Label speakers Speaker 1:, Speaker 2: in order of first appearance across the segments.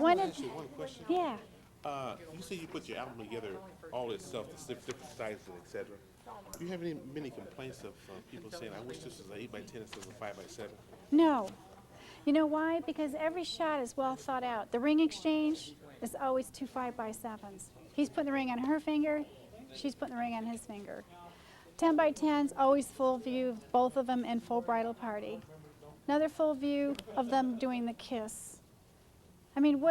Speaker 1: One
Speaker 2: want
Speaker 1: of,
Speaker 2: to ask you one question.
Speaker 1: yeah.
Speaker 2: You say you put your album together all itself, the different sizes, etc. Do you have many complaints of people saying, "I wish this was an 8x10 instead of a 5x7"?
Speaker 1: No. You know why? Because every shot is well thought out. The ring exchange is always two 5x7s. He's putting the ring on her finger, she's putting the ring on his finger. 10x10s, always full view of both of them in full bridal party. Another full view of them doing the kiss. I mean,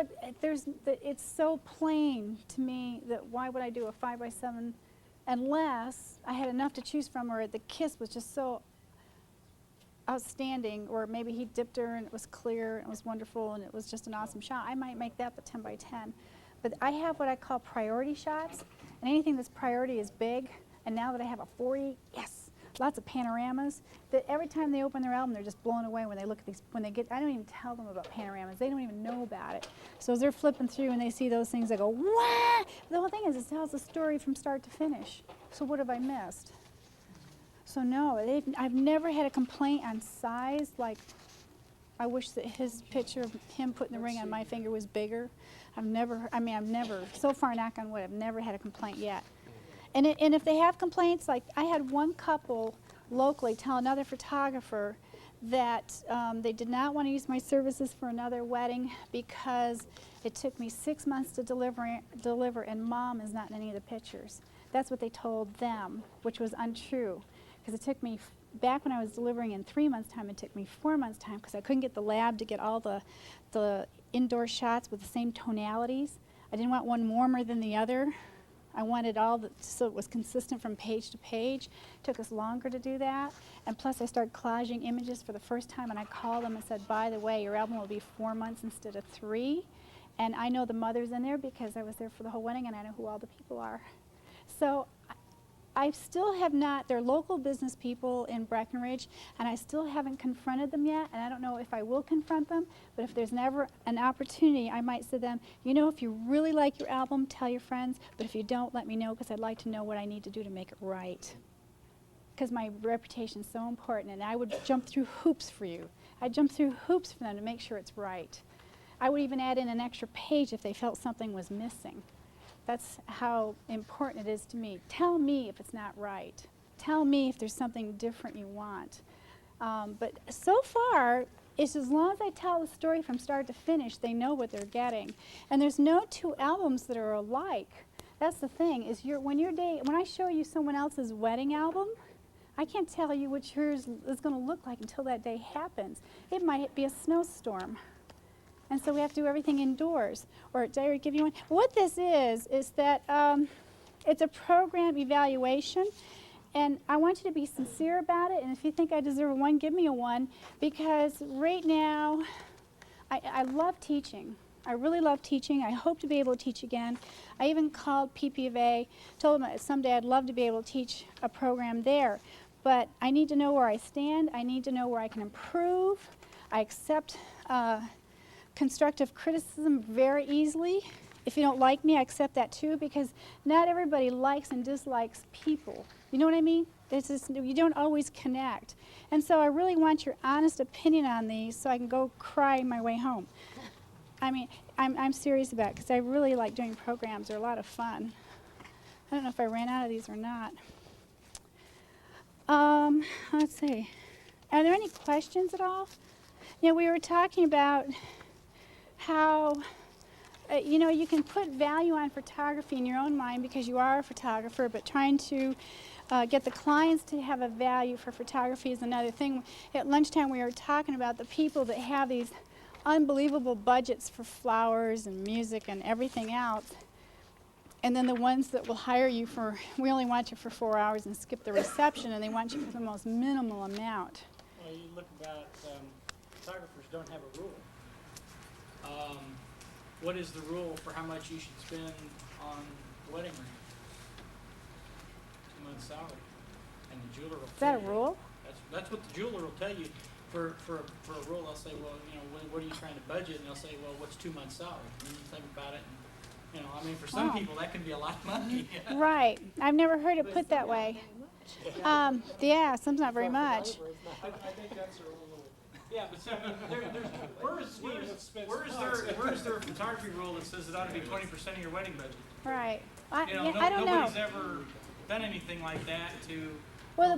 Speaker 1: it's so plain to me that why would I do a 5x7 unless I had enough to choose from, or the kiss was just so outstanding, or maybe he dipped her and it was clear and it was wonderful and it was just an awesome shot. I might make that the 10x10. But I have what I call priority shots, and anything that's priority is big. And now that I have a 40, yes, lots of panoramas, that every time they open their album, they're just blown away when they look at these, I don't even tell them about panoramas. They don't even know about it. So as they're flipping through and they see those things, they go, what? The whole thing is it tells the story from start to finish. So what have I missed? So no, I've never had a complaint on size, like I wish that his picture of him putting the ring on my finger was bigger. I've never, so far, knock on wood, I've never had a complaint yet. And if they have complaints, like I had one couple locally tell another photographer that they did not want to use my services for another wedding because it took me 6 months to deliver and mom is not in any of the pictures. That's what they told them, which was untrue. Because it took me, back when I was delivering in 3 months' time, it took me 4 months' time because I couldn't get the lab to get all the indoor shots with the same tonalities. I didn't want one warmer than the other. I wanted so it was consistent from page to page. It took us longer to do that. And plus I started collaging images for the first time, and I called them and said, by the way, your album will be 4 months instead of 3. And I know the mothers in there because I was there for the whole wedding and I know who all the people are. So I still have not, they're local business people in Breckenridge, and I still haven't confronted them yet, and I don't know if I will confront them, but if there's never an opportunity, I might say to them, you know, if you really like your album, tell your friends, but if you don't, let me know, because I'd like to know what I need to do to make it right. Because my reputation is so important, and I would jump through hoops for you. I'd jump through hoops for them to make sure it's right. I would even add in an extra page if they felt something was missing. That's how important it is to me. Tell me if it's not right. Tell me if there's something different you want. But so far, it's as long as I tell the story from start to finish, they know what they're getting. And there's no two albums that are alike. That's the thing, is when I show you someone else's wedding album, I can't tell you what yours is going to look like until that day happens. It might be a snowstorm. And so we have to do everything indoors. Or did I already give you one? What this is that it's a program evaluation. And I want you to be sincere about it. And if you think I deserve a 1, give me a 1. Because right now, I love teaching. I really love teaching. I hope to be able to teach again. I even called PPGO, told them that someday I'd love to be able to teach a program there. But I need to know where I stand. I need to know where I can improve. I accept constructive criticism very easily. If you don't like me, I accept that too, because not everybody likes and dislikes people. You know what I mean? It's just, you don't always connect. And so I really want your honest opinion on these so I can go cry my way home. I mean, I'm serious about it because I really like doing programs. They're a lot of fun. I don't know if I ran out of these or not. Let's see. Are there any questions at all? You know, we were talking about how, you know, you can put value on photography in your own mind because you are a photographer, but trying to get the clients to have a value for photography is another thing. At lunchtime we were talking about the people that have these unbelievable budgets for flowers and music and everything else, and then the ones that will hire you for, we only want you for 4 hours and skip the reception, and they want you for the most minimal amount.
Speaker 3: Well, you look about, photographers don't have a rule. What is the rule for how much you should spend on the wedding ring? 2 months' salary. And the jeweler will tell you.
Speaker 1: Is that a rule?
Speaker 3: That's what the jeweler will tell you. For a rule, they'll say, well, you know, what are you trying to budget? And they'll say, well, what's 2 months' salary? And you think about it, and, you know, I mean, for some people, that can be a lot of money.
Speaker 1: Right. I've never heard it put that way. Yeah, some's not very much.
Speaker 4: I think that's a rule.
Speaker 3: Yeah, but see, I mean, where's their photography rule that says it ought to be 20% of your wedding budget?
Speaker 1: Right.
Speaker 3: You know,
Speaker 1: I don't know.
Speaker 3: nobody's ever done anything like that to.
Speaker 1: Well,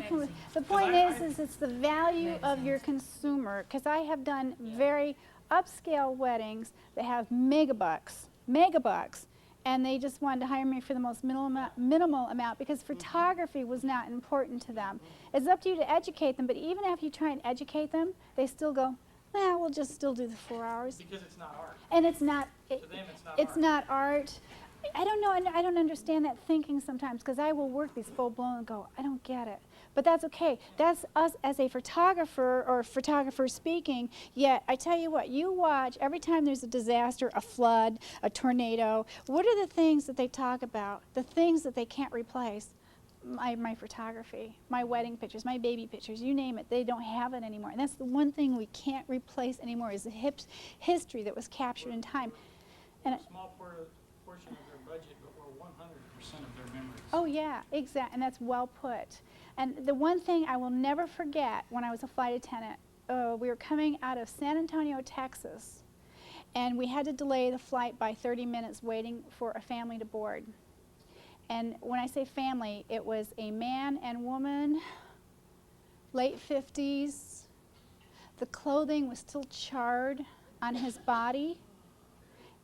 Speaker 1: the point is it's the value of your consumer. Because I have done very upscale weddings that have megabucks, and they just wanted to hire me for the most minimal amount because photography was not important to them. It's up to you to educate them, but even after you try and educate them, they still go, well, we'll just still do the 4 hours.
Speaker 3: Because it's not art.
Speaker 1: And it's not.
Speaker 3: To them,
Speaker 1: it's not art. I don't know. I don't understand that thinking sometimes because I will work these full blown and go, I don't get it. But that's okay. That's us as a photographer or photographer speaking. Yet I tell you what, you watch every time there's a disaster, a flood, a tornado. What are the things that they talk about? The things that they can't replace. My photography, my wedding pictures, my baby pictures, you name it, they don't have it anymore. And that's the one thing we can't replace anymore is the history that was captured in time. And
Speaker 3: a small portion of their budget, but we're 100% of their memories.
Speaker 1: Oh yeah, exactly, and that's well put. And the one thing I will never forget when I was a flight attendant, we were coming out of San Antonio, Texas, and we had to delay the flight by 30 minutes waiting for a family to board. And when I say family, it was a man and woman, late 50s. The clothing was still charred on his body.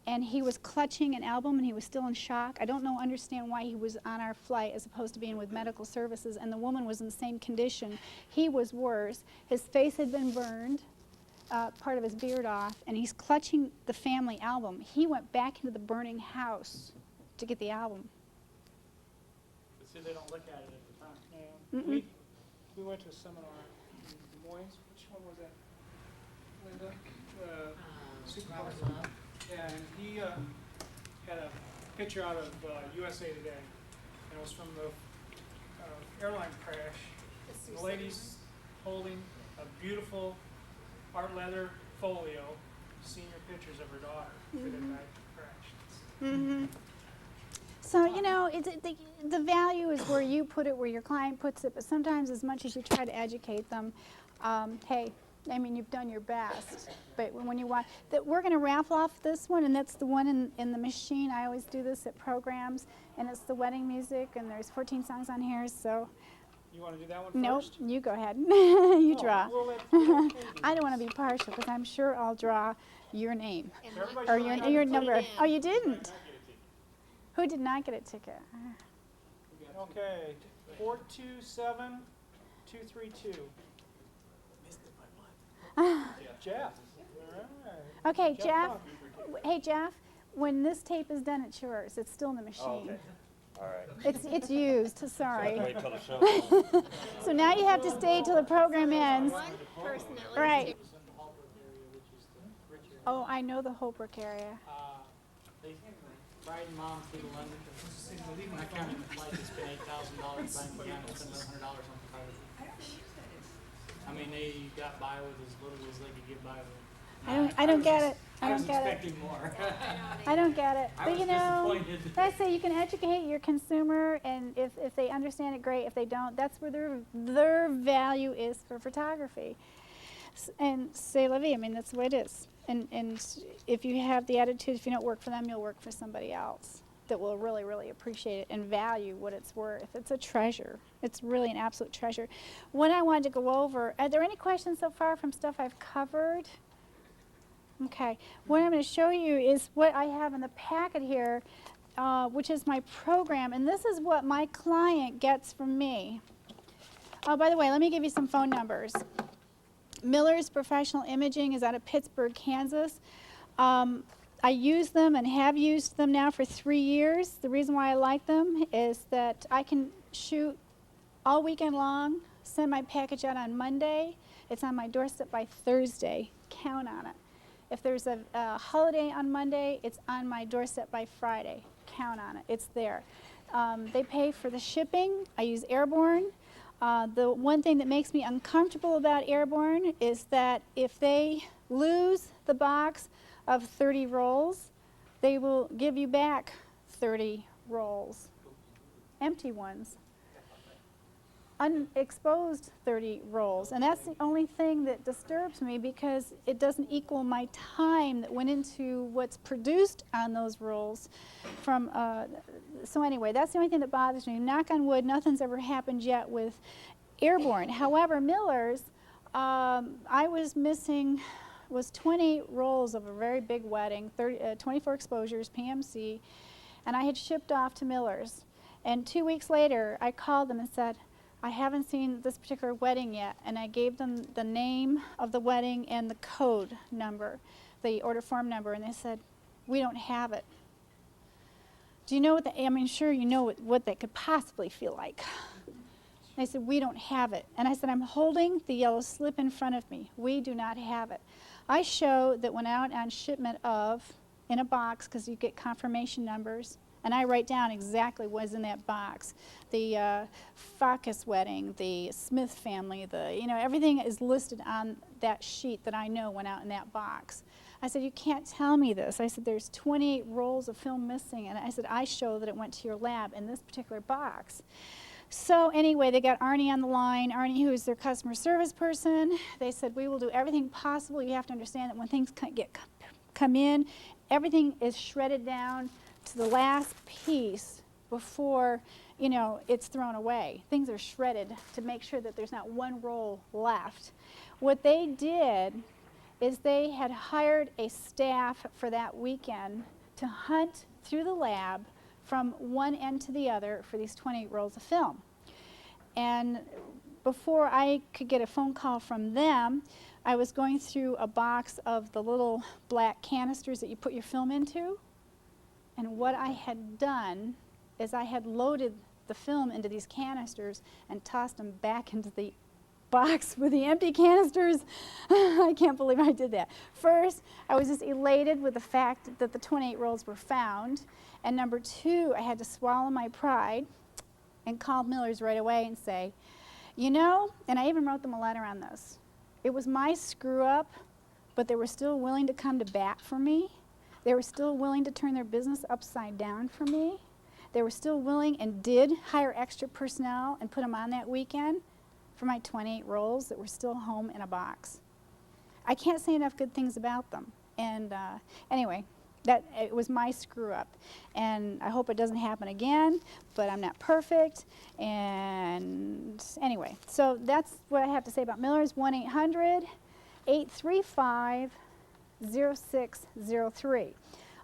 Speaker 1: And he was clutching an album and he was still in shock. I don't understand why he was on our flight as opposed to being with medical services, and the woman was in the same condition. He was worse. His face had been burned, part of his beard off, and he's clutching the family album. He went back into the burning house to get the album.
Speaker 3: But see, they don't look at it at the time.
Speaker 4: Yeah. We went to a seminar in Des Moines. Which one was that, Linda? Supervisor. Yeah, and he had a picture out of USA Today, and it was from the airline crash. The lady's holding a beautiful art leather folio, senior pictures of her daughter that had died in the crash.
Speaker 1: So, you know, the value is where you put it, where your client puts it, but sometimes as much as you try to educate them, hey, I mean, you've done your best, but when you watch, we're going to raffle off this one, and that's the one in the machine. I always do this at programs, and it's the wedding music, and there's 14 songs on here, so.
Speaker 4: You want to do that one first?
Speaker 1: Nope, you go ahead. You draw.
Speaker 4: We'll
Speaker 1: I don't want to be partial, because I'm sure I'll draw your name,
Speaker 4: Everybody
Speaker 1: or
Speaker 4: draw
Speaker 1: your number. Oh, you didn't? Who did not get a ticket?
Speaker 4: Okay, 427232. Jeff. All right.
Speaker 1: Okay, Jeff.
Speaker 4: Buck.
Speaker 1: Hey, Jeff. When this tape is done, it's yours. It's still in the machine.
Speaker 5: Okay. All right.
Speaker 1: It's used. Sorry.
Speaker 5: Wait till the show.
Speaker 1: So now you have to stay till the program ends.
Speaker 6: One person that lives
Speaker 1: Right.
Speaker 3: It was in the Holbrook area, which is the rich area.
Speaker 1: Oh, I know the Holbrook area.
Speaker 3: They ride mom through to London. I counted the flight to spend $8,000 buying the gun and spend $100 on photography. I mean, they got by with as little as they could get by with.
Speaker 1: I don't get it. I
Speaker 3: I was
Speaker 1: don't get it.
Speaker 3: expecting more.
Speaker 1: I don't get it.
Speaker 3: I
Speaker 1: But
Speaker 3: was
Speaker 1: you know,
Speaker 3: disappointed.
Speaker 1: I say you can educate your consumer, and if they understand it, great. If they don't, that's where their value is for photography. And c'est la vie. I mean, that's the way it is. And if you have the attitude, if you don't work for them, you'll work for somebody else that will really, really appreciate it and value what it's worth. It's a treasure. It's really an absolute treasure. What I wanted to go over, are there any questions so far from stuff I've covered? Okay. What I'm going to show you is what I have in the packet here, which is my program. And this is what my client gets from me. Oh, by the way, let me give you some phone numbers. Miller's Professional Imaging is out of Pittsburgh, Kansas. I use them and have used them now for 3 years. The reason why I like them is that I can shoot all weekend long, send my package out on Monday. It's on my doorstep by Thursday. Count on it. If there's a holiday on Monday, it's on my doorstep by Friday. Count on it. It's there. They pay for the shipping. I use Airborne. The one thing that makes me uncomfortable about Airborne is that if they lose the box of 30 rolls, they will give you back 30 rolls, empty ones. unexposed 30 rolls. And that's the only thing that disturbs me because it doesn't equal my time that went into what's produced on those rolls from, so anyway, that's the only thing that bothers me. Knock on wood, nothing's ever happened yet with airborne. However, Miller's, I was missing, was 20 rolls of a very big wedding, 24 exposures, PMC, and I had shipped off to Miller's. And 2 weeks later, I called them and said, I haven't seen this particular wedding yet, and I gave them the name of the wedding and the code number, the order form number, and they said, we don't have it. Do you know what I mean, sure you know what that could possibly feel like. And I said, we don't have it. And I said, I'm holding the yellow slip in front of me. We do not have it. I show that went out on shipment of, in a box, because you get confirmation numbers, and I write down exactly what was in that box. The Focus wedding, the Smith family, everything is listed on that sheet that I know went out in that box. I said, you can't tell me this. I said, there's 28 rolls of film missing, and I said, I show that it went to your lab in this particular box. So anyway, they got Arnie on the line, Arnie, who is their customer service person. They said, we will do everything possible. You have to understand that when things come in, everything is shredded down to the last piece before, it's thrown away. Things are shredded to make sure that there's not one roll left. What they did is they had hired a staff for that weekend to hunt through the lab from one end to the other for these 28 rolls of film. And before I could get a phone call from them, I was going through a box of the little black canisters that you put your film into. And what I had done is I had loaded the film into these canisters and tossed them back into the box with the empty canisters. I can't believe I did that. First, I was just elated with the fact that the 28 rolls were found. And number two, I had to swallow my pride and call Miller's right away and say, and I even wrote them a letter on this. It was my screw up, but they were still willing to come to bat for me. They were still willing to turn their business upside down for me. They were still willing and did hire extra personnel and put them on that weekend for my 28 rolls that were still home in a box. I can't say enough good things about them. And anyway, it was my screw up. And I hope it doesn't happen again, but I'm not perfect. And anyway, so that's what I have to say about Miller's. 1-800-835-0603.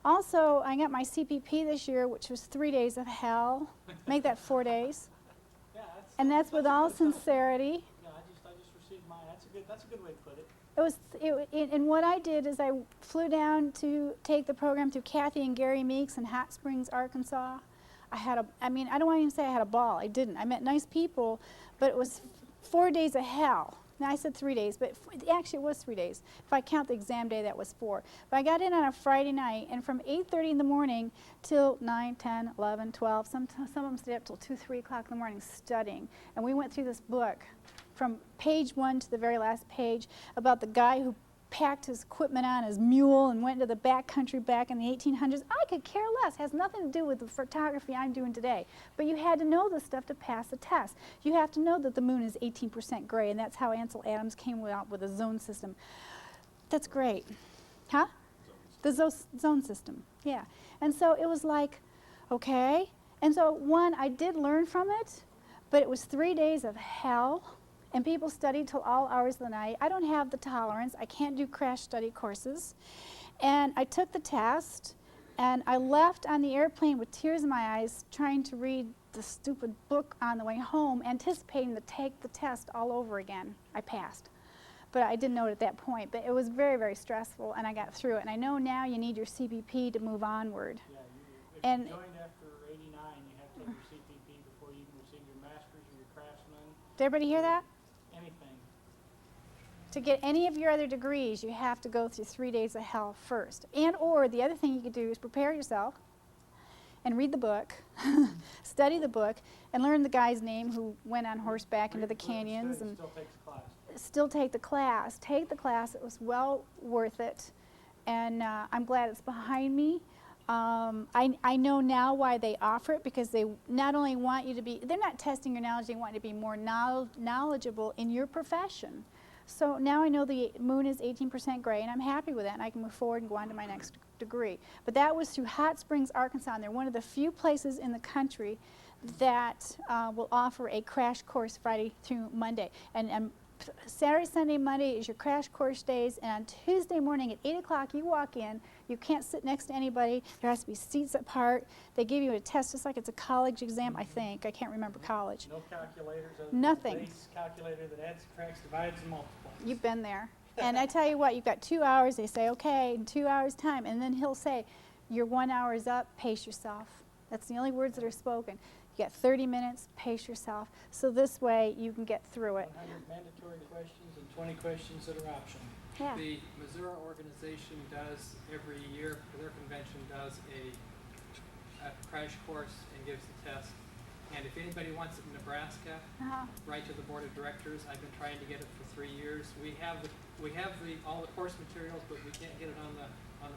Speaker 1: Also, I got my CPP this year, which was 3 days of hell. Make that 4 days.
Speaker 3: Yeah,
Speaker 1: And that's with all sincerity.
Speaker 3: Yeah, I just received mine. That's a good way to put it.
Speaker 1: And what I did is I flew down to take the program through Kathy and Gary Meeks in Hot Springs, Arkansas. I don't want to even say I had a ball. I didn't. I met nice people, but it was 4 days of hell. Now, I said 3 days, but actually it was 3 days. If I count the exam day, that was 4. But I got in on a Friday night, and from 8:30 in the morning till 9, 10, 11, 12, some of them stayed up till 2, 3 o'clock in the morning studying. And we went through this book from page 1 to the very last page about the guy who packed his equipment on his mule and went into the back country back in the 1800s. I could care less. It has nothing to do with the photography I'm doing today. But you had to know this stuff to pass the test. You have to know that the moon is 18% gray, and that's how Ansel Adams came out with a zone system. That's great. Huh? The zone system, yeah. And so it was like, okay. And so, one, I did learn from it, but it was 3 days of hell. And people studied till all hours of the night. I don't have the tolerance. I can't do crash study courses. And I took the test, and I left on the airplane with tears in my eyes trying to read the stupid book on the way home, anticipating to take the test all over again. I passed. But I didn't know it at that point. But it was very, very stressful, and I got through it. And I know now you need your CPP to move onward.
Speaker 3: Yeah, if
Speaker 1: And
Speaker 3: you joined after 89, you have to have your CPP before you can receive your master's or your craftsman,
Speaker 1: did everybody hear that?
Speaker 3: anything.
Speaker 1: To get any of your other degrees, you have to go through 3 days of hell first. And or the other thing you could do is prepare yourself and read the book, study the book, and learn the guy's name who went on horseback into the canyons and
Speaker 3: Still takes the class.
Speaker 1: still take the class. Take the class. It was well worth it. And I'm glad it's behind me. I know now why they offer it, because they not only want you to be, they're not testing your knowledge, they want you to be more knowledgeable in your profession. So now I know the moon is 18% gray, and I'm happy with that, and I can move forward and go on to my next degree. But that was through Hot Springs, Arkansas, and they're one of the few places in the country that will offer a crash course Friday through Monday. And Saturday, Sunday, Monday is your crash course days, and on Tuesday morning at 8 o'clock you walk in. You can't sit next to anybody. There has to be seats apart. They give you a test just like it's a college exam, I think. I can't remember college.
Speaker 3: No calculators.
Speaker 1: Nothing.
Speaker 3: Base calculator that adds, subtracts, divides, and multiplies.
Speaker 1: You've been there. And I tell you what, you've got 2 hours. They say, okay, in 2 hours' time. And then he'll say, your 1 hour is up, pace yourself. That's the only words that are spoken. You got 30 minutes, pace yourself. So this way you can get through it.
Speaker 3: 100 mandatory questions and 20 questions that are optional.
Speaker 1: Yeah.
Speaker 6: The Missouri organization does, every year for their convention, does a crash course and gives the test. And if anybody wants it in Nebraska, write to the board of directors. I've been trying to get it for 3 years. We have all the course materials, but we can't get it on the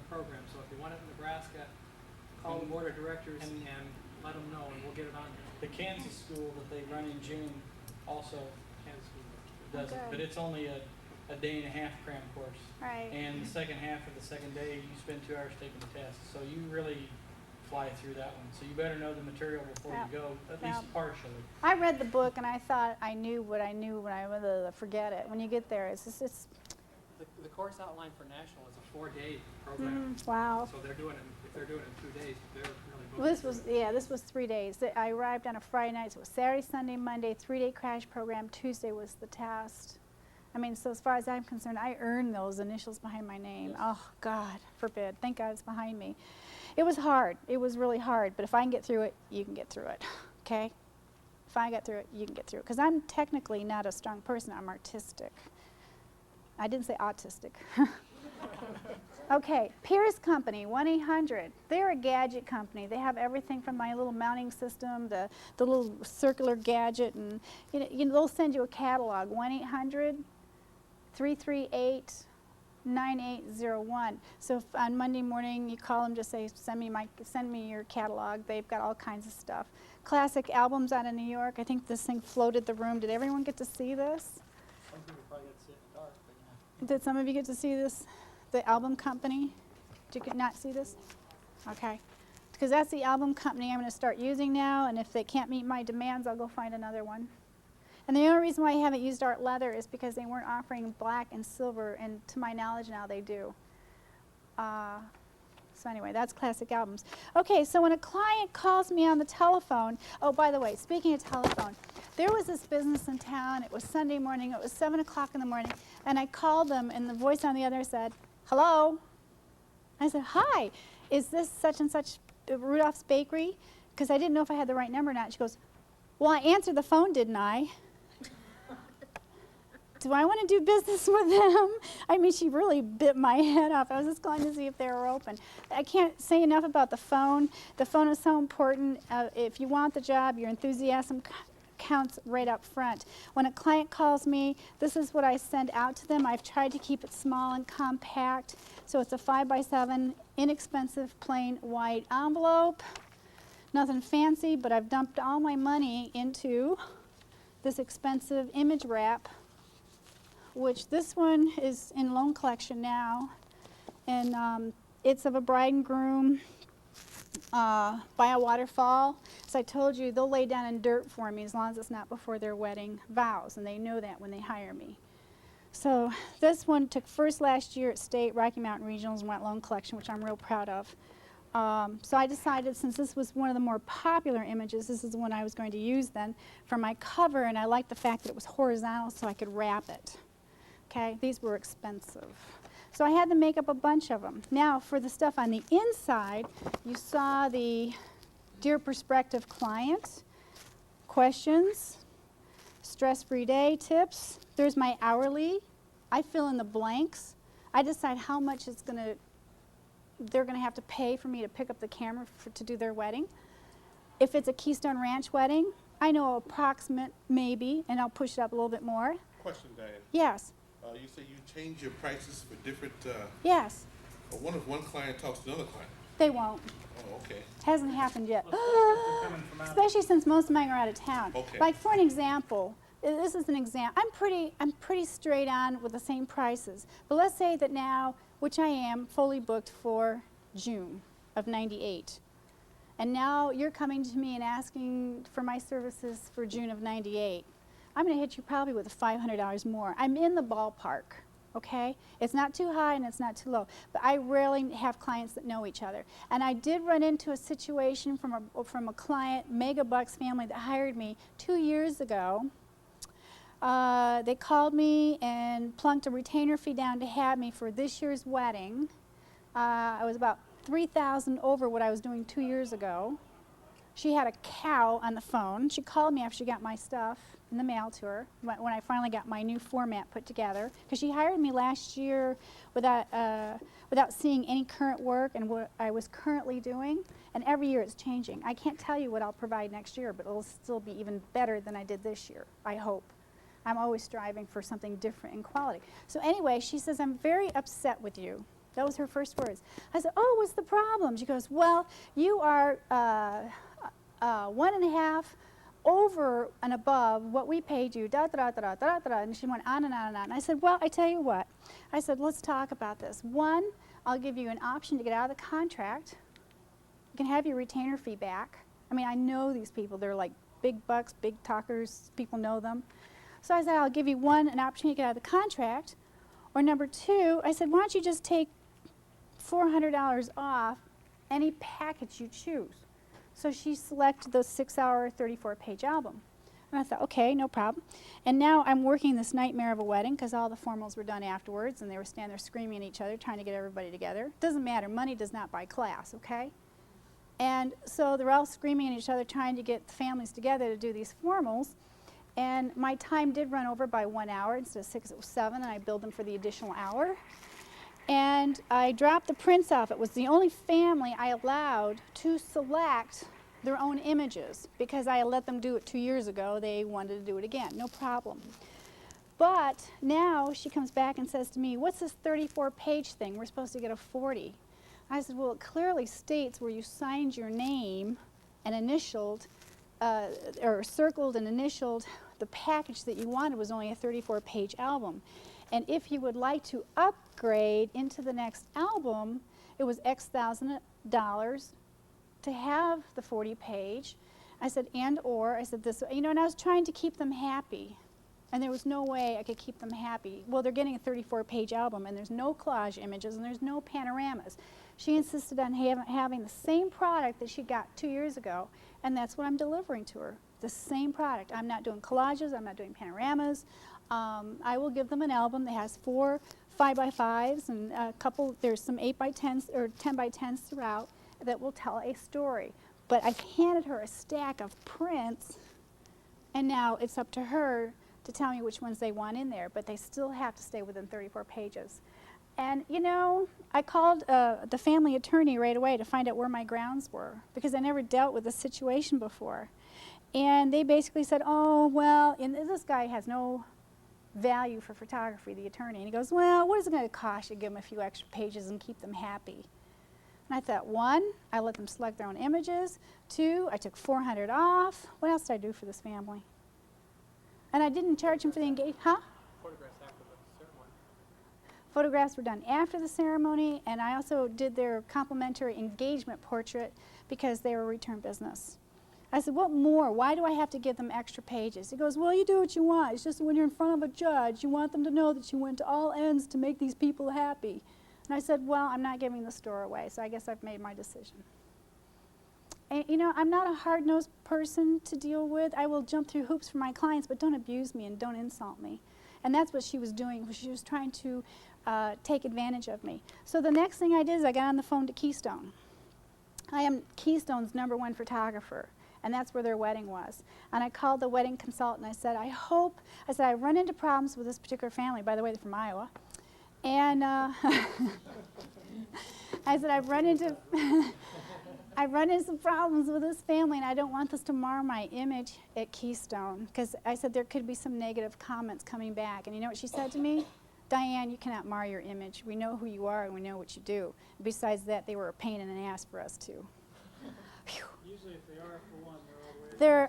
Speaker 6: program. So if you want it in Nebraska, call the board of directors and let them know, and we'll get it on there.
Speaker 3: The Kansas school that they run in June also
Speaker 6: Kansas School.
Speaker 3: does it, but it's only a day and a half cram course.
Speaker 1: Right.
Speaker 3: And the second half of the second day, you spend 2 hours taking the test. So you really fly through that one. So you better know the material before
Speaker 1: Yeah.
Speaker 3: you go, at
Speaker 1: Yeah.
Speaker 3: least partially.
Speaker 1: I read the book and I thought I knew what I knew when I forget it. When you get there, it's just,
Speaker 6: The course outline for national is a 4-day program.
Speaker 1: wow.
Speaker 6: So they're doing it, if they're doing it in 2 days, they're really moving.
Speaker 1: Well, this
Speaker 6: through
Speaker 1: was,
Speaker 6: it.
Speaker 1: yeah, this was 3 days. I arrived on a Friday night, so it was Saturday, Sunday, Monday, 3-day crash program. Tuesday was the test. I mean, so as far as I'm concerned, I earned those initials behind my name.
Speaker 3: Yes.
Speaker 1: Oh, God forbid. Thank God it's behind me. It was hard. It was really hard. But if I can get through it, you can get through it. Okay? If I get through it, you can get through it. Because I'm technically not a strong person. I'm artistic. I didn't say autistic. Okay, Pierce Company, 1-800. They're a gadget company. They have everything from my little mounting system, the little circular gadget, and they'll send you a catalog. 1-800-338-9801. So if on Monday morning you call them, just say, send me your catalog. They've got all kinds of stuff. Classic albums out of New York. I think this thing floated the room. Did everyone get to see this?
Speaker 3: Some people probably got to sit in the dark, but yeah.
Speaker 1: Did some of you get to see this? The album company? Did you not see this? Okay. Because that's the album company I'm going to start using now, and if they can't meet my demands, I'll go find another one. And the only reason why I haven't used art leather is because they weren't offering black and silver, and to my knowledge now they do. So anyway, that's classic albums. Okay, so when a client calls me on the telephone, oh, by the way, speaking of telephone, there was this business in town. It was Sunday morning. It was 7 o'clock in the morning, and I called them, and the voice on the other said, hello? I said, hi, is this such and such Rudolph's Bakery? Because I didn't know if I had the right number or not. She goes, well, I answered the phone, didn't I? Do I want to do business with them? I mean, she really bit my head off. I was just calling to see if they were open. I can't say enough about the phone. The phone is so important. If you want the job, your enthusiasm counts right up front. When a client calls me, this is what I send out to them. I've tried to keep it small and compact. So it's a 5x7, inexpensive, plain white envelope. Nothing fancy, but I've dumped all my money into this expensive image wrap, which this one is in loan collection now. And it's of a bride and groom by a waterfall. As I told you, they'll lay down in dirt for me as long as it's not before their wedding vows, and they know that when they hire me. So this one took first last year at State, Rocky Mountain Regionals, and went loan collection, which I'm real proud of. So I decided, since this was one of the more popular images, this is the one I was going to use then for my cover, and I liked the fact that it was horizontal so I could wrap it. Okay, these were expensive. So I had to make up a bunch of them. Now, for the stuff on the inside, you saw the Dear Prospective Client, questions, stress-free day tips. There's my hourly. I fill in the blanks. I decide how much they're going to have to pay for me to pick up the camera to do their wedding. If it's a Keystone Ranch wedding, I know approximate maybe, and I'll push it up a little bit more.
Speaker 2: Question, Diane.
Speaker 1: Yes.
Speaker 2: You say you change your prices for different,
Speaker 1: Yes.
Speaker 2: what if one client talks to another client?
Speaker 1: They won't.
Speaker 2: Okay.
Speaker 1: Hasn't happened yet.
Speaker 4: Coming from out.
Speaker 1: Especially since most of mine are out of town.
Speaker 2: Okay.
Speaker 1: Like for an example, this is an example. I'm pretty straight on with the same prices. But let's say that now, which I am, fully booked for June of '98. And now you're coming to me and asking for my services for June of '98. I'm going to hit you probably with $500 more. I'm in the ballpark, okay? It's not too high and it's not too low. But I rarely have clients that know each other. And I did run into a situation from a client, Mega Bucks family, that hired me 2 years ago. They called me and plunked a retainer fee down to have me for this year's wedding. I was about $3,000 over what I was doing 2 years ago. She had a cow on the phone. She called me after she got my stuff in the mail to her when I finally got my new format put together. Because she hired me last year without seeing any current work and what I was currently doing. And every year it's changing. I can't tell you what I'll provide next year, but it'll still be even better than I did this year, I hope. I'm always striving for something different in quality. So anyway, she says, I'm very upset with you. That was her first words. I said, oh, what's the problem? She goes, well, you are 1.5 over and above what we paid you, da da da da da da da. And she went on and on and on. And I said, well, I tell you what. I said, let's talk about this. One, I'll give you an option to get out of the contract. You can have your retainer fee back. I mean, I know these people. They're like big bucks, big talkers. People know them. So I said, I'll give you one, an opportunity to get out of the contract. Or number two, I said, why don't you just take $400 off any package you choose. So she selected the 6-hour, 34-page album. And I thought, okay, no problem. And now I'm working this nightmare of a wedding because all the formals were done afterwards and they were standing there screaming at each other, trying to get everybody together. Doesn't matter, money does not buy class, okay? And so they're all screaming at each other, trying to get the families together to do these formals. And my time did run over by 1 hour. Instead of 6, it was 7, and I billed them for the additional hour. And I dropped the prints off. It was the only family I allowed to select their own images because I let them do it 2 years ago. They wanted to do it again, no problem. But now she comes back and says to me, what's this 34-page thing? We're supposed to get a 40. I said, well, it clearly states where you signed your name and initialed, or circled and initialed the package that you wanted was only a 34-page album. And if you would like to upgrade into the next album, it was X thousand dollars to have the 40-page. I said, and or, I said this, you know, and I was trying to keep them happy. And there was no way I could keep them happy. Well, they're getting a 34-page album, and there's no collage images, and there's no panoramas. She insisted on having the same product that she got 2 years ago, and that's what I'm delivering to her, the same product. I'm not doing collages, I'm not doing panoramas. I will give them an album that has 4 5x5s and a couple, there's some 8x10s or 10x10s throughout that will tell a story. But I've handed her a stack of prints, and now it's up to her to tell me which ones they want in there, but they still have to stay within 34 pages. And you know, I called the family attorney right away to find out where my grounds were, because I never dealt with this situation before. And they basically said, oh, well, and this guy has no value for photography, the attorney. And he goes, well, what is it going to cost you to give them a few extra pages and keep them happy? And I thought, 1, I let them select their own images. 2, I took $400 off. What else did I do for this family? And I didn't charge them for the engagement, huh?
Speaker 6: Photographs after the ceremony.
Speaker 1: Photographs were done after the ceremony, and I also did their complimentary engagement portrait because they were return business. I said, what more? Why do I have to give them extra pages? He goes, well, you do what you want. It's just when you're in front of a judge, you want them to know that you went to all ends to make these people happy. And I said, well, I'm not giving the store away, so I guess I've made my decision. And, you know, I'm not a hard-nosed person to deal with. I will jump through hoops for my clients, but don't abuse me and don't insult me. And that's what she was doing. She was trying to take advantage of me. So the next thing I did is I got on the phone to Keystone. I am Keystone's #1 photographer, and that's where their wedding was. And I called the wedding consultant. I said, I run into problems with this particular family. By the way, they're from Iowa. And I said, I've run into some problems with this family, and I don't want this to mar my image at Keystone, because I said there could be some negative comments coming back. And you know what she said to me? Diane, you cannot mar your image. We know who you are, and we know what you do. Besides that, they were a pain in the ass for us, too.
Speaker 4: Usually if they are for one, they're all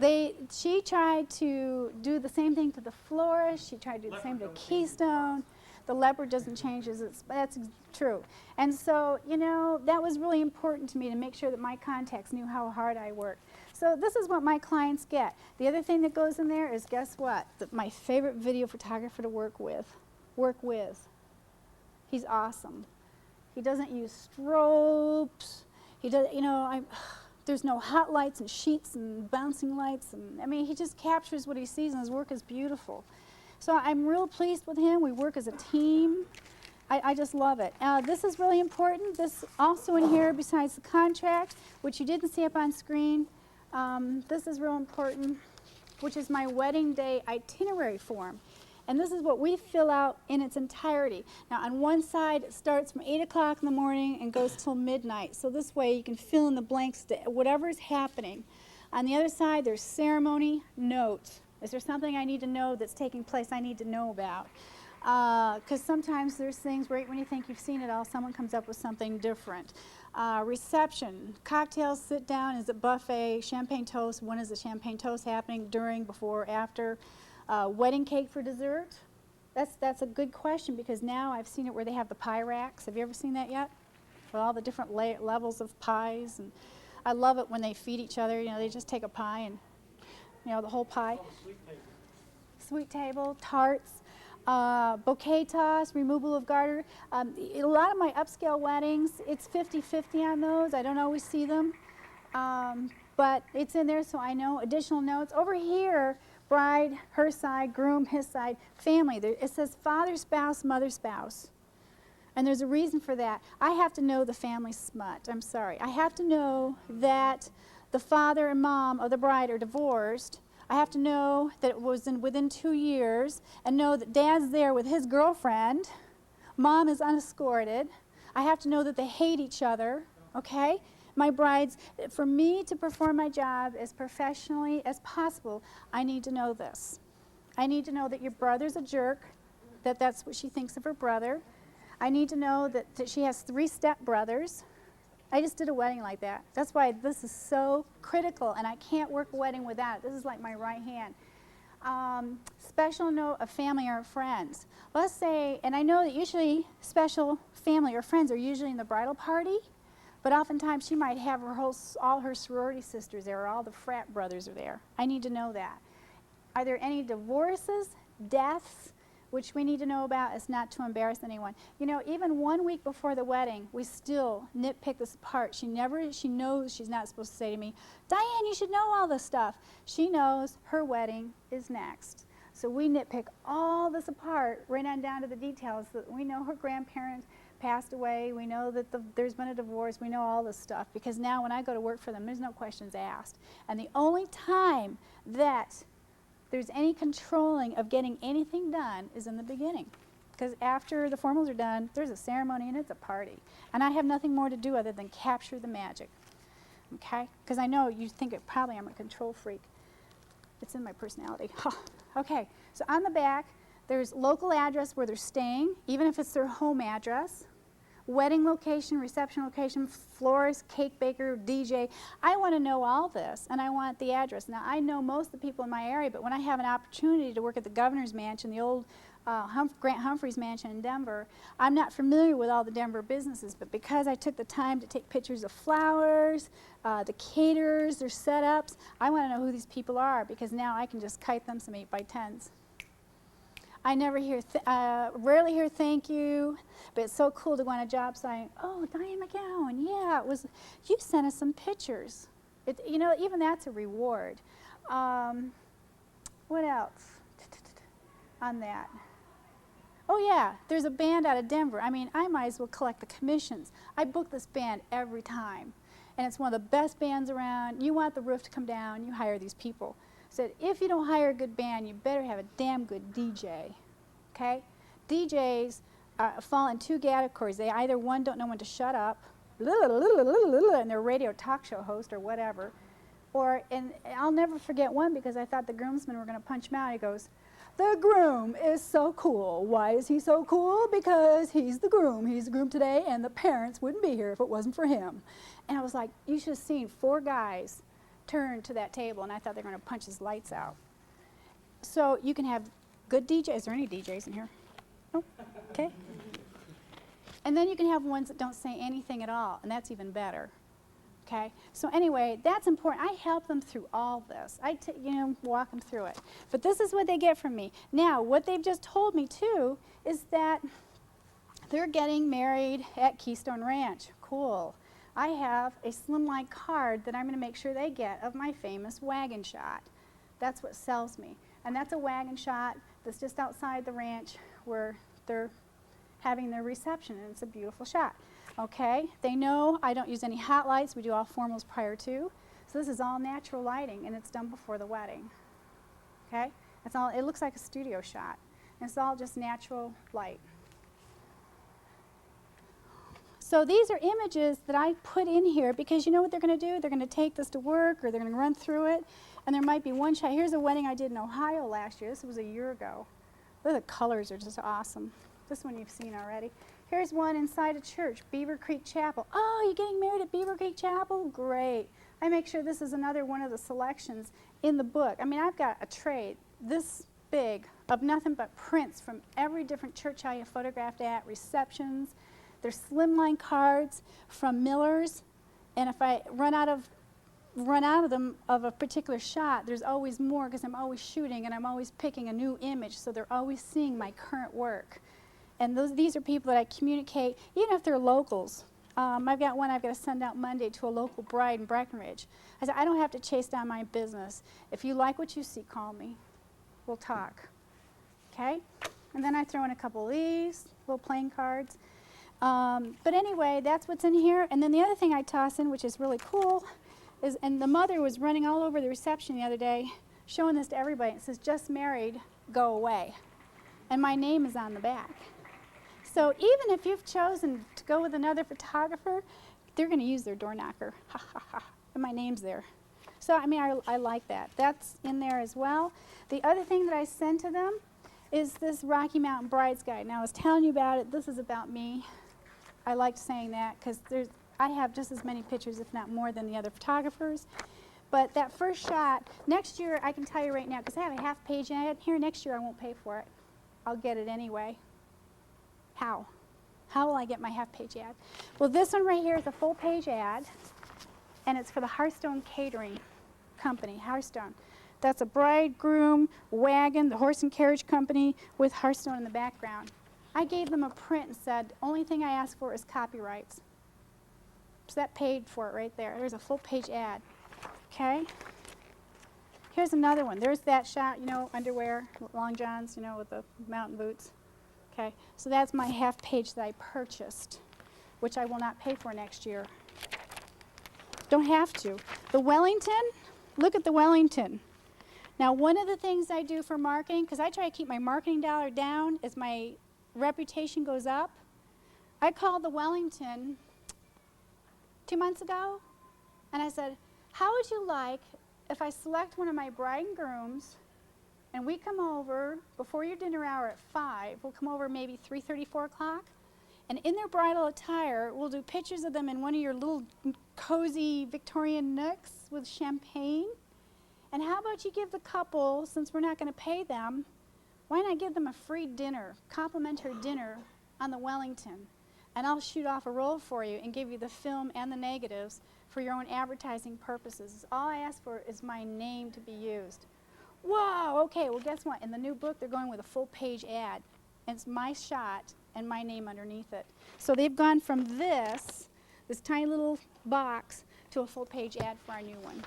Speaker 4: the way.
Speaker 1: She tried to do the same thing to the florist. She tried to do the same to Keystone. The leopard doesn't change, that's true. And so, you know, that was really important to me to make sure that my contacts knew how hard I worked. So this is what my clients get. The other thing that goes in there is, guess what? My favorite video photographer to work with. He's awesome. He doesn't use strobes. He does, you know, there's no hot lights and sheets and bouncing lights. And I mean, he just captures what he sees, and his work is beautiful. So I'm real pleased with him. We work as a team. I just love it. This is really important. This also in here, besides the contract, which you didn't see up on screen, this is real important, which is my wedding day itinerary form. And this is what we fill out in its entirety. Now on one side, it starts from 8 o'clock in the morning and goes till midnight. So this way you can fill in the blanks to whatever is happening. On the other side, there's ceremony notes. Is there something I need to know that's taking place I need to know about? Because sometimes there's things right when you think you've seen it all, someone comes up with something different. Reception, cocktails, sit down, is it buffet, champagne toast, when is the champagne toast happening, during, before, after? Wedding cake for dessert? That's a good question, because now I've seen it where they have the pie racks. Have you ever seen that yet? With all the different levels of pies. And I love it when they feed each other. You know, they just take a pie and, you know, the whole pie. Sweet table, tarts, bouquet toss, removal of garter. A lot of my upscale weddings, it's 50-50 on those. I don't always see them, but it's in there so I know. Additional notes. Over here, bride, her side, groom, his side, family. It says father, spouse, mother, spouse. And there's a reason for that. I have to know the family smut. I'm sorry. I have to know that the father and mom of the bride are divorced. I have to know that it was within 2 years, and know that dad's there with his girlfriend. Mom is unescorted. I have to know that they hate each other, okay? My brides, for me to perform my job as professionally as possible, I need to know this. I need to know that your brother's a jerk, that's what she thinks of her brother. I need to know that she has 3 stepbrothers. I just did a wedding like that. That's why this is so critical, and I can't work a wedding without it. This is like my right hand. Special note of family or friends. Let's say, and I know that usually special family or friends are usually in the bridal party, but oftentimes she might have all her sorority sisters there, or all the frat brothers are there. I need to know that. Are there any divorces, deaths, which we need to know about? Is not to embarrass anyone. You know, even 1 week before the wedding, we still nitpick this apart. She knows she's not supposed to say to me, Diane, you should know all this stuff. She knows her wedding is next. So we nitpick all this apart, right on down to the details. That we know her grandparents passed away. We know that there's been a divorce. We know all this stuff, because now when I go to work for them, there's no questions asked. And the only time that there's any controlling of getting anything done is in the beginning. Because after the formals are done, there's a ceremony and it's a party. And I have nothing more to do other than capture the magic. Okay? Because I know you think probably I'm a control freak. It's in my personality. Okay, so on the back, there's local address where they're staying, even if it's their home address. Wedding location, reception location, florist, cake baker, DJ. I want to know all this, and I want the address. Now, I know most of the people in my area, but when I have an opportunity to work at the Governor's Mansion, the old Grant Humphreys Mansion in Denver, I'm not familiar with all the Denver businesses, but because I took the time to take pictures of flowers, the caterers, their setups, I want to know who these people are, because now I can just kite them some 8x10s. I rarely hear thank you, but it's so cool to go on a job site. Oh, Dian McGowan, yeah, you sent us some pictures. You know, even that's a reward. What else on that? Oh yeah, there's a band out of Denver. I mean, I might as well collect the commissions. I book this band every time, and it's one of the best bands around. You want the roof to come down, you hire these people. Said, if you don't hire a good band, you better have a damn good DJ, okay? DJs fall in 2 categories. They either, one, don't know when to shut up, and they're a radio talk show host or whatever, and I'll never forget one, because I thought the groomsmen were going to punch him out. He goes, the groom is so cool. Why is he so cool? Because he's the groom. He's the groom today, and the parents wouldn't be here if it wasn't for him. And I was like, you should have seen 4 guys turn to that table, and I thought they were going to punch his lights out. So you can have good DJs. Is there any DJs in here? No? Okay. And then you can have ones that don't say anything at all, and that's even better. Okay, so anyway, that's important. I help them through all this. I walk them through it. But this is what they get from me. Now, what they've just told me too is that they're getting married at Keystone Ranch. Cool. I have a slimline card that I'm going to make sure they get of my famous wagon shot. That's what sells me. And that's a wagon shot that's just outside the ranch where they're having their reception, and it's a beautiful shot. Okay, they know I don't use any hot lights. We do all formals prior to. So this is all natural lighting, and it's done before the wedding. Okay, it's all. It looks like a studio shot. And it's all just natural light. So these are images that I put in here because you know what they're going to do? They're going to take this to work, or they're going to run through it, and there might be one shot. Here's a wedding I did in Ohio last year. This was a year ago. The colors are just awesome. This one you've seen already. Here's one inside a church, Beaver Creek Chapel. Oh, you're getting married at Beaver Creek Chapel? Great. I make sure this is another one of the selections in the book. I mean, I've got a tray this big of nothing but prints from every different church I have photographed at, receptions. There's slimline cards from Miller's, and if I run out of them of a particular shot, there's always more because I'm always shooting and I'm always picking a new image, so they're always seeing my current work. And these are people that I communicate, even if they're locals. I've got one I've got to send out Monday to a local bride in Breckenridge. I said, I don't have to chase down my business. If you like what you see, call me. We'll talk. Okay? And then I throw in a couple of these, little playing cards. But anyway, that's what's in here. And then the other thing I toss in, which is really cool, is, and the mother was running all over the reception the other day, showing this to everybody. It says, just married, go away. And my name is on the back. So even if you've chosen to go with another photographer, they're going to use their door knocker. Ha, ha, ha. And my name's there. So, I mean, I like that. That's in there as well. The other thing that I send to them is this Rocky Mountain Brides Guide. Now, I was telling you about it. This is about me. I like saying that because I have just as many pictures, if not more, than the other photographers. But that first shot, next year, I can tell you right now, because I have a half-page ad here, next year I won't pay for it. I'll get it anyway. How? How will I get my half-page ad? Well, this one right here is a full-page ad, and it's for the Hearthstone Catering Company, Hearthstone. That's a bridegroom wagon, the horse and carriage company with Hearthstone in the background. I gave them a print and said, only thing I ask for is copyrights. So that paid for it right there. There's a full-page ad. Okay? Here's another one. There's that shot, you know, underwear, long johns, you know, with the mountain boots. Okay, so that's my half page that I purchased, which I will not pay for next year. Don't have to. The Wellington, look at the Wellington. Now, one of the things I do for marketing, because I try to keep my marketing dollar down as my reputation goes up, I called the Wellington 2 months ago, and I said, how would you like if I select one of my bride and grooms, and we come over before your dinner hour at 5, we'll come over maybe 3:30, 4 o'clock, and in their bridal attire, we'll do pictures of them in one of your little cozy Victorian nooks with champagne. And how about you give the couple, since we're not going to pay them, why not give them a free dinner, complimentary dinner on the Wellington? And I'll shoot off a roll for you and give you the film and the negatives for your own advertising purposes. All I ask for is my name to be used. Whoa, okay, well guess what? In the new book, they're going with a full-page ad. And it's my shot and my name underneath it. So they've gone from this tiny little box, to a full-page ad for our new one.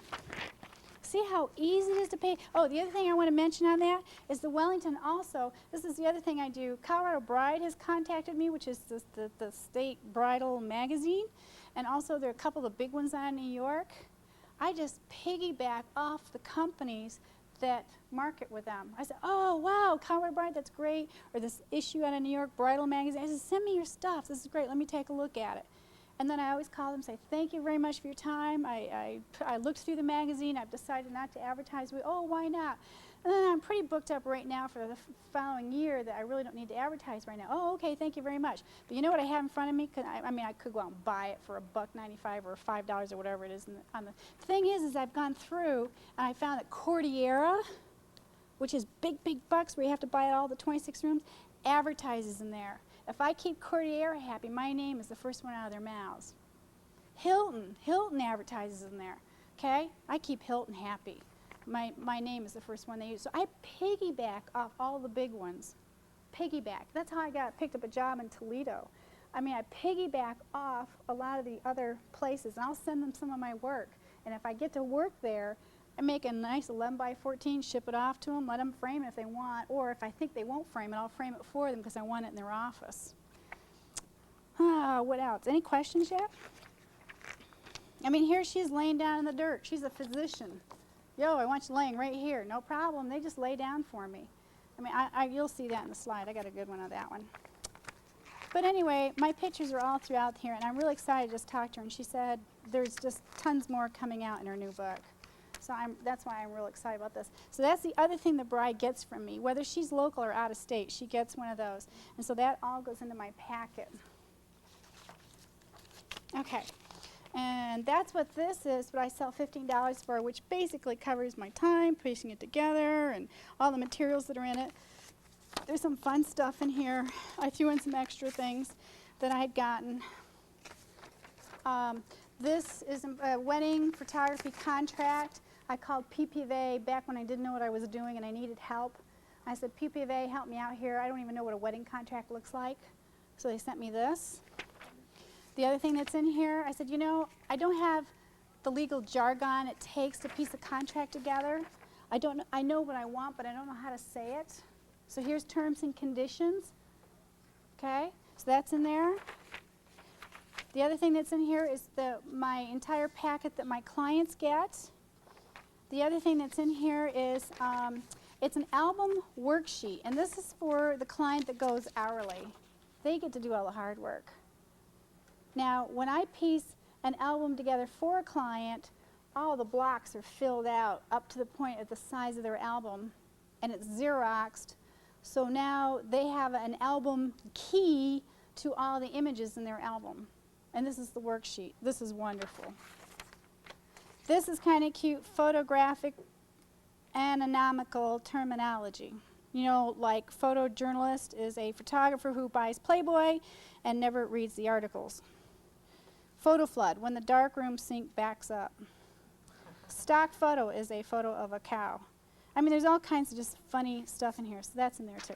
Speaker 1: See how easy it is to pay? Oh, the other thing I want to mention on that is the Wellington also, this is the other thing I do. Colorado Bride has contacted me, which is the state bridal magazine. And also there are a couple of big ones out in New York. I just piggyback off the companies that market with them. I said, oh, wow, Colorado Bride, that's great. Or this issue out of New York Bridal Magazine. I said, send me your stuff. This is great. Let me take a look at it. And then I always call them and say, thank you very much for your time. I looked through the magazine. I've decided not to advertise. Oh, why not? And then I'm pretty booked up right now for the following year that I really don't need to advertise right now. Oh, okay, thank you very much. But you know what I have in front of me? 'Cause I mean, I could go out and buy it for $1.95 or $5 or whatever it is. On the thing is I've gone through and I found that Cordillera, which is big, big bucks where you have to buy all the 26 rooms, advertises in there. If I keep Cordillera happy, my name is the first one out of their mouths. Hilton advertises in there, okay? I keep Hilton happy. My name is the first one they use. So I piggyback off all the big ones. Piggyback. That's how I picked up a job in Toledo. I mean, I piggyback off a lot of the other places, and I'll send them some of my work. And if I get to work there, I make a nice 11 by 14, ship it off to them, let them frame it if they want, or if I think they won't frame it, I'll frame it for them because I want it in their office. What else? Any questions yet? I mean, here she's laying down in the dirt. She's a physician. Yo, I want you laying right here. No problem. They just lay down for me. I mean, you'll see that in the slide. I got a good one of that one. But anyway, my pictures are all throughout here, and I'm really excited to just talk to her. And she said there's just tons more coming out in her new book. So that's why I'm real excited about this. So that's the other thing the bride gets from me. Whether she's local or out of state, she gets one of those. And so that all goes into my packet. Okay. And that's what this is, what I sell $15 for, which basically covers my time, piecing it together, and all the materials that are in it. There's some fun stuff in here. I threw in some extra things that I had gotten. This is a wedding photography contract. I called PPGO back when I didn't know what I was doing and I needed help. I said, PPGO, help me out here. I don't even know what a wedding contract looks like. So they sent me this. The other thing that's in here, I said, you know, I don't have the legal jargon it takes to piece a contract together. I know what I want, but I don't know how to say it. So here's terms and conditions. Okay, so that's in there. The other thing that's in here is my entire packet that my clients get. The other thing that's in here is it's an album worksheet, and this is for the client that goes hourly. They get to do all the hard work. Now, when I piece an album together for a client, all the blocks are filled out up to the point of the size of their album, and it's Xeroxed. So now they have an album key to all the images in their album. And this is the worksheet. This is wonderful. This is kind of cute photographic anatomical terminology. You know, like photojournalist is a photographer who buys Playboy and never reads the articles. Photo flood, when the darkroom sink backs up. Stock photo is a photo of a cow. I mean, there's all kinds of just funny stuff in here, so that's in there too.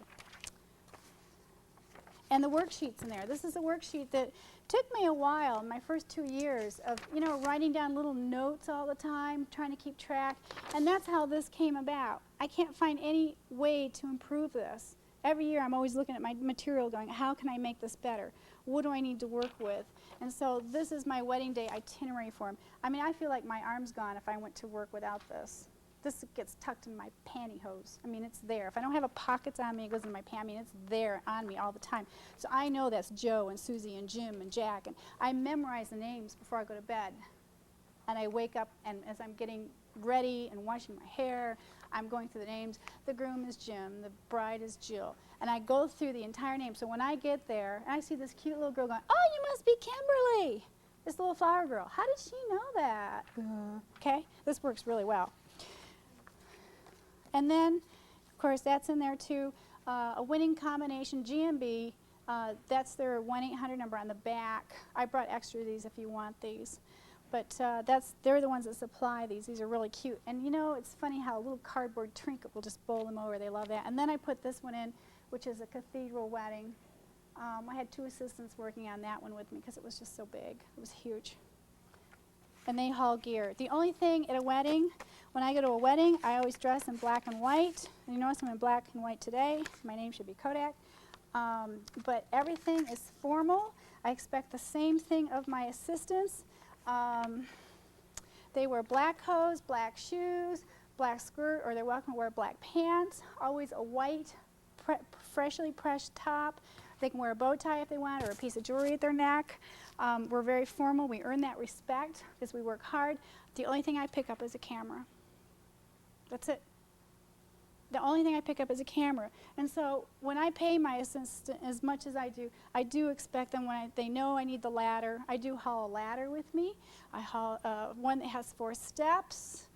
Speaker 1: And the worksheet's in there. This is a worksheet that took me a while, in my first 2 years, of, you know, writing down little notes all the time, trying to keep track, and that's how this came about. I can't find any way to improve this. Every year I'm always looking at my material going, how can I make this better? What do I need to work with? And so this is my wedding day itinerary form. I mean, I feel like my arm's gone if I went to work without this. This gets tucked in my pantyhose. I mean, it's there. If I don't have a pockets on me, it goes in my pants. I mean, it's there on me all the time. So I know that's Joe and Susie and Jim and Jack. And I memorize the names before I go to bed. And I wake up, and as I'm getting ready and washing my hair, I'm going through the names. The groom is Jim. The bride is Jill. And I go through the entire name. So when I get there, and I see this cute little girl going, oh, you must be Kimberly, this little flower girl. How did she know that? Okay, this works really well. And then, of course, that's in there too. A winning combination, GMB, that's their 1-800 number on the back. I brought extra of these if you want these. But they're the ones that supply these. These are really cute. And you know, it's funny how a little cardboard trinket will just bowl them over. They love that. And then I put this one in, which is a cathedral wedding. I had 2 assistants working on that one with me because it was just so big. It was huge. And they haul gear. The only thing at a wedding, when I go to a wedding, I always dress in black and white. And you notice I'm in black and white today. My name should be Kodak. But everything is formal. I expect the same thing of my assistants. They wear black hose, black shoes, black skirt, or they're welcome to wear black pants. Always a white, freshly pressed top. They can wear a bow tie if they want, or a piece of jewelry at their neck. We're very formal. We earn that respect because we work hard. The only thing I pick up is a camera. That's it. The only thing I pick up is a camera. And so when I pay my assistant as much as I do expect them when they know I need the ladder. I do haul a ladder with me. I haul one that has 4 steps.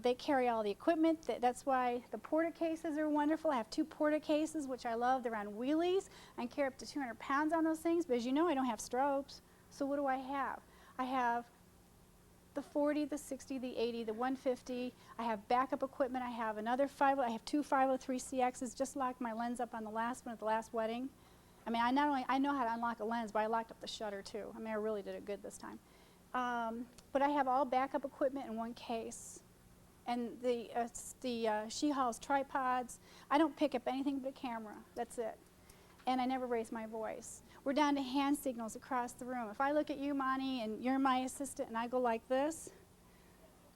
Speaker 1: They carry all the equipment. That's why the porta cases are wonderful. I have 2 porta cases, which I love. They're on wheelies. I can carry up to 200 pounds on those things. But as you know, I don't have strobes. So what do I have? I have the 40, the 60, the 80, the 150. I have backup equipment. I have another I have 2 503CXs. Just locked my lens up on the last one at the last wedding. I mean, I know how to unlock a lens, but I locked up the shutter too. I mean, I really did it good this time. But I have all backup equipment in one case. And she hauls tripods. I don't pick up anything but a camera. That's it. And I never raise my voice. We're down to hand signals across the room. If I look at you, Monty, and you're my assistant, and I go like this,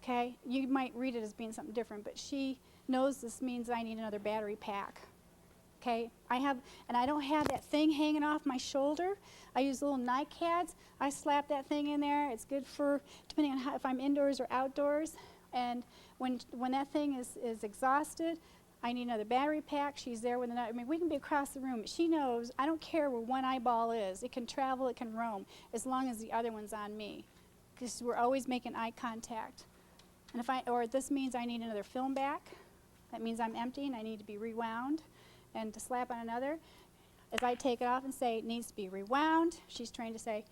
Speaker 1: okay, you might read it as being something different, but she knows this means I need another battery pack. Okay, and I don't have that thing hanging off my shoulder. I use little NiCads. I slap that thing in there. It's good for, depending on if I'm indoors or outdoors. And when that thing is exhausted, I need another battery pack. She's there with another. I mean, we can be across the room, but she knows I don't care where one eyeball is. It can travel, it can roam, as long as the other one's on me, because we're always making eye contact. And or this means I need another film back. That means I'm empty and I need to be rewound. And to slap on another, as I take it off and say it needs to be rewound, she's trained to say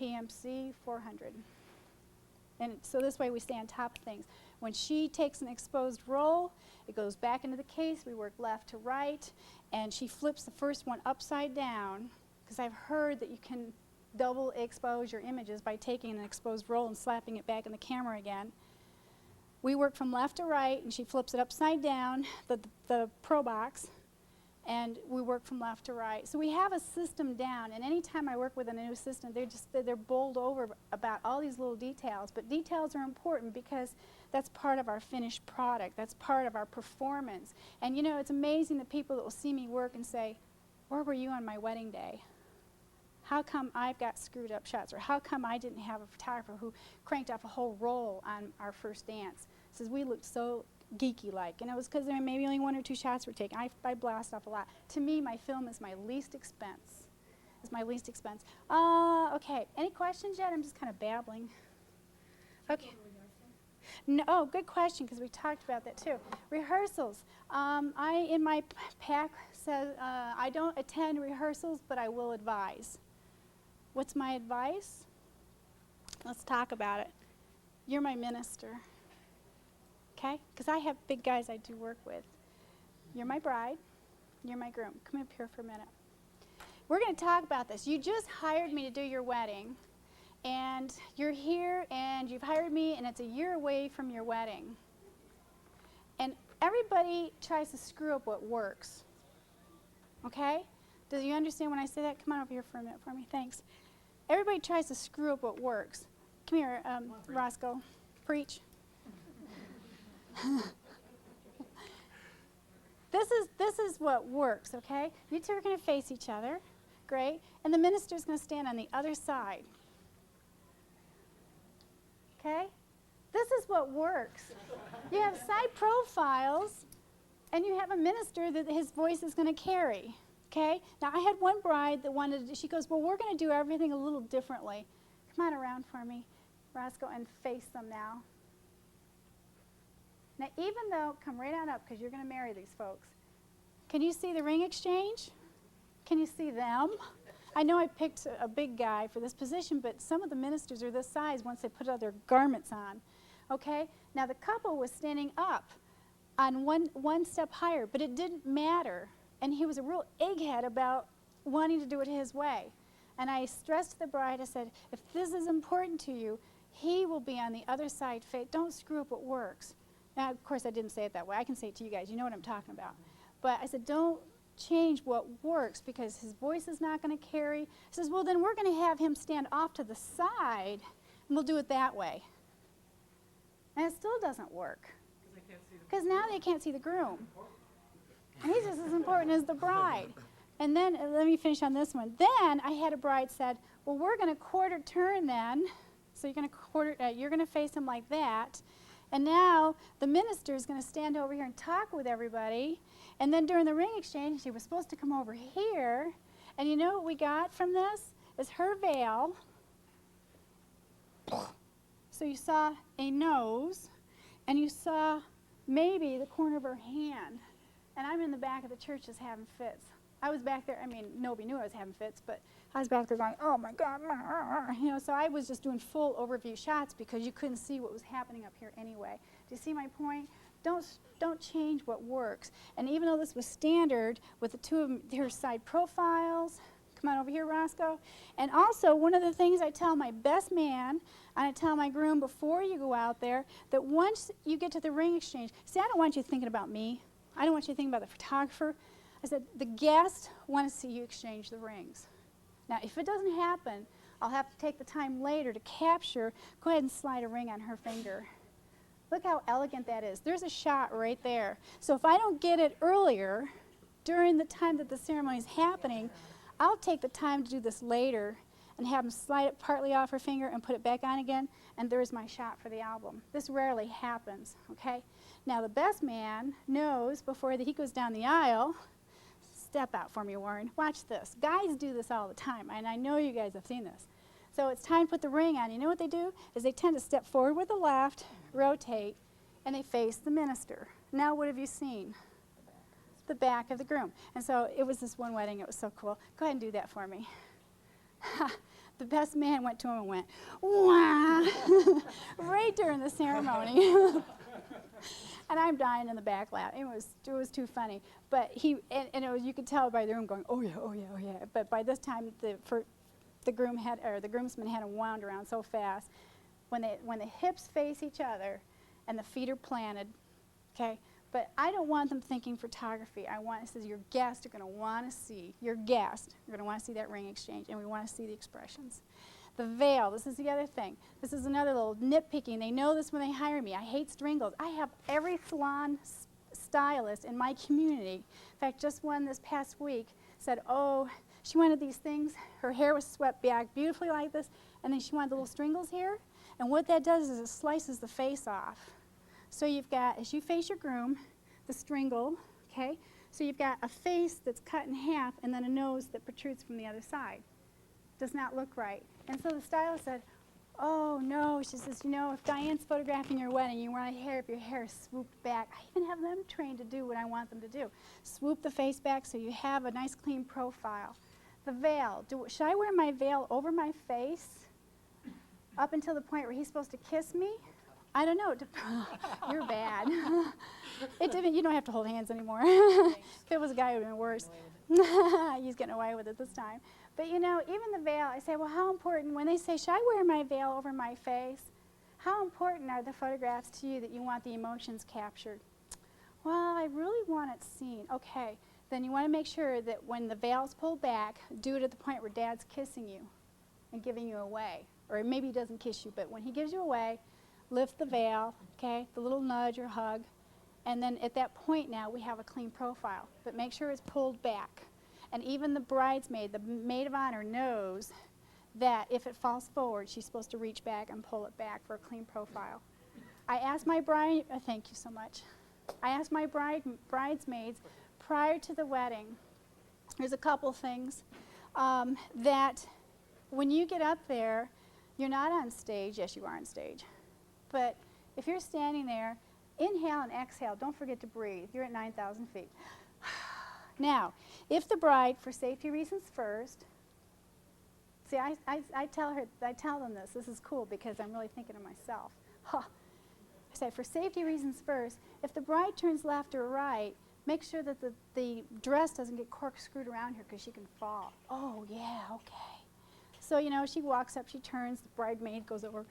Speaker 1: PMC 400. And so this way we stay on top of things. When she takes an exposed roll, it goes back into the case. We work left to right, and she flips the first one upside down, because I've heard that you can double expose your images by taking an exposed roll and slapping it back in the camera again. We work from left to right, and she flips it upside down, the Pro Box, and we work from left to right. So we have a system down, and anytime I work with a new assistant, they're bowled over about all these little details. But details are important because that's part of our finished product. That's part of our performance. And you know, it's amazing the people that will see me work and say, where were you on my wedding day? How come I've got screwed up shots? Or how come I didn't have a photographer who cranked off a whole roll on our first dance? Says we looked so geeky-like, and it was because maybe only 1 or 2 shots were taken. I blast off a lot. To me, my film is my least expense. It's my least expense. Okay, any questions yet? I'm just kind of babbling. Okay. No, oh, good question, because we talked about that too. Rehearsals. In my pack says I don't attend rehearsals, but I will advise. What's my advice? Let's talk about it. You're my minister. Okay? Because I have big guys I do work with. You're my bride. You're my groom. Come up here for a minute. We're going to talk about this. You just hired me to do your wedding, and you're here, and you've hired me, and it's a year away from your wedding. And everybody tries to screw up what works. Okay? Do you understand when I say that? Come on over here for a minute for me. Thanks. Everybody tries to screw up what works. Come here, Roscoe. Preach. This is what works, okay? You two are going to face each other. Great. And the minister's going to stand on the other side. Okay? This is what works. You have side profiles, and you have a minister that his voice is going to carry. Okay? Now, I had one bride that wanted to, she goes, well, we're going to do everything a little differently. Come on around for me, Roscoe, and face them now. Now, even though, come right on up, because you're going to marry these folks. Can you see the ring exchange? Can you see them? I know I picked a big guy for this position, but some of the ministers are this size once they put other garments on. Okay? Now, the couple was standing up on one step higher, but it didn't matter. And he was a real egghead about wanting to do it his way. And I stressed to the bride, I said, if this is important to you, he will be on the other side. Don't screw up what works. Now, of course, I didn't say it that way. I can say it to you guys. You know what I'm talking about. But I said, don't change what works because his voice is not going to carry. He says, well, then we're going to have him stand off to the side, and we'll do it that way. And it still doesn't work. Because now they can't see the groom. And he's just as important as the bride. And then, let me finish on this one. Then I had a bride said, well, we're going to quarter turn then. So you're going to face him like that. And now the minister is going to stand over here and talk with everybody. And then during the ring exchange, she was supposed to come over here. And you know what we got from this? Is her veil. So you saw a nose, and you saw maybe the corner of her hand. And I'm in the back of the church just having fits. I was back there, I mean, nobody knew I was having fits, but I was back there going, oh my God, you know, so I was just doing full overview shots because you couldn't see what was happening up here anyway. Do you see my point? Don't change what works. And even though this was standard with the two of her side profiles, come on over here, Roscoe. And also, one of the things I tell my best man, and I tell my groom before you go out there, that once you get to the ring exchange, see, I don't want you thinking about me. I don't want you thinking about the photographer. I said, the guests want to see you exchange the rings. Now, if it doesn't happen, I'll have to take the time later to capture. Go ahead and slide a ring on her finger. Look how elegant that is. There's a shot right there. So if I don't get it earlier, during the time that the ceremony is happening, I'll take the time to do this later and have them slide it partly off her finger and put it back on again, and there's my shot for the album. This rarely happens, okay? Now, the best man knows before he goes down the aisle. Step out for me, Warren. Watch this. Guys do this all the time, and I know you guys have seen this. So it's time to put the ring on. You know what they do? Is they tend to step forward with the left, rotate, and they face the minister. Now what have you seen? The back of the groom. And so it was this one wedding. It was so cool. Go ahead and do that for me. The best man went to him and went, wah, right during the ceremony. And I'm dying in the back laugh. It was too funny. But and it was, you could tell by the room going, oh yeah, oh yeah, oh yeah. But by this time, the groomsman had him wound around so fast. When the hips face each other, and the feet are planted, okay. But I don't want them thinking photography. I want, it says your guests are going to want to see, your guests are going to want to see that ring exchange, and we want to see the expressions. The veil, this is the other thing. This is another little nitpicking. They know this when they hire me. I hate stringles. I have every salon stylist in my community. In fact, just one this past week said, oh, she wanted these things. Her hair was swept back beautifully like this, and then she wanted the little stringles here. And what that does is it slices the face off. So you've got, as you face your groom, the stringle, okay? So you've got a face that's cut in half and then a nose that protrudes from the other side. Does not look right. And so the stylist said, oh no, she says, you know, if Diane's photographing your wedding, you want your hair swooped back. I even have them trained to do what I want them to do. Swoop the face back so you have a nice clean profile. The veil, should I wear my veil over my face up until the point where he's supposed to kiss me? I don't know. You're bad. You don't have to hold hands anymore. If it was a guy, it would have been worse. He's getting away with it this time. But you know, even the veil, I say, well, how important, when they say, should I wear my veil over my face? How important are the photographs to you that you want the emotions captured? Well, I really want it seen. Okay, then you want to make sure that when the veil's pulled back, do it at the point where Dad's kissing you and giving you away. Or maybe he doesn't kiss you, but when he gives you away, lift the veil, okay, the little nudge or hug, and then at that point now we have a clean profile. But make sure it's pulled back. And even the bridesmaid, the maid of honor, knows that if it falls forward, she's supposed to reach back and pull it back for a clean profile. I asked my thank you so much. I asked my bridesmaids prior to the wedding, there's a couple things that when you get up there, you're not on stage. Yes, you are on stage. But if you're standing there, inhale and exhale. Don't forget to breathe. You're at 9,000 feet. Now, if the bride, for safety reasons first, see, I tell them this. This is cool because I'm really thinking of myself. I say, for safety reasons first, if the bride turns left or right, make sure that the dress doesn't get corkscrewed around here because she can fall. Oh, yeah, okay. So, you know, she walks up, she turns, the bridemaid goes over,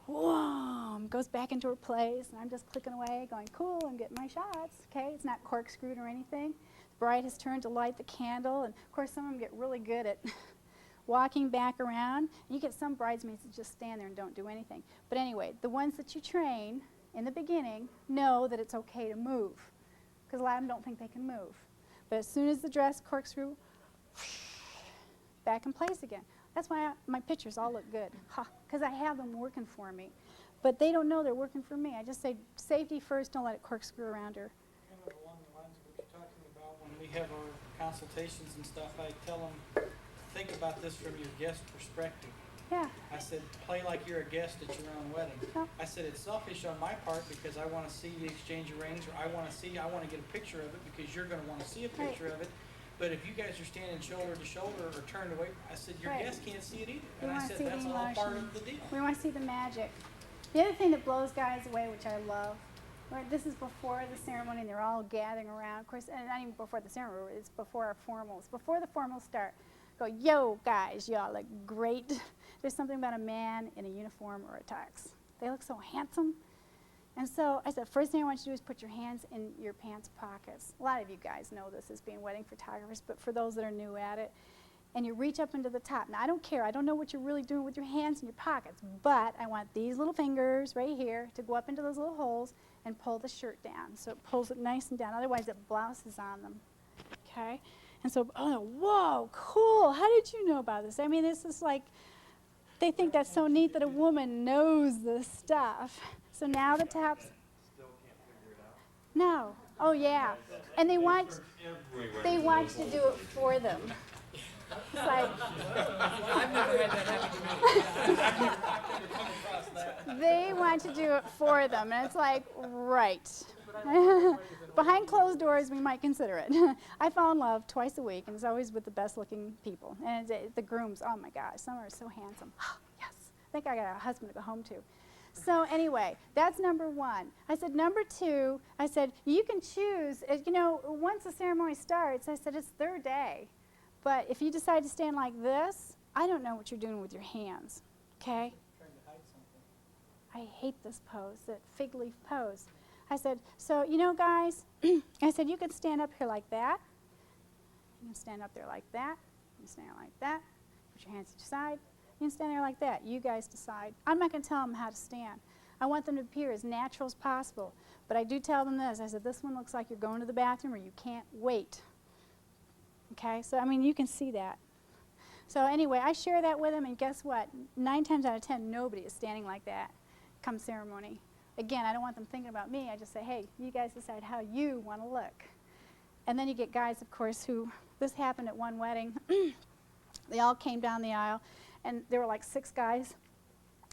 Speaker 1: whoa, goes back into her place, and I'm just clicking away, going, cool, I'm getting my shots, okay? It's not corkscrewed or anything. The bride has turned to light the candle, and of course some of them get really good at walking back around. You get some bridesmaids that just stand there and don't do anything. But anyway, the ones that you train in the beginning know that it's okay to move, because a lot of them don't think they can move. But as soon as the dress corkscrew, back in place again. That's why my pictures all look good, because I have them working for me. But they don't know they're working for me. I just say, safety first, don't let it corkscrew around her.
Speaker 3: Kind of along the lines of what you're talking about, when we have our consultations and stuff, I tell them, think about this from your guest perspective.
Speaker 1: Yeah,
Speaker 3: I said, play like you're a guest at your own wedding.
Speaker 1: Yeah.
Speaker 3: I said, it's selfish on my part because I want to see the exchange of rings, or I want to get a picture of it because you're going to want to see a
Speaker 1: Right.
Speaker 3: picture of it. But if you guys are standing shoulder to shoulder or turned away, I said, your
Speaker 1: Right.
Speaker 3: guest can't see it either.
Speaker 1: We
Speaker 3: And I
Speaker 1: wanna
Speaker 3: said,
Speaker 1: see the
Speaker 3: that's all part
Speaker 1: emotion.
Speaker 3: of the deal.
Speaker 1: we want to see the magic. The other thing that blows guys away, which I love, right, this is before the ceremony and they're all gathering around. Of course, and not even before the ceremony, it's before our formals. Before the formals start, go, yo guys, y'all look great. There's something about a man in a uniform or a tux. They look so handsome. And so I said, first thing I want you to do is put your hands in your pants pockets. A lot of you guys know this as being wedding photographers, but for those that are new at it, and you reach up into the top. Now, I don't care. I don't know what you're really doing with your hands in your pockets, but I want these little fingers right here to go up into those little holes and pull the shirt down. So it pulls it nice and down. Otherwise, it blouses on them. Okay? And so, oh, whoa, cool. How did you know about this? I mean, this is like, they think that's so neat that a woman knows this stuff. So now the tops. No. Oh, yeah. And they want you to do it for them. It's like,
Speaker 6: I've never had that happen to me. I've never come across that.
Speaker 1: they want to do it for them. And it's like, right. Behind closed doors, we might consider it. I fall in love twice a week, and it's always with the best-looking people. And the grooms, oh my gosh, some are so handsome. Yes, I think I got a husband to go home to. So anyway, that's number one. I said, number two, I said, you can choose. You know, once the ceremony starts, I said, it's their day. But if you decide to stand like this, I don't know what you're doing with your hands, okay?
Speaker 3: Trying to hide something.
Speaker 1: I hate this pose, that fig leaf pose. I said, so, you know, guys, I said, you can stand up here like that. You can stand up there like that. You can stand like that. Put your hands at your side. You can stand there like that. You guys decide. I'm not going to tell them how to stand. I want them to appear as natural as possible. But I do tell them this. I said, this one looks like you're going to the bathroom or you can't wait. Okay? So, I mean, you can see that. So, anyway, I share that with them, and guess what? 9 times out of 10, nobody is standing like that come ceremony. Again, I don't want them thinking about me. I just say, hey, you guys decide how you want to look. And then you get guys, of course, who, this happened at one wedding. They all came down the aisle, and there were like 6 guys,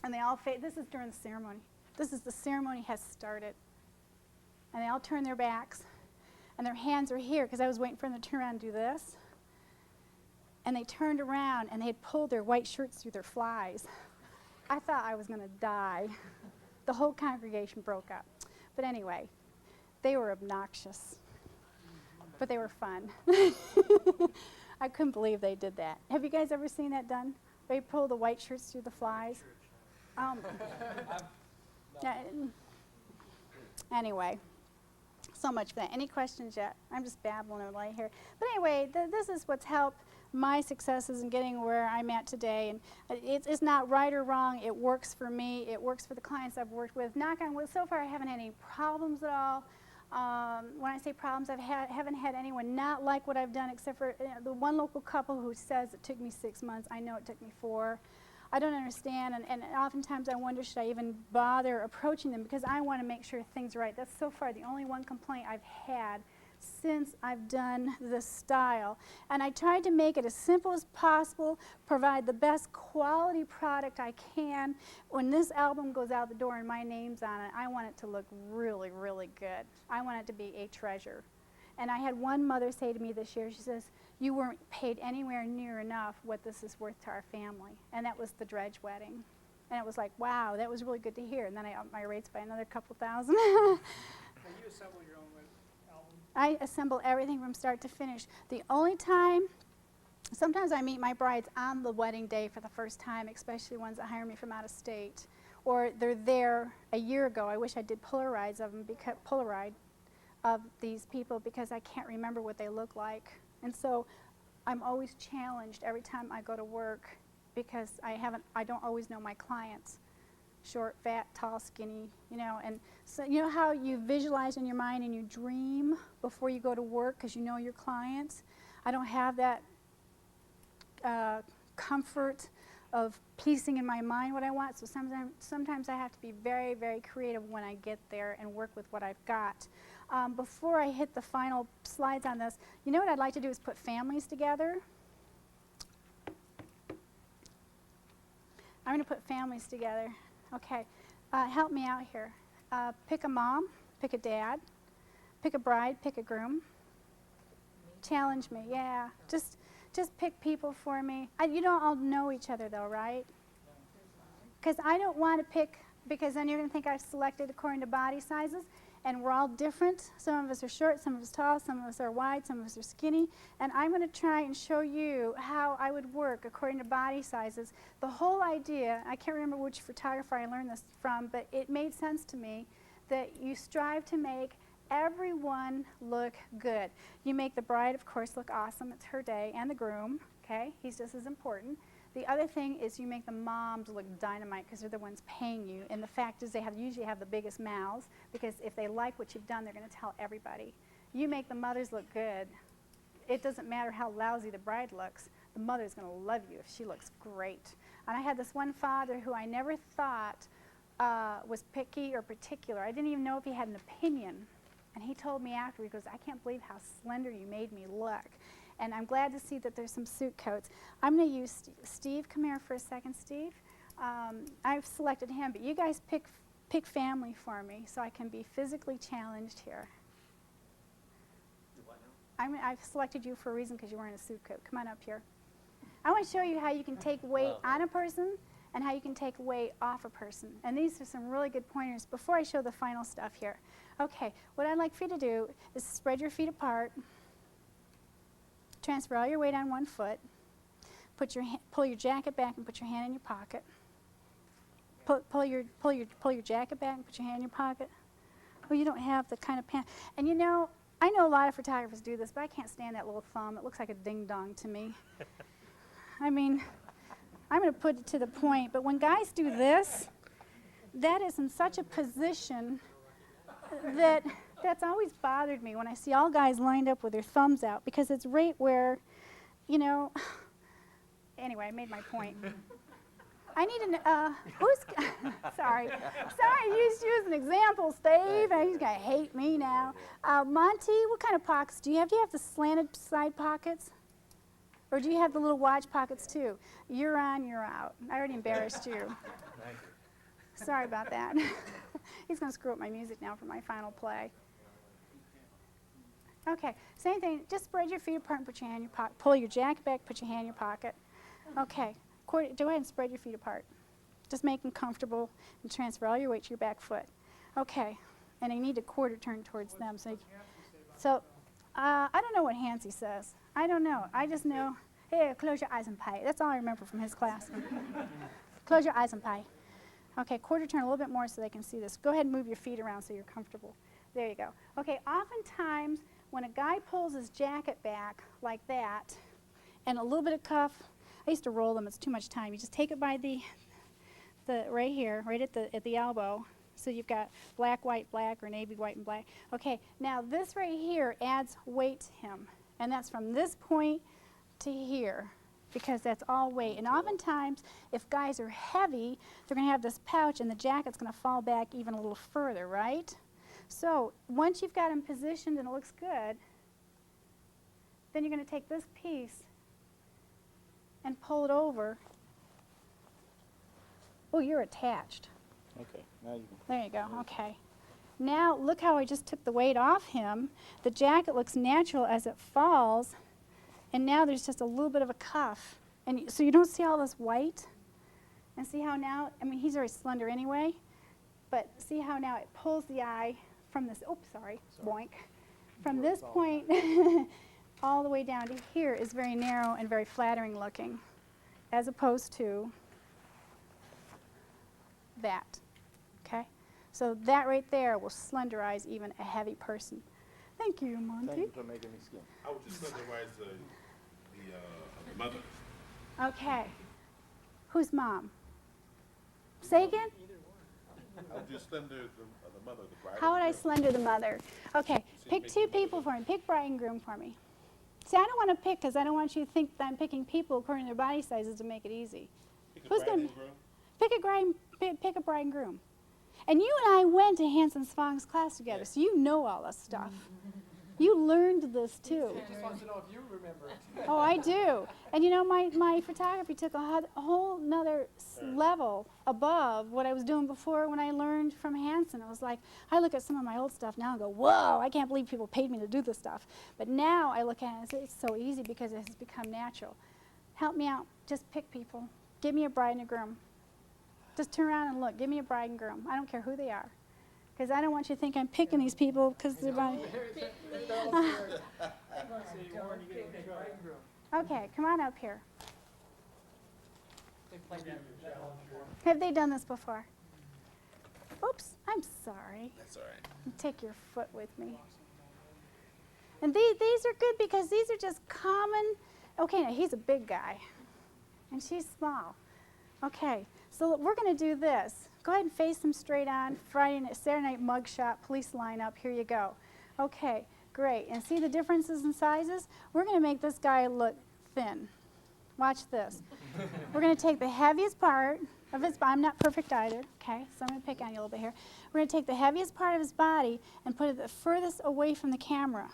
Speaker 1: and they all, this is during the ceremony. This is the ceremony has started. And they all turned their backs, and their hands are here, because I was waiting for them to turn around and do this. And they turned around, and they had pulled their white shirts through their flies. I thought I was going to die. The whole congregation broke up. But anyway, they were obnoxious, but they were fun. I couldn't believe they did that. Have you guys ever seen that done? They pull the white shirts through the flies. Yeah, anyway, so much for that. Any questions yet? I'm just babbling away here. But anyway, this is what's helped my successes in getting where I'm at today. And it's not right or wrong. It works for me. It works for the clients I've worked with. Knock on wood, so far I haven't had any problems at all. When I say problems, haven't had anyone not like what I've done, except for the one local couple who says it took me 6 months. I know it took me 4. I don't understand, and oftentimes I wonder, should I even bother approaching them, because I want to make sure things are right. That's so far the only one complaint I've had since I've done this style. And I tried to make it as simple as possible, provide the best quality product I can. When this album goes out the door and my name's on it, I want it to look really, really good. I want it to be a treasure. And I had one mother say to me this year, she says, you weren't paid anywhere near enough what this is worth to our family. And that was the Dredge wedding. And it was like, wow, that was really good to hear. And then I upped my rates by another couple thousand.
Speaker 4: Now, you assemble your own album?
Speaker 1: I assemble everything from start to finish. The only time, sometimes I meet my brides on the wedding day for the first time, especially ones that hire me from out of state. Or they're there a year ago. I wish I did Polaroids of them, Polaroid of these people, because I can't remember what they look like. And so I'm always challenged every time I go to work, because I don't always know my clients. Short, fat, tall, skinny, you know. And so you know how you visualize in your mind and you dream before you go to work because you know your clients? I don't have that comfort of piecing in my mind what I want. So sometimes I have to be very, very creative when I get there and work with what I've got. Before I hit the final slides on this, you know what I'd like to do is put families together. I'm going to put families together. Okay, help me out here. Pick a mom, pick a dad, pick a bride, pick a groom. Challenge me, yeah. Just pick people for me. You don't all know each other though, right? Because I don't want to pick, because then you're going to think I've selected according to body sizes, and we're all different. Some of us are short, some of us tall, some of us are wide, some of us are skinny. And I'm going to try and show you how I would work according to body sizes. The whole idea, I can't remember which photographer I learned this from, but it made sense to me that you strive to make everyone look good. You make the bride, of course, look awesome. It's her day, and the groom, okay? He's just as important. The other thing is you make the moms look dynamite because they're the ones paying you. And the fact is they usually have the biggest mouths, because if they like what you've done, they're going to tell everybody. You make the mothers look good. It doesn't matter how lousy the bride looks. The mother's going to love you if she looks great. And I had this one father who I never thought was picky or particular. I didn't even know if he had an opinion. And he told me after, he goes, I can't believe how slender you made me look. And I'm glad to see that there's some suit coats. I'm going to use Steve. Come here for a second, Steve. I've selected him, but you guys pick family for me so I can be physically challenged here. I've selected you for a reason because you're wearing a suit coat. Come on up here. I want to show you how you can take weight on a person and how you can take weight off a person. And these are some really good pointers before I show the final stuff here. Okay, what I'd like for you to do is spread your feet apart, transfer all your weight on one foot, pull your jacket back and put your hand in your pocket. Pull your jacket back and put your hand in your pocket. Oh, you don't have the kind of pants. And you know, I know a lot of photographers do this, but I can't stand that little thumb. It looks like a ding-dong to me. I mean, I'm going to put it to the point, but when guys do this, that is in such a position that's always bothered me when I see all guys lined up with their thumbs out, because it's right where, you know, anyway, I made my point. I need an, sorry, used you as an example, Steve. He's going to hate me now. Monty, what kind of pockets do you have? Do you have the slanted side pockets? Or do you have the little watch pockets too? You're on, you're out. I already embarrassed you.
Speaker 5: Thank you.
Speaker 1: Sorry about that. He's going to screw up my music now for my final play. Okay, same thing. Just spread your feet apart and put your hand in your pocket. Pull your jacket back, put your hand in your pocket. Okay, go ahead and spread your feet apart. Just make them comfortable and transfer all your weight to your back foot. Okay, and you need to quarter turn towards them. So I don't know what Hansi says. I don't know. I just know, hey, close your eyes and pay. That's all I remember from his class. Close your eyes and pay. Okay, quarter turn a little bit more so they can see this. Go ahead and move your feet around so you're comfortable. There you go. Okay, oftentimes when a guy pulls his jacket back like that and a little bit of cuff, I used to roll them, it's too much time. You just take it by the right here, right at the elbow. So you've got black, white, black, or navy, white, and black. Okay, now this right here adds weight to him. And that's from this point to here, because that's all weight. And oftentimes, if guys are heavy, they're going to have this pouch, and the jacket's going to fall back even a little further, right? So once you've got him positioned and it looks good, then you're going to take this piece and pull it over. Oh, you're attached.
Speaker 5: Okay, now you can.
Speaker 1: There you go, okay. Now, look how I just took the weight off him. The jacket looks natural as it falls, and now there's just a little bit of a cuff. And so you don't see all this white? And see how now, I mean, he's very slender anyway, but see how now it pulls the eye from this, oops, sorry, boink. From this point all the way down to here is very narrow and very flattering looking, as opposed to that, okay? So that right there will slenderize even a heavy person. Thank you, Monty.
Speaker 5: Thank you for making me skin.
Speaker 2: I would just summarize the mother.
Speaker 1: Okay. Who's mom? Say again?
Speaker 2: I would just slender the mother, the bride.
Speaker 1: How would I slender the mother? Okay, pick two people for me. Pick bride and groom for me. See, I don't want to pick because I don't want you to think that I'm picking people according to their body sizes to make it easy.
Speaker 2: Pick a
Speaker 1: Who's
Speaker 2: bride
Speaker 1: gonna
Speaker 2: and groom?
Speaker 1: pick a bride and groom? And you and I went to Hanson Spong's class together, so you know all this stuff. You learned this too.
Speaker 6: He just wants to know if you remember it.
Speaker 1: Oh, I do. And you know, my photography took a whole nother level above what I was doing before when I learned from Hanson. I was like, I look at some of my old stuff now and go, whoa, I can't believe people paid me to do this stuff. But now I look at it and say, it's so easy because it has become natural. Help me out. Just pick people. Give me a bride and a groom. Just turn around and look. Give me a bride and groom. I don't care who they are. Because I don't want you to think I'm picking these people because they're bride. Okay, come on up here. Have they done this before? Oops, I'm sorry.
Speaker 2: That's all right.
Speaker 1: Take your foot with me. And these are good because these are just common. Okay, now he's a big guy, and she's small. Okay, so we're going to do this. Go ahead and face them straight on. Saturday night mugshot, police lineup. Here you go. Okay, great. And see the differences in sizes? We're going to make this guy look thin. Watch this. We're going to take the heaviest part of his body. I'm not perfect either, okay? So I'm going to pick on you a little bit here. We're going to take the heaviest part of his body and put it the furthest away from the camera.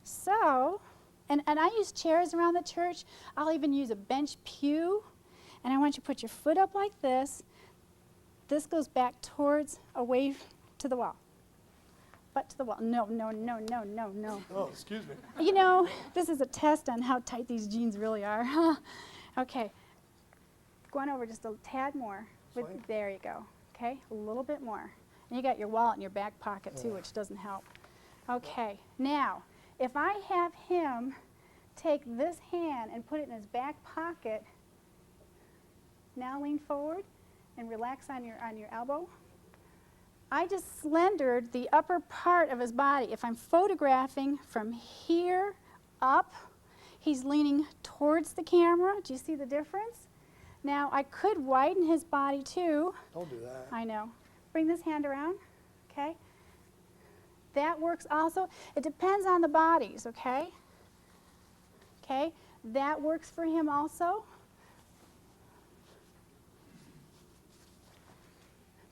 Speaker 1: So, and I use chairs around the church. I'll even use a bench pew. And I want you to put your foot up like this. This goes back towards, away to the wall. Butt to the wall. No, no, no, no, no, no.
Speaker 5: Oh, excuse me.
Speaker 1: You know, this is a test on how tight these jeans really are. Okay. Go on over just a tad more. There you go. Okay, a little bit more. And you got your wallet in your back pocket too, which doesn't help. Okay, now, if I have him take this hand and put it in his back pocket, now lean forward and relax on your elbow. I just slendered the upper part of his body. If I'm photographing from here up, he's leaning towards the camera. Do you see the difference? Now, I could widen his body too.
Speaker 5: Don't do that.
Speaker 1: I know. Bring this hand around, okay? That works also. It depends on the bodies, okay? Okay, that works for him also.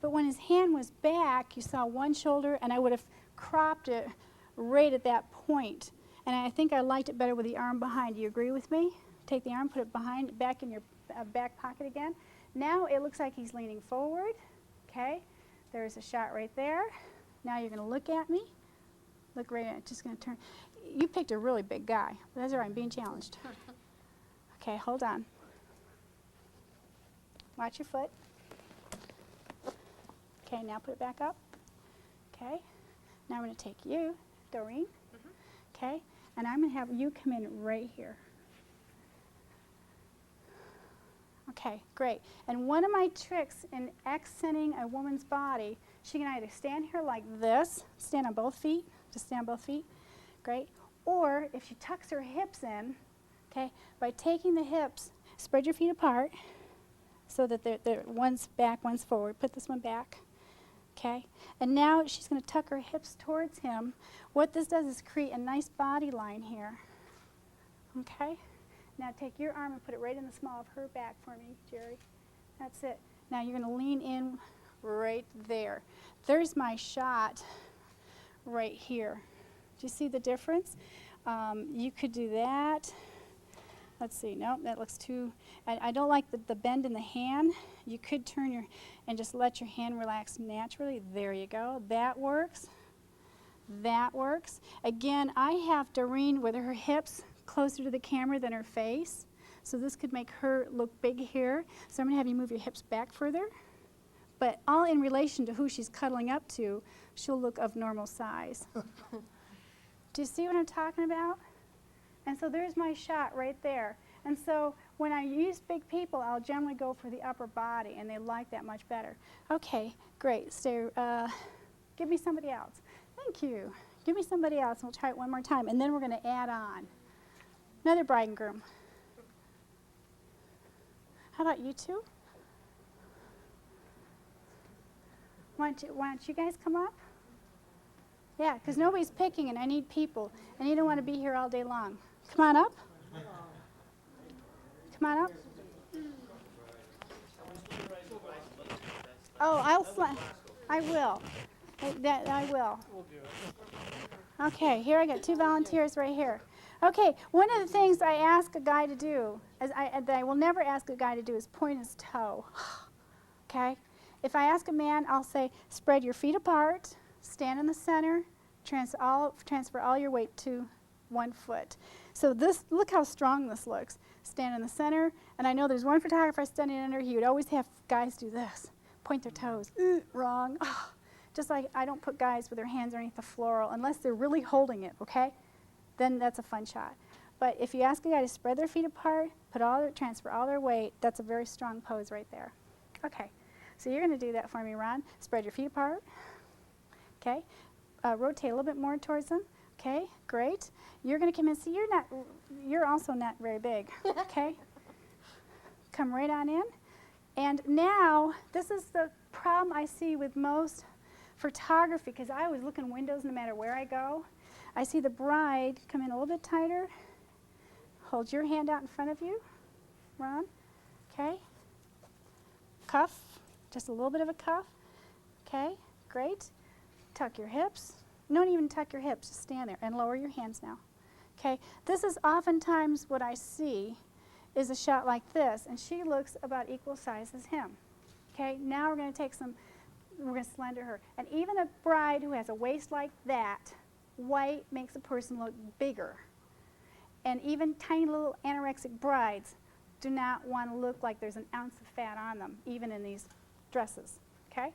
Speaker 1: But when his hand was back, you saw one shoulder, and I would have cropped it right at that point. And I think I liked it better with the arm behind. Do you agree with me? Take the arm, put it back in your back pocket again. Now it looks like he's leaning forward. Okay, there's a shot right there. Now you're going to look at me. Look right at it. Just going to turn. You picked a really big guy. But that's all right. I'm being challenged. Okay, hold on. Watch your foot. Okay, now put it back up. Okay, now I'm going to take you, Doreen. Okay, and I'm going to have you come in right here. Okay, great. And one of my tricks in accenting a woman's body, she can either stand here like this, stand on both feet, just stand on both feet, great. Or if she tucks her hips in, okay, by taking the hips, spread your feet apart so that they're one's back, one's forward. Put this one back. Okay, and now she's going to tuck her hips towards him. What this does is create a nice body line here. Okay, now take your arm and put it right in the small of her back for me, Jerry. That's it. Now you're going to lean in right there. There's my shot right here. Do you see the difference? You could do that. Let's see, nope, that looks too, I don't like the bend in the hand. You could turn your, and just let your hand relax naturally. There you go, that works. That works. Again, I have Doreen with her hips closer to the camera than her face. So this could make her look big here. So I'm gonna have you move your hips back further. But all in relation to who she's cuddling up to, she'll look of normal size. Do you see what I'm talking about? And so there's my shot right there. And so when I use big people, I'll generally go for the upper body, and they like that much better. Okay, great. So give me somebody else. Thank you. Give me somebody else, and we'll try it one more time. And then we're going to add on another bride and groom. How about you two? Why don't you guys come up? Yeah, because nobody's picking, and I need people. And you don't want to be here all day long. Come on up. Come on up. Oh, I will. I will.
Speaker 4: We'll do it.
Speaker 1: Okay, here I got 2 volunteers right here. Okay, one of the things I ask a guy to do, that I will never ask a guy to do, is point his toe. Okay? If I ask a man, I'll say, spread your feet apart, stand in the center, transfer all your weight to 1 foot. So this, look how strong this looks. Stand in the center, and I know there's one photographer standing under, he would always have guys do this, point their toes. Wrong. Just like I don't put guys with their hands underneath the floral unless they're really holding it, okay? Then that's a fun shot. But if you ask a guy to spread their feet apart, transfer all their weight, that's a very strong pose right there. Okay, so you're going to do that for me, Ron. Spread your feet apart. Okay, rotate a little bit more towards them. Okay, great. You're going to come in. See, you're also not very big. Okay, come right on in. And now, this is the problem I see with most photography, because I always look in windows no matter where I go. I see the bride come in a little bit tighter. Hold your hand out in front of you, Ron. Okay. Cuff, just a little bit of a cuff. Okay, great. Tuck your hips. Don't even tuck your hips, just stand there and lower your hands now. Okay, this is oftentimes what I see is a shot like this, and she looks about equal size as him. Okay, now we're going to we're going to slender her. And even a bride who has a waist like that, white makes a person look bigger. And even tiny little anorexic brides do not want to look like there's an ounce of fat on them, even in these dresses, okay?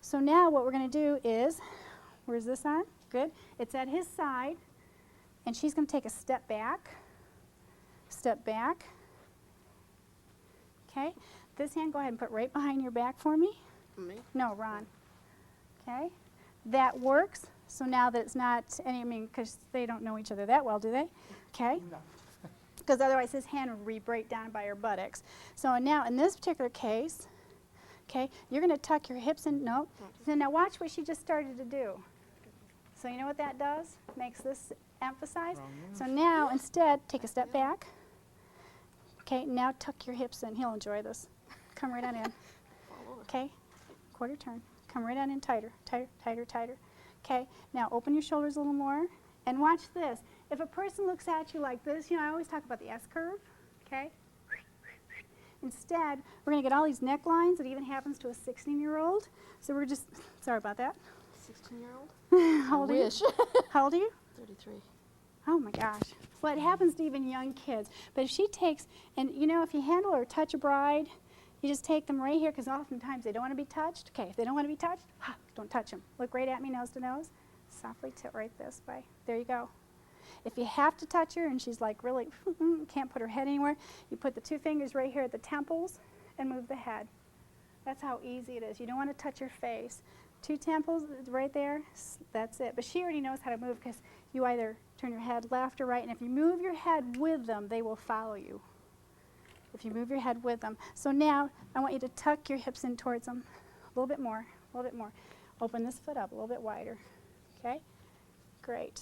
Speaker 1: So now what we're going to do is, where's this on? Good. It's at his side, and she's going to take a step back, okay? This hand, go ahead and put right behind your back for me.
Speaker 7: Me?
Speaker 1: No, Ron. Okay, that works. So now that it's not because they don't know each other that well, do they? Okay.
Speaker 4: No.
Speaker 1: Because otherwise his hand would break down by her buttocks. So now in this particular case, okay, you're going to tuck your hips in. No. So now watch what she just started to do. So you know what that does? Makes this emphasize. So now instead, take a step back. Okay, now tuck your hips in. He'll enjoy this. Come right on in. Okay, quarter turn. Come right on in tighter, tighter, tighter, tighter. Okay, now open your shoulders a little more. And watch this. If a person looks at you like this, I always talk about the S-curve, okay? Instead, we're going to get all these necklines. It even happens to a 16-year-old. So we're just, sorry about that.
Speaker 7: 16-year-old?
Speaker 1: How old are you? How old are you?
Speaker 7: 33.
Speaker 1: Oh my gosh. Well, it happens to even young kids. But if she takes, and if you handle or touch a bride, you just take them right here, because oftentimes they don't want to be touched. Okay, if they don't want to be touched, don't touch them. Look right at me, nose to nose. Softly tilt right this way. There you go. If you have to touch her and she's like really can't put her head anywhere, you put the 2 fingers right here at the temples and move the head. That's how easy it is. You don't want to touch her face. 2 temples right there, that's it. But she already knows how to move, because you either turn your head left or right, and if you move your head with them, they will follow you. If you move your head with them. So now I want you to tuck your hips in towards them a little bit more, a little bit more. Open this foot up a little bit wider. Okay? Great.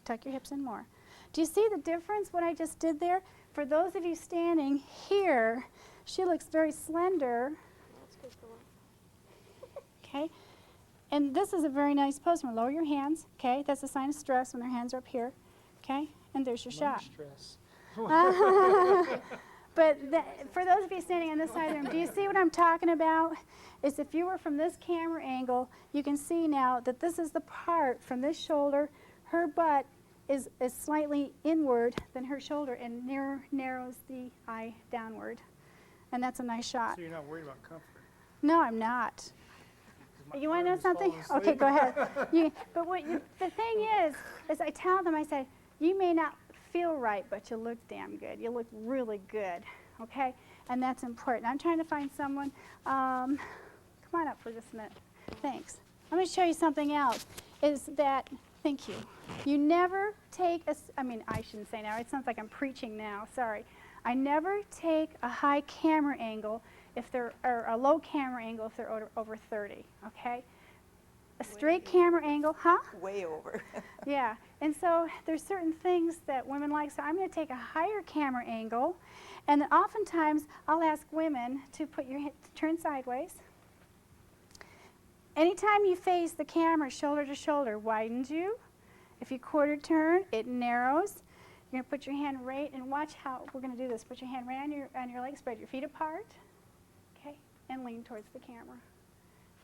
Speaker 1: Tuck your hips in more. Do you see the difference, what I just did there? For those of you standing here, she looks very slender.
Speaker 7: That's good for one.
Speaker 1: Okay? And this is a very nice pose. Lower your hands. Okay? That's a sign of stress when their hands are up here. Okay? And there's your shot.
Speaker 4: Stress.
Speaker 1: But for those of you standing on this side of the room, do you see what I'm talking about? Is if you were from this camera angle, you can see now that this is the part from this shoulder. Her butt is slightly inward than her shoulder and narrows the eye downward. And that's a nice shot.
Speaker 4: So you're not worried about comfort?
Speaker 1: No, I'm not. You want to know something? Okay, go ahead. But the thing is I tell them, I say, you may not feel right, but you look damn good. You look really good, okay? And that's important. I'm trying to find someone. Come on up for just a minute. Thanks. I'm going to show you something else. Is that, thank you. You never take I shouldn't say now. It sounds like I'm preaching now. Sorry. I never take a high camera angle or a low camera angle if they're over 30, okay? A straight camera angle, huh?
Speaker 7: Way over.
Speaker 1: Yeah, and so there's certain things that women like. So I'm going to take a higher camera angle, and then oftentimes I'll ask women to turn sideways, Anytime you face the camera shoulder to shoulder, widens you. If you quarter turn, it narrows. You're going to put your hand right, and watch how we're going to do this. Put your hand right on your leg, spread your feet apart, okay, and lean towards the camera.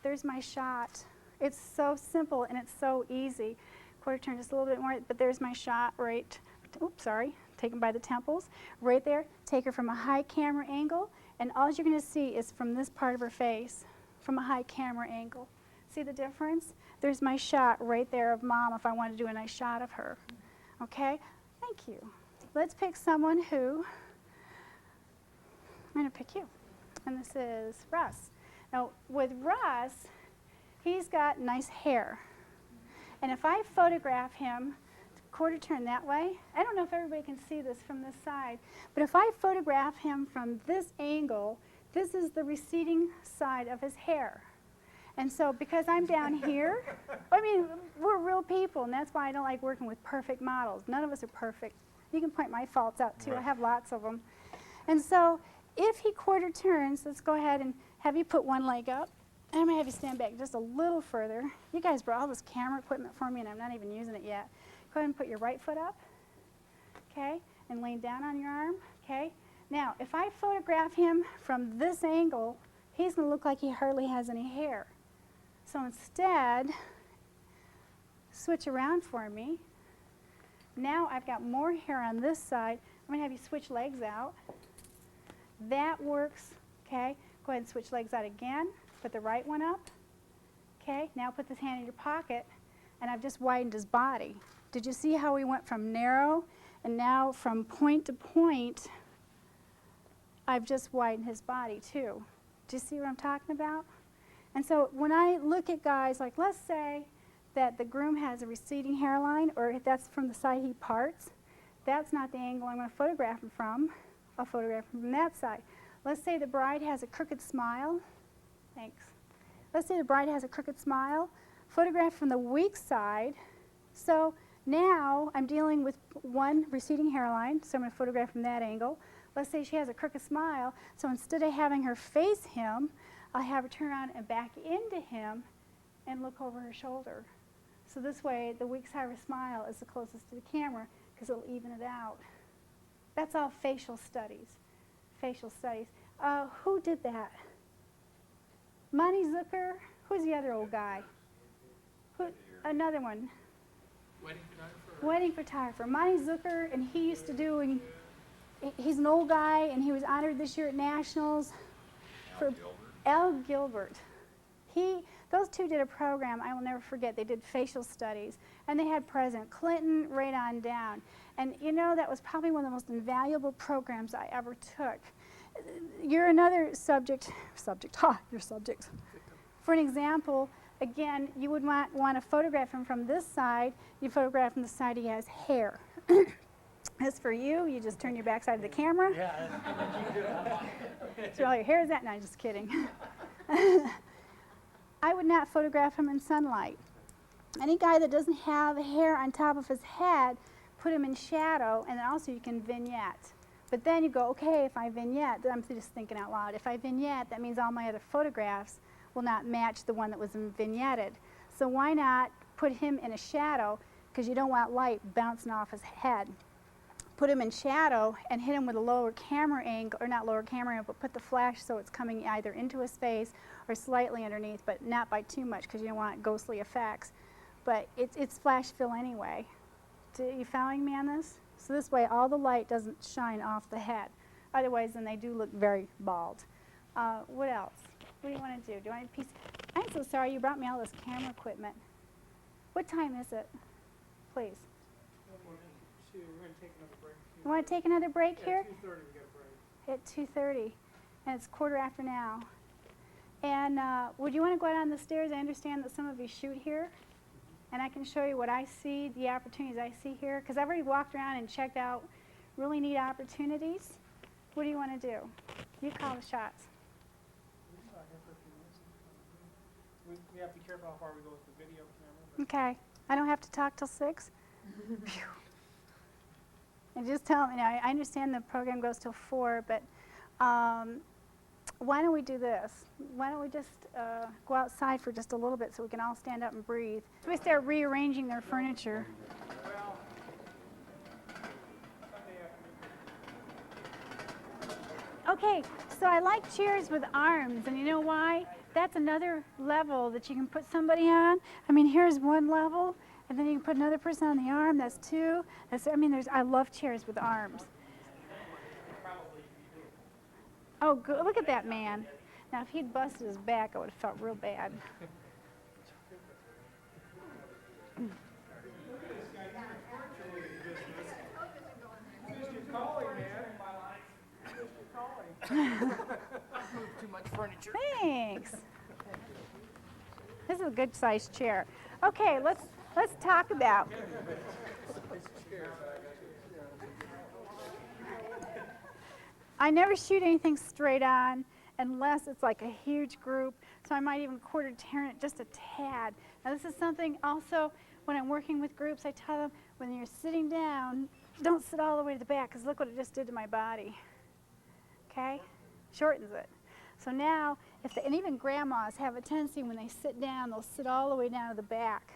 Speaker 1: There's my shot. It's so simple and it's so easy. Quarter turn just a little bit more, but there's my shot right, oops, sorry, taken by the temples. Right there, take her from a high camera angle, and all you're going to see is from this part of her face, from a high camera angle. See the difference? There's my shot right there of Mom if I want to do a nice shot of her. Okay? Thank you. Let's pick someone who, I'm going to pick you. And this is Russ. Now, with Russ, he's got nice hair. And if I photograph him, quarter turn that way, I don't know if everybody can see this from this side, but if I photograph him from this angle, this is the receding side of his hair. And so because I'm down here, I mean, we're real people, and that's why I don't like working with perfect models. None of us are perfect. You can point my faults out, too. I have lots of them. And so if he quarter turns, let's go ahead and have you put one leg up. And I'm going to have you stand back just a little further. You guys brought all this camera equipment for me, and I'm not even using it yet. Go ahead and put your right foot up, okay, and lean down on your arm, okay. Now, if I photograph him from this angle, he's going to look like he hardly has any hair. So instead, switch around for me. Now I've got more hair on this side. I'm going to have you switch legs out. That works, okay. Go ahead and switch legs out again. Put the right one up. Okay, now put this hand in your pocket, and I've just widened his body. Did you see how we went from narrow, and now from point to point, I've just widened his body too. Do you see what I'm talking about? And so when I look at guys, like let's say that the groom has a receding hairline, or if that's from the side he parts, that's not the angle I'm going to photograph him from. I'll photograph him from that side. Let's say the bride has a crooked smile. Thanks. Let's say the bride has a crooked smile. Photograph from the weak side. So now I'm dealing with one receding hairline, so I'm going to photograph from that angle. Let's say she has a crooked smile, so instead of having her face him, I'll have her turn around and back into him and look over her shoulder. So this way, the weak side of her smile is the closest to the camera because it'll even it out. That's all facial studies. Facial studies. Who did that? Monty Zucker? Who's the other old guy? Who, another one.
Speaker 6: Wedding photographer?
Speaker 1: Wedding photographer. Monty Zucker, and he used to do, and he's an old guy, and he was honored this year at Nationals. Al Gilbert. Those two did a program I will never forget. They did facial studies, and they had President Clinton right on down. And you know, that was probably one of the most invaluable programs I ever took. You're another subject, your subject. For an example, again, you would want to photograph him from this side. You photograph from the side he has hair. As for you, you just turn your back side of the camera.
Speaker 3: Yeah, you can do it.
Speaker 1: So all your hair is that? No, I'm just kidding. I would not photograph him in sunlight. Any guy that doesn't have hair on top of his head, put him in shadow, and then also you can vignette. But then you go, okay, if I vignette, I'm just thinking out loud, if I vignette, that means all my other photographs will not match the one that was vignetted. So why not put him in a shadow, because you don't want light bouncing off his head. Put him in shadow and hit him with a lower camera angle, or not lower camera angle, but put the flash so it's coming either into his face or slightly underneath, but not by too much because you don't want ghostly effects. But it's flash fill anyway. Are you following me on this? So this way all the light doesn't shine off the head. Otherwise, then they do look very bald. What else? What do you want to do? Do you want a piece? I'm so sorry you brought me all this camera equipment. What time is it? Please.
Speaker 4: We're going to take another break.
Speaker 1: You want to take another break
Speaker 4: Yeah,
Speaker 1: here?
Speaker 4: 2:30 we got a break.
Speaker 1: At 2:30, and it's 1/4 now. And would you want to go out on the stairs? I understand that some of you shoot here, and I can show you what I see, the opportunities I see here, because I've already walked around and checked out really neat opportunities. What do you want to do? You call the shots.
Speaker 4: We're just out here for a few minutes. We have to be careful how far we go with the video camera.
Speaker 1: Okay. I don't have to talk till 6? Phew. And just tell me, now, I understand the program goes till 4, but why don't we do this? Why don't we just go outside for just a little bit so we can all stand up and breathe? So we start rearranging their furniture.
Speaker 4: Well, Sunday afternoon.
Speaker 1: Okay, so I like chairs with arms, and you know why? That's another level that you can put somebody on. I mean, here's one level, and then you can put another person on the arm. That's two. I love chairs with arms. Oh, good. Look at that man. Now, if he'd busted his back, I would have felt real bad.
Speaker 6: Too much furniture.
Speaker 1: Thanks. This is a good sized chair. Okay, let's talk about. I never shoot anything straight on unless it's like a huge group, so I might even quarter turn it just a tad. Now this is something also when I'm working with groups, I tell them when you're sitting down, don't sit all the way to the back because look what it just did to my body. Okay? Shortens it. So now, and even grandmas have a tendency when they sit down, they'll sit all the way down to the back.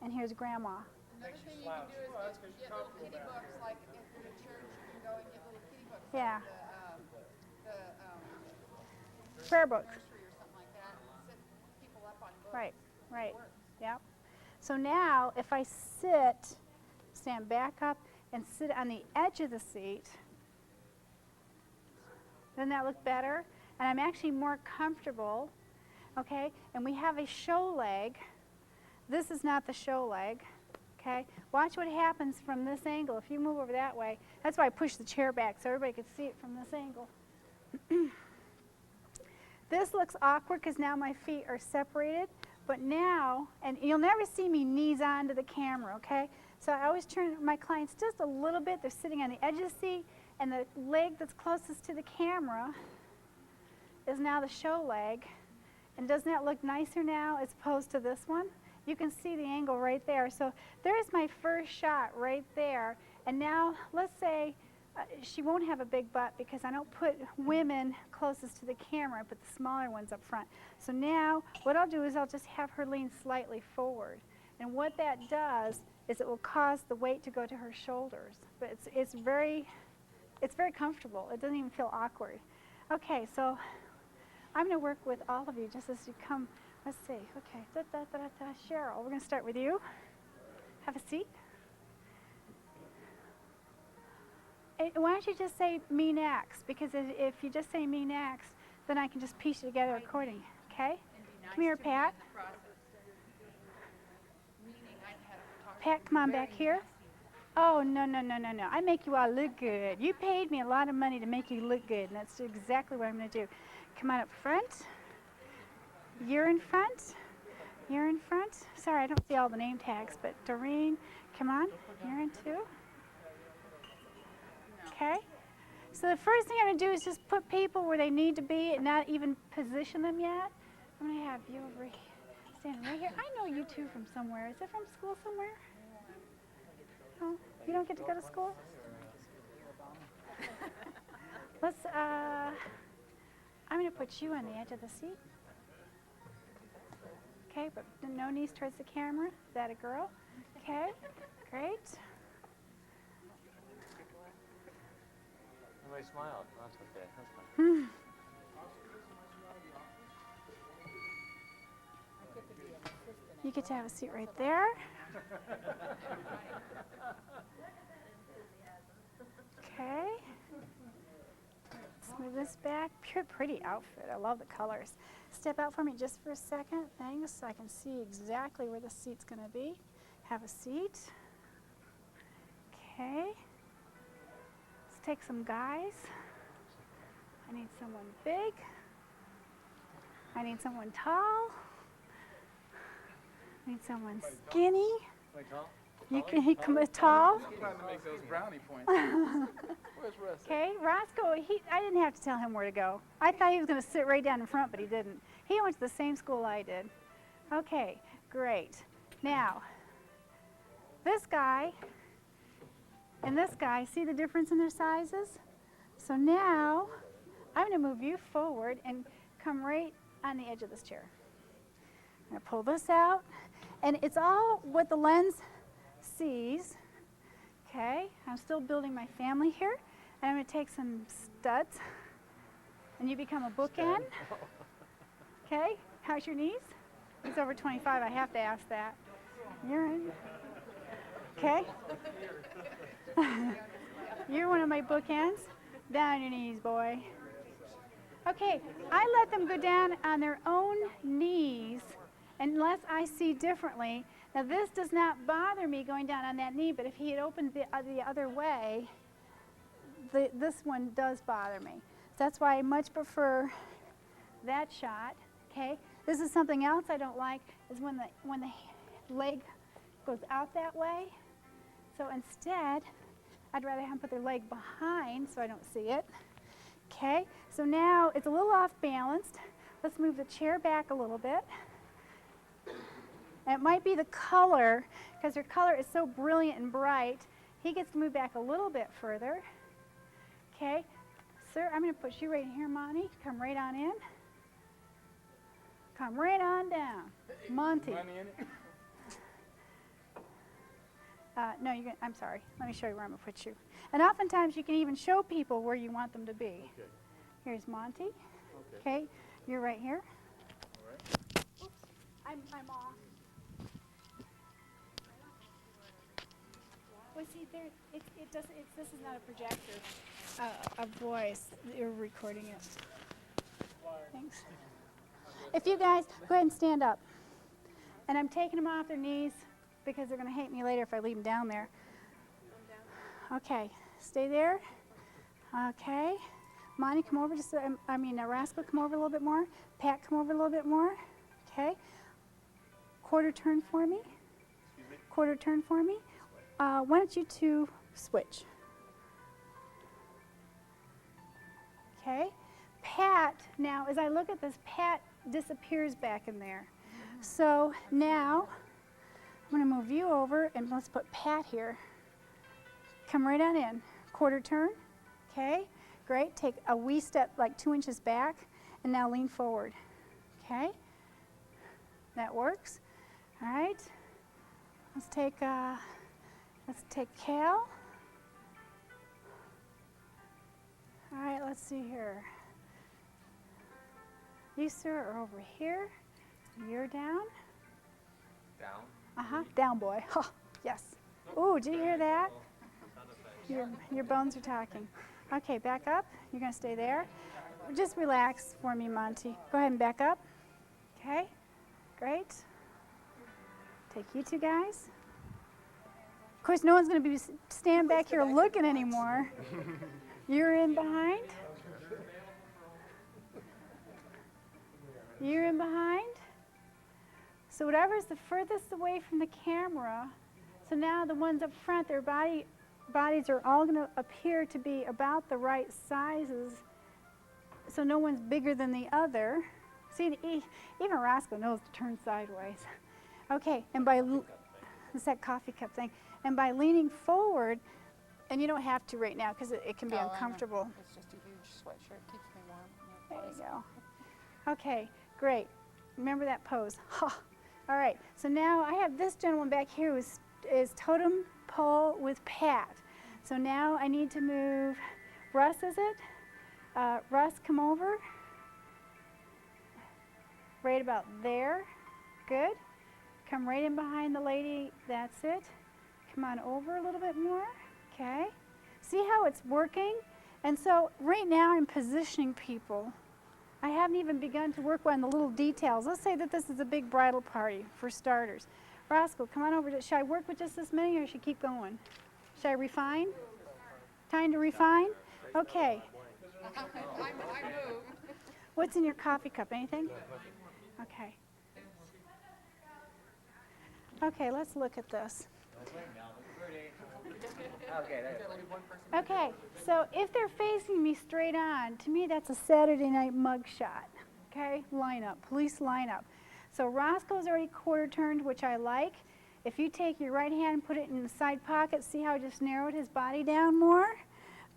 Speaker 1: And here's grandma.
Speaker 8: Another thing you can do is get little kitty books, like if you're in church, you can go and get little kitty books.
Speaker 1: Yeah.
Speaker 8: Like the
Speaker 1: Prayer book.
Speaker 8: nursery or something like that, and sit people up on books.
Speaker 1: Right, right. Yep. So now, if I stand back up and sit on the edge of the seat, doesn't that look better? And I'm actually more comfortable, okay? And we have a show leg. This is not the show leg, okay? Watch what happens from this angle. If you move over that way, that's why I pushed the chair back so everybody could see it from this angle. This looks awkward because now my feet are separated, but now, and you'll never see me knees onto the camera, okay? So I always turn my clients just a little bit. They're sitting on the edge of the seat, and the leg that's closest to the camera is now the show leg. And doesn't that look nicer now as opposed to this one? You can see the angle right there. So there's my first shot right there. And now let's say she won't have a big butt because I don't put women closest to the camera. I put the smaller ones up front. So now what I'll do is I'll just have her lean slightly forward. And what that does is it will cause the weight to go to her shoulders. But it's very comfortable. It doesn't even feel awkward. Okay, so I'm going to work with all of you just as you come. Let's see. Okay. Cheryl, we're going to start with you. Have a seat. And why don't you just say me next? Because if you just say me next, then I can just piece it together accordingly. Okay? Come here, Pat. Pat, come on back here. Oh, no. I make you all look good. You paid me a lot of money to make you look good, and that's exactly what I'm going to do. Come on up front. You're in front. You're in front. Sorry, I don't see all the name tags, but Doreen, come on. You're in too. Okay? So the first thing I'm going to do is just put people where they need to be and not even position them yet. I'm going to have you over here, standing right here. I know you two from somewhere. Is it from school somewhere? No? You don't get to go to school? Let's, I'm going to put you on the edge of the seat. Okay, but no knees towards the camera. Is that a girl? Okay, great.
Speaker 5: Somebody smiled. That's okay. That's fine.
Speaker 1: You get to have a seat right there. Okay. Let's move this back. Pretty outfit. I love the colors. Step out for me just for a second. Thanks. So I can see exactly where the seat's going to be. Have a seat. Okay. Let's take some guys. I need someone big. I need someone tall. I need someone skinny.
Speaker 5: Wait, tall?
Speaker 1: He come tall.
Speaker 5: Trying to make those brownie points. Where's Russ?
Speaker 1: Okay, Roscoe, I didn't have to tell him where to go. I thought he was going to sit right down in front, but he didn't. He went to the same school I did. Okay, great. Now, this guy and this guy, see the difference in their sizes? So now, I'm going to move you forward and come right on the edge of this chair. I'm going to pull this out, and it's all what the lens sees. Okay, I'm still building my family here, and I'm going to take some studs, and you become a bookend. Okay, how's your knees? He's over 25, I have to ask that. You're in. Okay. You're one of my bookends. Down on your knees, boy. Okay, I let them go down on their own knees unless I see differently. Now this does not bother me going down on that knee, but if he had opened the other way, this one does bother me. So that's why I much prefer that shot. Okay, this is something else I don't like is when the leg goes out that way. So instead, I'd rather have them put their leg behind so I don't see it. Okay, so now it's a little off balanced. Let's move the chair back a little bit. And it might be the color, because her color is so brilliant and bright. He gets to move back a little bit further. Okay, sir, I'm going to put you right here, Monty. Come right on in. Come right on down. Monty.
Speaker 5: Money in it?
Speaker 1: No, I'm sorry. Let me show you where I'm going to put you. And oftentimes you can even show people where you want them to be.
Speaker 2: Okay.
Speaker 1: Here's Monty.
Speaker 2: Okay.
Speaker 1: Okay, you're right here.
Speaker 2: All right.
Speaker 1: Oops, I'm off. Well, see, there, it doesn't. This is not a projector. A voice. You're recording it. Thanks. If you guys go ahead and stand up, and I'm taking them off their knees because they're going to hate me later if I leave them down there. Okay, stay there. Okay, Monty, come over just. Rascal, come over a little bit more. Pat, come over a little bit more. Okay. Quarter turn for me. Quarter turn for me. Why don't you two switch? Okay. Pat, now as I look at this, Pat disappears back in there. So now I'm going to move you over and let's put Pat here. Come right on in. Quarter turn. Okay. Great. Take a wee step like 2 inches back and now lean forward. Okay. That works. All right. Let's take Cal. All right, let's see here. You, sir, are over here. You're down.
Speaker 5: Down?
Speaker 1: Down, boy. Oh, yes. Ooh, did you hear that? Your bones are talking. Okay, back up. You're going to stay there. Just relax for me, Monty. Go ahead and back up. Okay, great. Take you two guys. Of course, no one's going to be standing back here looking anymore. You're in behind. You're in behind. So whatever's the furthest away from the camera, so now the ones up front, their bodies are all going to appear to be about the right sizes, so no one's bigger than the other. See, even Roscoe knows to turn sideways. Okay, and it's that coffee cup thing. And by leaning forward, and you don't have to right now because it can be uncomfortable.
Speaker 8: It's just a huge sweatshirt. It keeps me warm.
Speaker 1: There you go. Okay, great. Remember that pose. Ha. All right, so now I have this gentleman back here who is totem pole with Pat. So now I need to move Russ, is it? Russ, come over. Right about there. Good. Come right in behind the lady. That's it. Come on over a little bit more. Okay. See how it's working? And so right now I'm positioning people. I haven't even begun to work on the little details. Let's say that this is a big bridal party for starters. Roscoe, come on over. Should I work with just this many or should I keep going? Should I refine? Time to refine? Okay.
Speaker 8: I move.
Speaker 1: What's in your coffee cup? Anything? Okay. Okay, let's look at this. Okay, so if they're facing me straight on, to me that's a Saturday night mug shot. Okay, lineup, police lineup. So Roscoe's already quarter turned, which I like. If you take your right hand and put it in the side pocket, see how I just narrowed his body down more?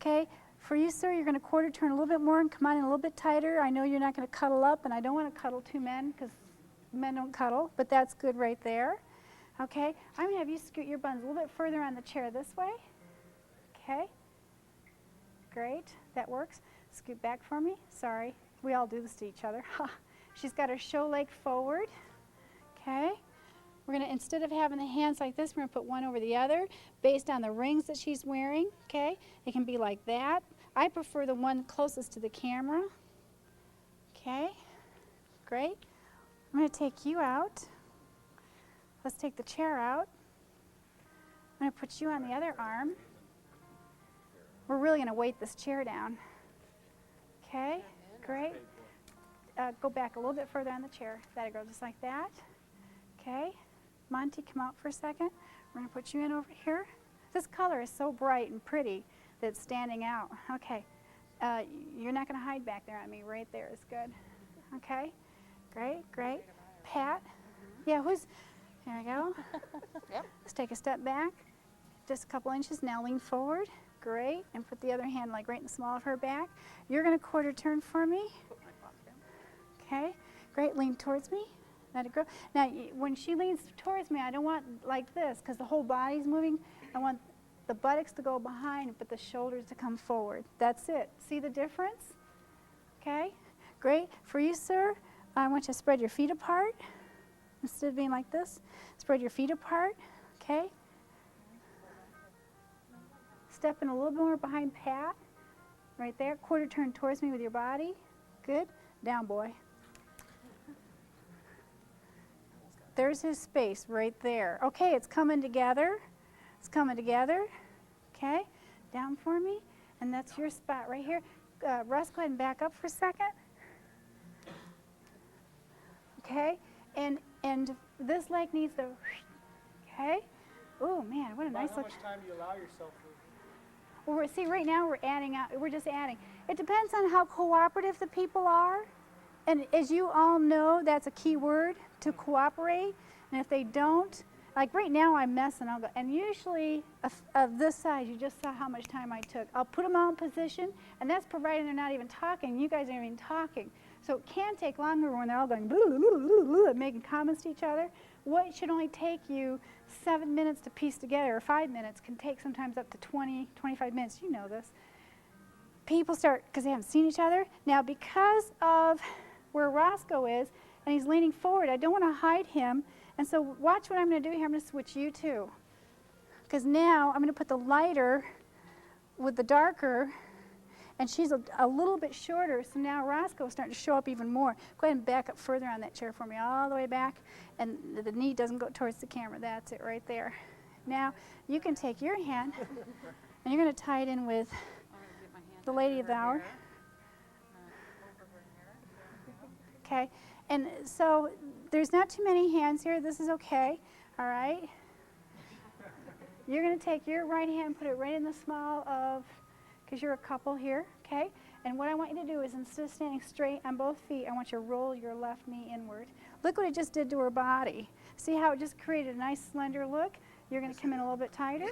Speaker 1: Okay, For you, sir, you're going to quarter turn a little bit more and come on in a little bit tighter. I know you're not going to cuddle up, and I don't want to cuddle two men because men don't cuddle, but that's good right there. Okay, I'm going to have you scoot your buns a little bit further on the chair this way. Okay, great, that works. Scoot back for me. Sorry, we all do this to each other. She's got her show leg forward. Okay, we're going to, instead of having the hands like this, we're going to put one over the other based on the rings that she's wearing. Okay, it can be like that. I prefer the one closest to the camera. Okay, great. I'm going to take you out. Let's take the chair out. I'm going to put you on the other arm. We're really going to weight this chair down. Okay, great. Go back a little bit further on the chair. That'll go just like that. Okay, Monty, come out for a second. We're going to put you in over here. This color is so bright and pretty that it's standing out. Okay, you're not going to hide back there on me. Right there is good. Okay, great, great. Pat, yeah, who's, there we go.
Speaker 7: Yep.
Speaker 1: Let's take a step back, just a couple inches. Now lean forward. Great, and put the other hand like right in the small of her back. You're going to quarter turn for me. Okay, great. Lean towards me. Let it grow. Now, when she leans towards me, I don't want like this because the whole body's moving. I want the buttocks to go behind, but the shoulders to come forward. That's it. See the difference? Okay, great. For you, sir, I want you to spread your feet apart. Instead of being like this, spread your feet apart. Okay. Step in a little more behind Pat. Right there. Quarter turn towards me with your body. Good. Down, boy. There's his space right there. Okay, it's coming together. It's coming together. Okay. Down for me. And that's your spot right here. Russ, go ahead and back up for a second. Okay. And this leg needs to, okay. Oh man, what a nice
Speaker 4: How
Speaker 1: look.
Speaker 4: much time do you allow yourself to?
Speaker 1: Well, see, right now we're adding out. We're just adding. It depends on how cooperative the people are, and as you all know, that's a key word, to cooperate. And if they don't, like right now, I'm messing. I'll go, and usually of this size, you just saw how much time I took. I'll put them all in position, and that's providing they're not even talking. You guys aren't even talking. So it can take longer when they're all going blah, blah, blah, blah, blah, making comments to each other. What should only take you 7 minutes to piece together, or 5 minutes, can take sometimes up to 20, 25 minutes. You know this. People start, because they haven't seen each other. Now, because of where Roscoe is, and he's leaning forward, I don't want to hide him. And so watch what I'm going to do here. I'm going to switch you two. Because now I'm going to put the lighter with the darker, and she's a little bit shorter, so now Roscoe's starting to show up even more. Go ahead and back up further on that chair for me, all the way back, and the knee doesn't go towards the camera. That's it right there. Now, you can take your hand, and you're going to tie it in with the lady of the hour. Okay, and so there's not too many hands here. This is okay, all right? You're going to take your right hand, put it right in the small of, because you're a couple here, okay? And what I want you to do is, instead of standing straight on both feet, I want you to roll your left knee inward. Look what it just did to her body. See how it just created a nice slender look? You're going to come in a little bit tighter.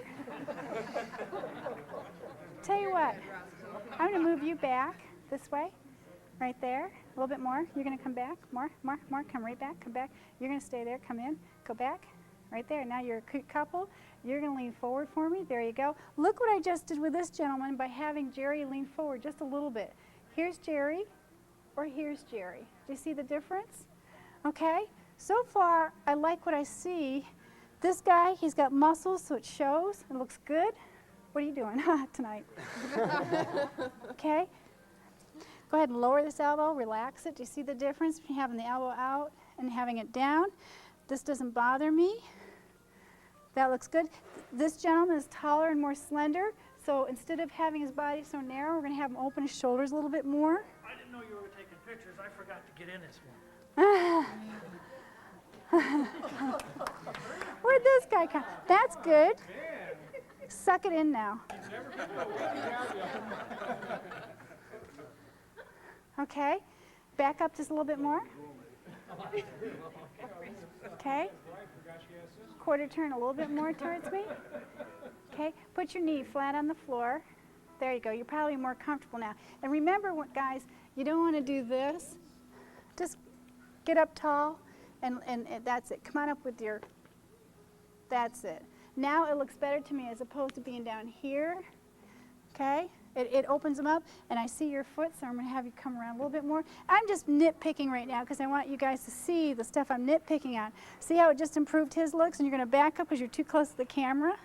Speaker 1: Tell you what, I'm going to move you back this way, right there, a little bit more. You're going to come back, more, come right back, come back. You're going to stay there, come in, go back, right there. Now you're a cute couple. You're going to lean forward for me. There you go. Look what I just did with this gentleman by having Jerry lean forward just a little bit. Here's Jerry, or here's Jerry. Do you see the difference? Okay. So far, I like what I see. This guy, he's got muscles, so it shows. It looks good. What are you doing tonight? Okay. Go ahead and lower this elbow. Relax it. Do you see the difference between having the elbow out and having it down? This doesn't bother me. That looks good. This gentleman is taller and more slender, so instead of having his body so narrow, we're going to have him open his shoulders a little bit more.
Speaker 9: I didn't know you were taking pictures. I forgot to get in this one.
Speaker 1: Where'd this guy come? That's good. Suck it in now. Okay. Back up just a little bit more. Okay. Quarter turn a little bit more towards me. Okay. Put your knee flat on the floor. There you go. You're probably more comfortable now. And remember, what, guys, you don't want to do this. Just get up tall, and that's it. Come on up with your, that's it. Now it looks better to me as opposed to being down here, okay? It opens them up, and I see your foot, so I'm going to have you come around a little bit more. I'm just nitpicking right now because I want you guys to see the stuff I'm nitpicking on. See how it just improved his looks, and you're going to back up because you're too close to the camera?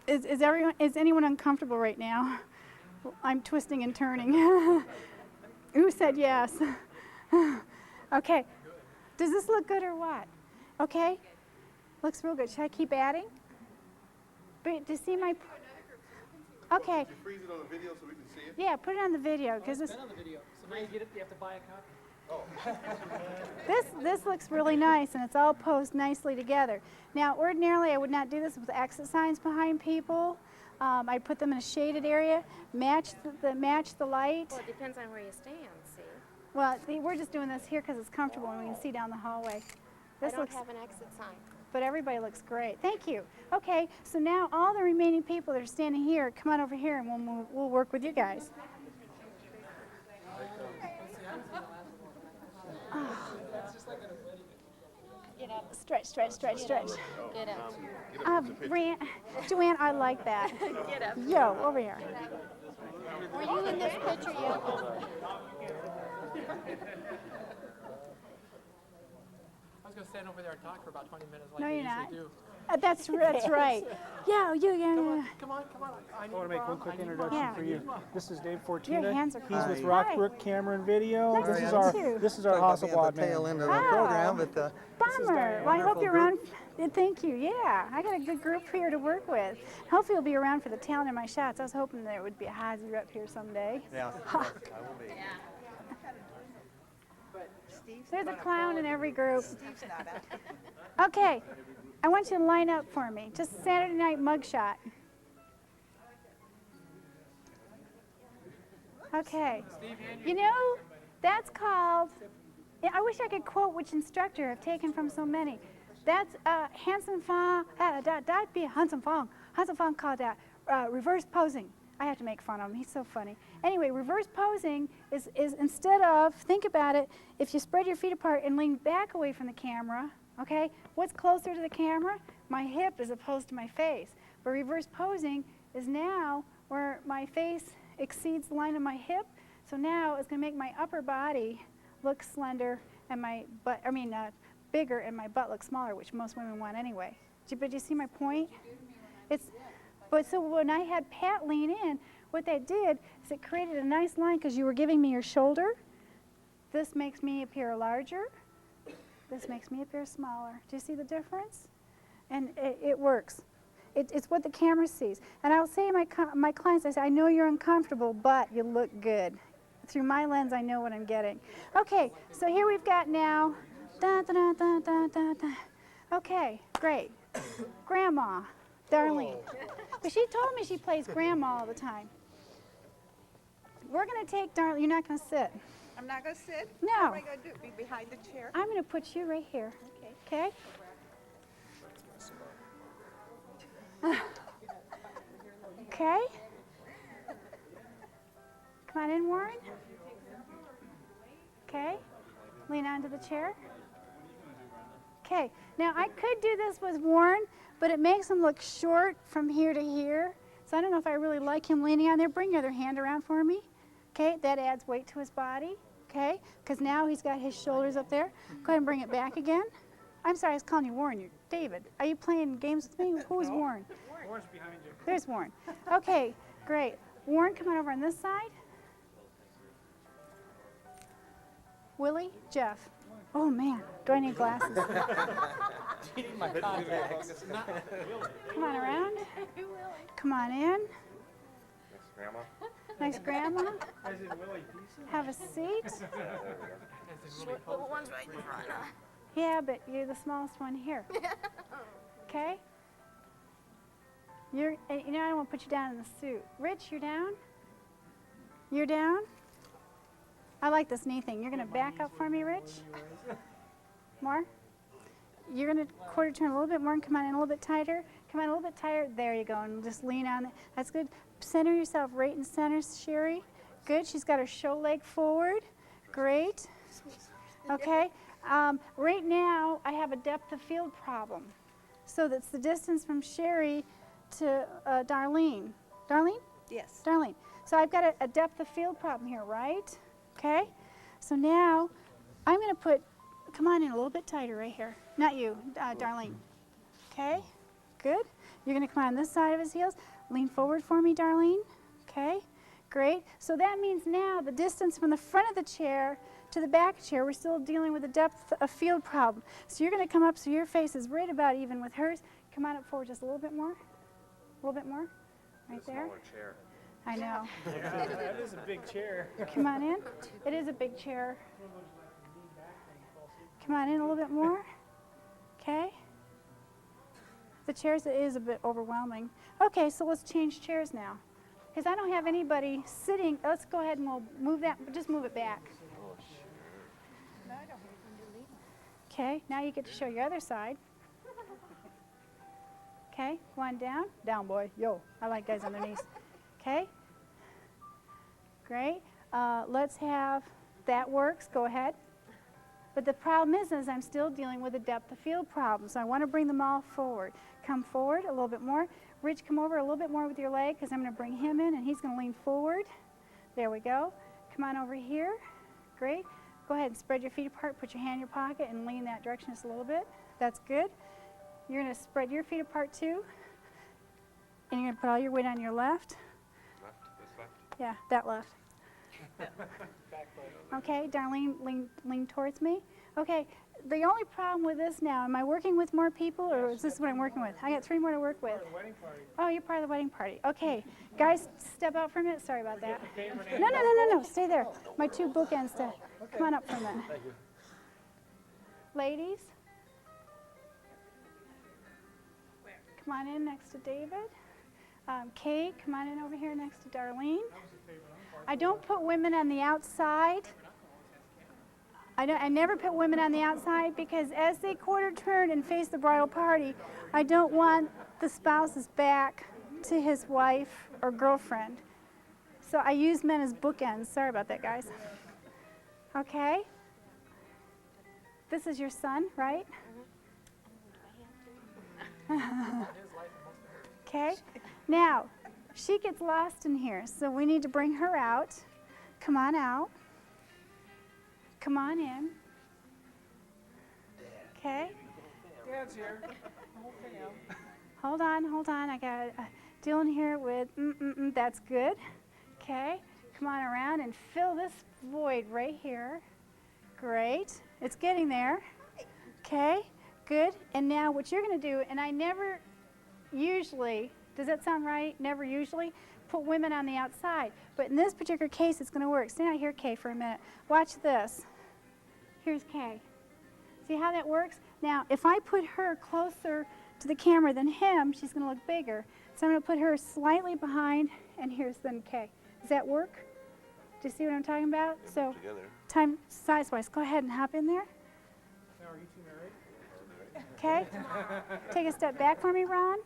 Speaker 1: Is anyone uncomfortable right now? I'm twisting and turning. Who said yes? Okay. Does this look good or what? Okay. Looks real good. Should I keep adding? But to see my... Okay.
Speaker 2: Did you freeze it on the video so we can see it?
Speaker 1: Yeah, put it on the video because
Speaker 6: It's been on the video, so now you get it, you have to buy a copy.
Speaker 1: this looks really nice, and it's all posed nicely together. Now, ordinarily, I would not do this with exit signs behind people. I'd put them in a shaded area, match the light.
Speaker 7: Well, it depends on where you stand, see?
Speaker 1: Well, we're just doing this here because it's comfortable and we can see down the hallway.
Speaker 7: I don't have an exit sign.
Speaker 1: But everybody looks great. Thank you. Okay, so now all the remaining people that are standing here, come on over here and we'll work with you guys.
Speaker 7: Get up.
Speaker 1: Stretch, stretch, stretch, stretch.
Speaker 7: Get up.
Speaker 1: Joanne, I like that.
Speaker 7: Get up.
Speaker 1: Yo, over here.
Speaker 7: Were you in this picture yet?
Speaker 6: I was going to stand over there and talk for about 20 minutes like
Speaker 1: No,
Speaker 6: I
Speaker 1: you're
Speaker 6: usually
Speaker 1: not.
Speaker 6: do.
Speaker 1: That's right. Yeah, yeah.
Speaker 6: Come on.
Speaker 5: I want to make one quick introduction
Speaker 1: Yeah.
Speaker 5: for you. This is Dave
Speaker 1: Your
Speaker 5: Fortina.
Speaker 1: hands are
Speaker 5: He's
Speaker 1: cold.
Speaker 5: with
Speaker 1: Hi.
Speaker 5: Rockbrook Camera and Video.
Speaker 1: Nice
Speaker 5: This
Speaker 1: to
Speaker 5: is
Speaker 1: meet
Speaker 5: our
Speaker 1: you.
Speaker 5: this is our
Speaker 10: Talked about being
Speaker 5: Hasselblad
Speaker 10: at the tail
Speaker 5: man.
Speaker 10: end of the
Speaker 1: Oh.
Speaker 10: program, but
Speaker 1: Bummer. Well, I hope
Speaker 10: wonderful
Speaker 1: you're around. Thank you. Yeah, I got a good group here to work with. Hopefully, you'll be around for the talent of my shots. I was hoping there would be a Hazy up here someday.
Speaker 10: yeah,
Speaker 1: Ha.
Speaker 10: I will be.
Speaker 1: There's a clown in every group. Okay, I want you to line up for me. Just Saturday night mugshot. Okay. You know, that's called, yeah, I wish I could quote which instructor I've taken from so many. That's Hansen Fong, that'd be Hansen Fong. Hansen Fong called that reverse posing. I have to make fun of him, he's so funny. Anyway, reverse posing is instead of, think about it, if you spread your feet apart and lean back away from the camera, okay, what's closer to the camera? My hip as opposed to my face. But reverse posing is now where my face exceeds the line of my hip, so now it's going to make my upper body look slender and my butt, bigger, and my butt look smaller, which most women want anyway. But do you see my point? But so when I had Pat lean in, what that did is it created a nice line because you were giving me your shoulder. This makes me appear larger. This makes me appear smaller. Do you see the difference? And it works. It's what the camera sees. And I'll say to my clients, I say, I know you're uncomfortable, but you look good. Through my lens, I know what I'm getting. Okay, so here we've got now, da, da, da, da, da, da, da. Okay, great. Grandma, Darlene. But she told me she plays grandma all the time. We're going to take Darlene. You're not going to sit.
Speaker 8: I'm not gonna sit?
Speaker 1: No.
Speaker 8: What am I gonna do, be behind the chair?
Speaker 1: I'm going to put you right here.
Speaker 8: Okay.
Speaker 1: Okay? Okay? Come on in, Warren. Okay? Lean onto the chair. Okay. Now, I could do this with Warren, but it makes him look short from here to here. So I don't know if I really like him leaning on there. Bring your other hand around for me. Okay? That adds weight to his body. Okay? Because now he's got his shoulders up there. Go ahead and bring it back again. I'm sorry, I was calling you Warren. You're David. Are you playing games with me? Who's Warren?
Speaker 4: Warren's behind you.
Speaker 1: There's Warren. Okay, great. Warren, come on over on this side. Willie, Jeff. Oh man, do I need glasses?
Speaker 6: My contacts.
Speaker 1: Come on around. Come on in.
Speaker 2: Next grandma.
Speaker 1: Next grandma.
Speaker 4: As in Willie Peace.
Speaker 1: Have a seat.
Speaker 7: Little one's right in front.
Speaker 1: Yeah, but you're the smallest one here. Okay? You know, I don't want to put you down in the suit. Rich, you're down? You're down? I like this knee thing. You're going to back up for me, Rich? More? you're going to quarter turn a little bit more and come on in a little bit tighter. Come on a little bit tighter. There you go. And just lean on it. That's good. Center yourself right in center, Sherry. Good. She's got her show leg forward. Great. Okay. Right now, I have a depth of field problem. So that's the distance from Sherry to Darlene. Darlene?
Speaker 10: Yes.
Speaker 1: Darlene. So I've got a depth of field problem here, right? Okay. So now I'm going to put, come on in a little bit tighter right here. Not you, Darlene. Okay. Good. You're going to come on this side of his heels. Lean forward for me, Darlene. Okay. Great. So that means now the distance from the front of the chair to the back chair, we're still dealing with a depth of field problem. So you're going to come up so your face is right about even with hers. Come on up forward just a little bit more. A little bit more. Right there.
Speaker 5: Smaller chair.
Speaker 1: I know.
Speaker 4: Yeah, that is a big chair.
Speaker 1: Come on in. It is a big chair. Come on in a little bit more. Okay. The chairs is a bit overwhelming. Okay, so let's change chairs now. Because I don't have anybody sitting. Let's go ahead and we'll move that. Just move it back. Okay, now you get to show your other side. Okay, go on down. Down, boy. Yo, I like guys on their knees. Okay. Great. Let's have, that works. Go ahead. But the problem is I'm still dealing with a depth of field problem. So I want to bring them all forward. Come forward a little bit more. Rich, come over a little bit more with your leg because I'm going to bring him in and he's going to lean forward. There we go. Come on over here. Great. Go ahead and spread your feet apart. Put your hand in your pocket and lean that direction just a little bit. That's good. You're going to spread your feet apart too. And you're going to put all your weight on your left.
Speaker 5: Left? This left?
Speaker 1: Yeah, that left. Okay, Darlene, lean towards me. Okay, the only problem with this now, am I working with more people or is this what I'm working with? I got 3 more to work with.
Speaker 4: Part of the wedding party.
Speaker 1: Oh, you're part of the wedding party. Okay, guys, step out for a minute. Sorry about that.
Speaker 4: Favorite
Speaker 1: No, stay there. My 2 bookends to come on up for a minute. Ladies, come on in next to David. Kate, come on in over here next to Darlene. I don't put women on the outside. I never put women on the outside because as they quarter turn and face the bridal party, I don't want the spouse's back to his wife or girlfriend. So I use men as bookends. Sorry about that, guys. Okay? This is your son, right? Okay? Now, she gets lost in here, so we need to bring her out. Come on out. Come on in. Okay?
Speaker 4: Dad's here.
Speaker 1: Hold on. I got Dylan here with that's good. Okay? Come on around and fill this void right here. Great. It's getting there. Okay? Good. And now what you're going to do, and I never usually, does that sound right? Never usually put women on the outside. But in this particular case, it's going to work. Stand out here, Kay, for a minute. Watch this. Here's Kay. See how that works? Now, if I put her closer to the camera than him, she's going to look bigger. So I'm going to put her slightly behind, and here's then Kay. Does that work? Do you see what I'm talking about? So, time size-wise, go ahead and hop in there.
Speaker 4: Now, are you two married?
Speaker 1: Okay. Take a step back for me, Ron.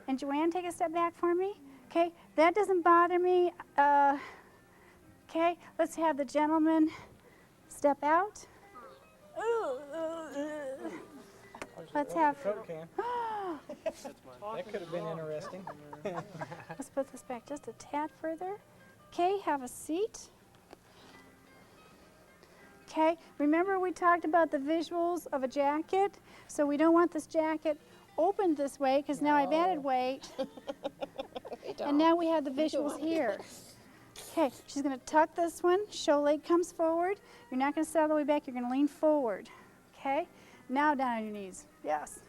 Speaker 1: And Joanne, take a step back for me. Okay. That doesn't bother me. Okay. Let's have the gentleman step out. Let's have.
Speaker 4: Coke can. That could have been interesting.
Speaker 1: Let's put this back just a tad further. Okay. Have a seat. Okay. Remember we talked about the visuals of a jacket. So we don't want this jacket opened this way because now I've added weight. And now we have the visuals here. Okay, she's going to tuck this one. Show leg comes forward. You're not going to sit all the way back. You're going to lean forward. Okay? Now down on your knees. Yes.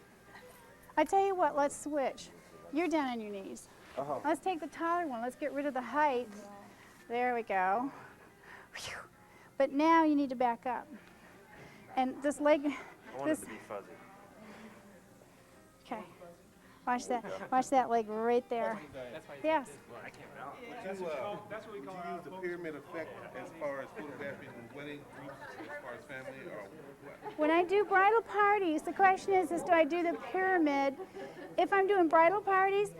Speaker 1: I tell you what, let's switch. You're down on your knees. Let's take the taller one. Let's get rid of the height. There we go. Whew. But now you need to back up. And this leg,
Speaker 5: I want it to be fuzzy.
Speaker 1: okay. Watch that leg right there. Yes.
Speaker 2: Would you,
Speaker 4: That's what we
Speaker 2: would
Speaker 4: call
Speaker 2: you use the pyramid effect as far as photographing wedding groups, as far as family, or what?
Speaker 1: When I do bridal parties, the question is do I do the pyramid? If I'm doing bridal parties,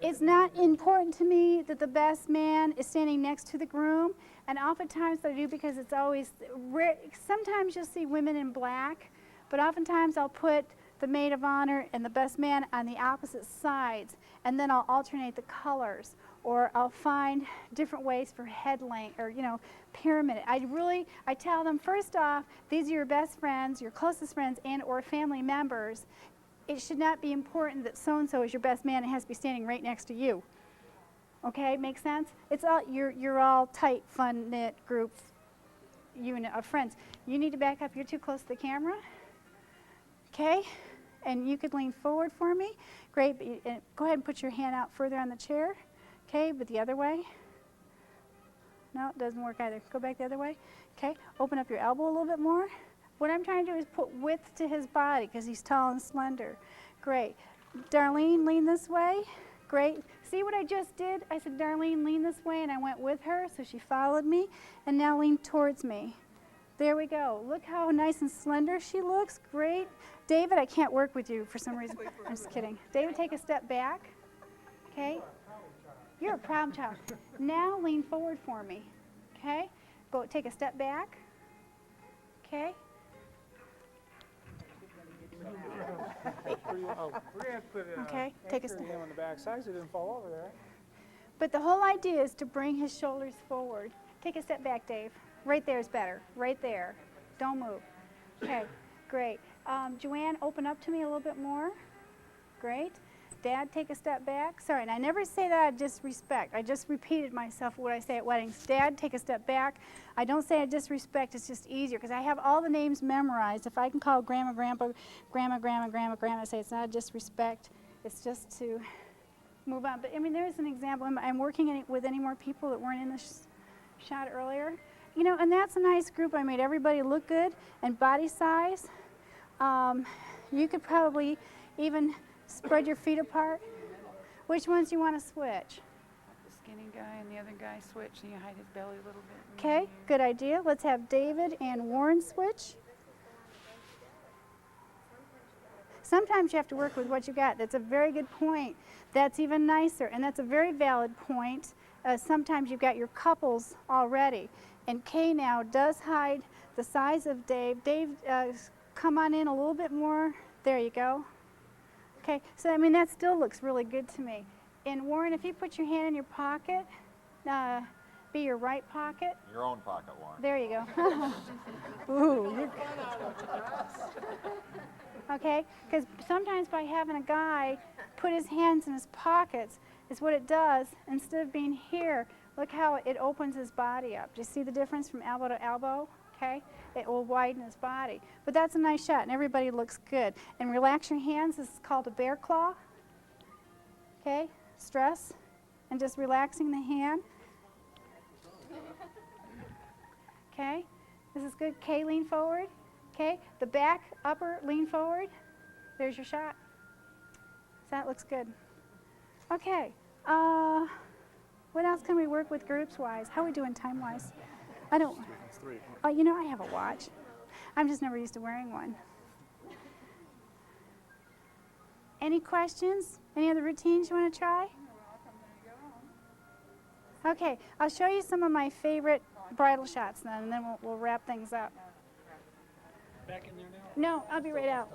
Speaker 1: it's not important to me that the best man is standing next to the groom, and oftentimes I do because it's always rare. Sometimes you'll see women in black, but oftentimes I'll put the maid of honor and the best man on the opposite sides, and then I'll alternate the colors, or I'll find different ways for head length, or pyramid. I tell them, first off, these are your best friends, your closest friends, and or family members. It should not be important that so-and-so is your best man and has to be standing right next to you. Okay, make sense? It's all, you're all tight, fun, knit group unit of friends. You need to back up. You're too close to the camera. Okay, and you could lean forward for me. Great, and go ahead and put your hand out further on the chair. Okay, but the other way. No, it doesn't work either. Go back the other way. Okay, open up your elbow a little bit more. What I'm trying to do is put width to his body because he's tall and slender. Great. Darlene, lean this way. Great. See what I just did? I said, Darlene, lean this way, and I went with her, so she followed me. And now lean towards me. There we go. Look how nice and slender she looks. Great. David, I can't work with you for some reason. I'm just kidding. David, take a step back. Okay? You're a problem child. Now lean forward for me. Okay? Go take a step back. Okay?
Speaker 4: We're gonna have to put
Speaker 1: Okay, take a
Speaker 4: anchor him on the back side so he didn't fall over there.
Speaker 1: But the whole idea is to bring his shoulders forward. Take a step back, Dave. Right there is better. Right there. Don't move. Okay, great. Joanne, open up to me a little bit more. Great. Dad, take a step back. Sorry, and I never say that out of disrespect. I just repeated myself what I say at weddings. Dad, take a step back. I don't say out of disrespect. It's just easier because I have all the names memorized. If I can call Grandma, Grandpa, Grandma, Grandma, Grandma, Grandma, I say it's not a disrespect. It's just to move on. But, I mean, there's an example. I'm working with any more people that weren't in the shot earlier. And that's a nice group. I made everybody look good and body size. You could probably even spread your feet apart. Which ones do you want to switch?
Speaker 10: The skinny guy and the other guy switch, and you hide his belly a little bit.
Speaker 1: Okay, good idea. Let's have David and Warren switch. Sometimes you have to work with what you got. That's a very good point. That's even nicer, and that's a very valid point. Sometimes you've got your couples already. And Kay now does hide the size of Dave. Dave, come on in a little bit more. There you go. Okay, so I mean that still looks really good to me. And Warren, if you put your hand in your pocket, be your right pocket.
Speaker 11: Your own pocket, Warren.
Speaker 1: There you go. Ooh. Okay, because sometimes by having a guy put his hands in his pockets is what it does. Instead of being here, look how it opens his body up. Do you see the difference from elbow to elbow? Okay, it will widen his body. But that's a nice shot, and everybody looks good. And relax your hands. This is called a bear claw. Okay, stress, and just relaxing the hand. Okay, this is good. Kay, lean forward. Okay, the back, upper, lean forward. There's your shot. So that looks good. Okay, what else can we work with groups-wise? How are we doing time-wise? I don't. Oh, I have a watch. I'm just never used to wearing one. Any questions? Any other routines you want to try? Okay, I'll show you some of my favorite bridal shots then, and then we'll wrap things up.
Speaker 4: Back in there now?
Speaker 1: No, I'll be right out.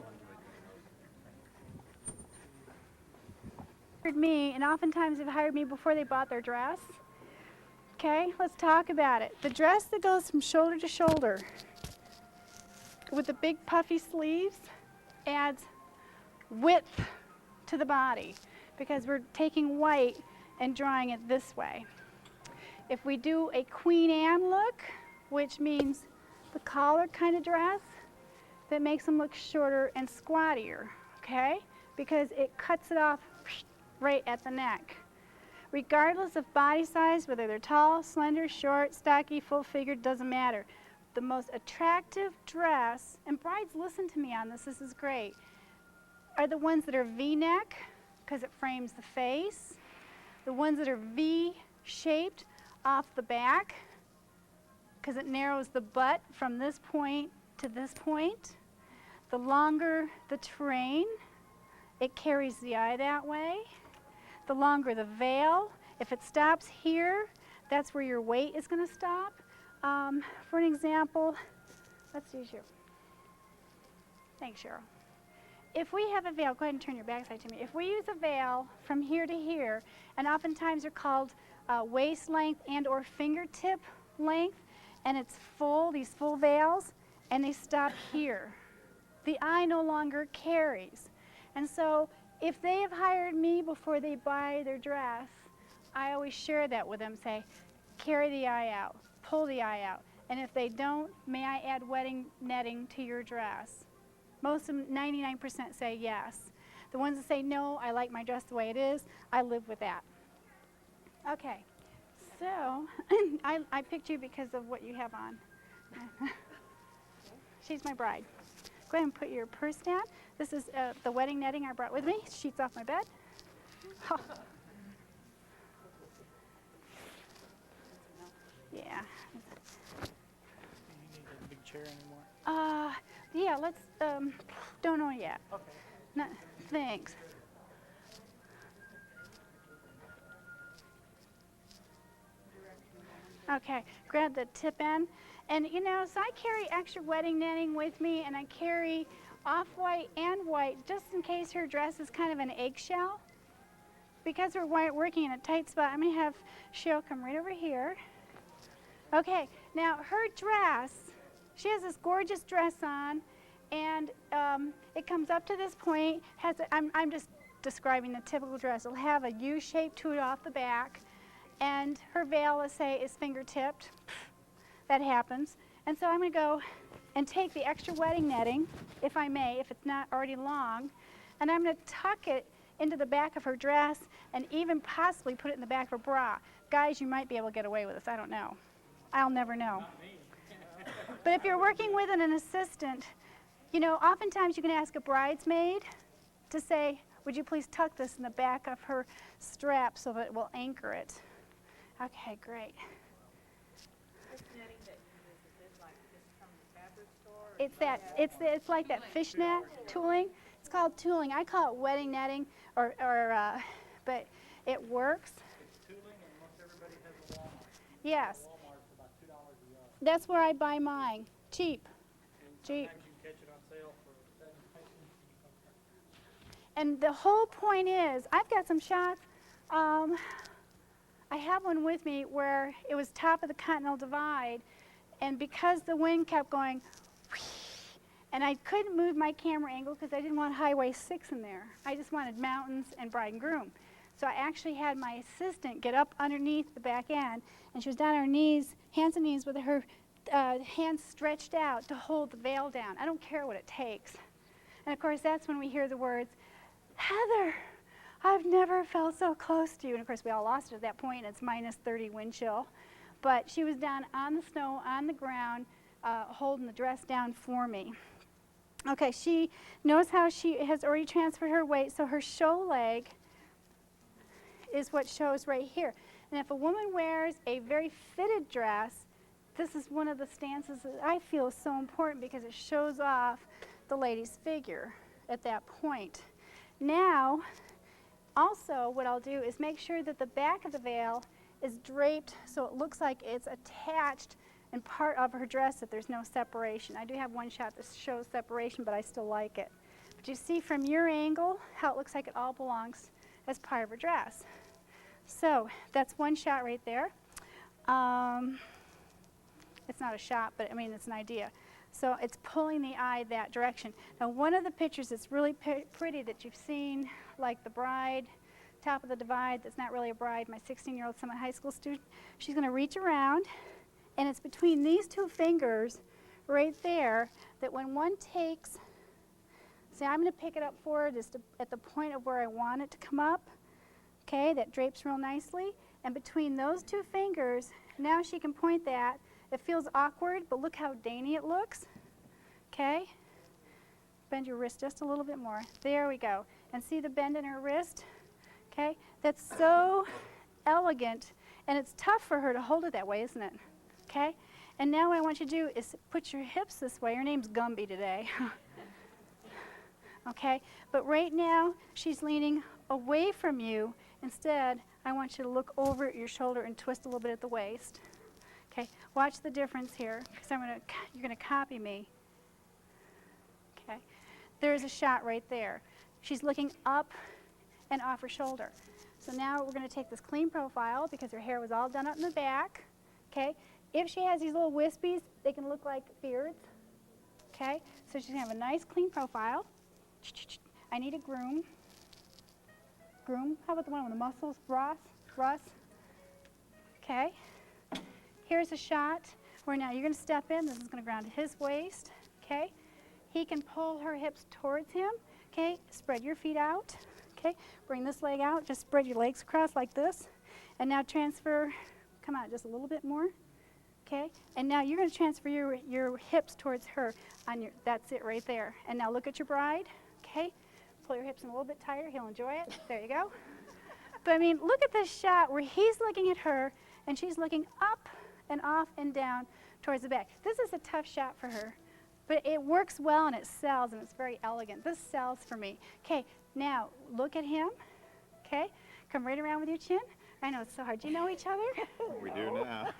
Speaker 1: Me, and oftentimes they've hired me before they bought their dress. Okay, let's talk about it. The dress that goes from shoulder to shoulder with the big puffy sleeves adds width to the body because we're taking white and drawing it this way. If we do a Queen Anne look, which means the collar kind of dress, that makes them look shorter and squattier, okay? Because it cuts it off right at the neck. Regardless of body size, whether they're tall, slender, short, stocky, full-figured, doesn't matter. The most attractive dress, and brides listen to me on this, this is great, are the ones that are V-neck, because it frames the face. The ones that are V-shaped off the back because it narrows the butt from this point to this point. The longer the train, it carries the eye that way. The longer the veil, if it stops here, that's where your weight is going to stop. For an example, let's use your, thanks Cheryl. If we have a veil, go ahead and turn your backside to me. If we use a veil from here to here, and oftentimes they're called waist length and or fingertip length, and it's full, these full veils, and they stop here. The eye no longer carries. And so if they have hired me before they buy their dress, I always share that with them, say, carry the eye out, pull the eye out. And if they don't, may I add wedding netting to your dress? Most of them, 99% say yes. The ones that say no, I like my dress the way it is, I live with that. Okay, so I picked you because of what you have on. She's my bride. Go ahead and put your purse down. This is the wedding netting I brought with me. Sheets off my bed. Oh. Yeah.
Speaker 3: You need a big chair anymore?
Speaker 1: Yeah, let's, don't know yet.
Speaker 3: Okay.
Speaker 1: No, thanks. Okay, grab the tip end. And you know, so I carry extra wedding netting with me, and I carry off-white and white just in case her dress is kind of an eggshell. Because we're working in a tight spot, I'm going to have Cheryl come right over here. Okay, now her dress, she has this gorgeous dress on, and it comes up to this point. I'm just describing the typical dress. It'll have a U shape to it off the back, and her veil, let's say, is finger-tipped. That happens. And so I'm going to go and take the extra wedding netting, if I may, if it's not already long, and I'm going to tuck it into the back of her dress and even possibly put it in the back of her bra. Guys, you might be able to get away with this. I don't know. I'll never know. But if you're working with an assistant, you know, oftentimes you can ask a bridesmaid to say, would you please tuck this in the back of her strap so that it will anchor it. Okay, great. It's like that fishnet tooling. It's called tooling. I call it wedding netting, but it works.
Speaker 3: It's tooling, and most everybody has a Walmart.
Speaker 1: Yes.
Speaker 3: Walmart's about $2 a yard.
Speaker 1: That's where I buy mine. Cheap. Cheap.
Speaker 3: Sometimes you can catch it on sale for 7 cents.
Speaker 1: And the whole point is, I've got some shots. I have one with me where it was top of the Continental Divide, and because the wind kept going, and I couldn't move my camera angle because I didn't want Highway 6 in there. I just wanted mountains and bride and groom. So I actually had my assistant get up underneath the back end, and she was down on her knees, hands and knees, with her hands stretched out to hold the veil down. I don't care what it takes. And of course, that's when we hear the words, Heather, I've never felt so close to you. And of course, we all lost it at that point, and it's minus 30 wind chill. But she was down on the snow, on the ground, holding the dress down for me. Okay, she knows how she has already transferred her weight, so her show leg is what shows right here. And if a woman wears a very fitted dress, this is one of the stances that I feel is so important because it shows off the lady's figure at that point. Now, also what I'll do is make sure that the back of the veil is draped so it looks like it's attached in part of her dress, that there's no separation. I do have one shot that shows separation, but I still like it. But you see from your angle how it looks like it all belongs as part of her dress. So that's one shot right there. It's not a shot, but I mean it's an idea. So it's pulling the eye that direction. Now one of the pictures that's really pretty that you've seen, like the bride, top of the divide, that's not really a bride, my 16-year-old Summit High School student, she's going to reach around, and it's between these two fingers right there that when one takes, see, I'm going to pick it up forward just at the point of where I want it to come up. Okay, that drapes real nicely. And between those two fingers, now she can point that. It feels awkward, but look how dainty it looks. Okay, bend your wrist just a little bit more. There we go. And see the bend in her wrist? Okay, that's so elegant, and it's tough for her to hold it that way, isn't it? Okay, and now what I want you to do is put your hips this way. Her name's Gumby today. Okay, but right now she's leaning away from you. Instead, I want you to look over at your shoulder and twist a little bit at the waist. Okay, watch the difference here, because you're gonna copy me. Okay, there's a shot right there. She's looking up and off her shoulder. So now we're gonna take this clean profile because her hair was all done up in the back. Okay, if she has these little wispies, they can look like beards. Okay, so she's gonna have a nice clean profile. I need a groom. Groom, how about the one with the muscles? Ross? Okay. Here's a shot where now you're going to step in. This is going to ground to his waist. Okay. He can pull her hips towards him. Okay. Spread your feet out. Okay. Bring this leg out. Just spread your legs across like this. And now transfer, come out just a little bit more. Okay. And now you're going to transfer your hips towards her. That's it right there. And now look at your bride. Okay. Pull your hips in a little bit tighter. He'll enjoy it. There you go. But I mean, look at this shot where he's looking at her and she's looking up and off and down towards the back. This is a tough shot for her, but it works well and it sells and it's very elegant. This sells for me. Okay, now look at him. Okay, come right around with your chin. I know it's so hard. Do you know each other?
Speaker 11: We do now.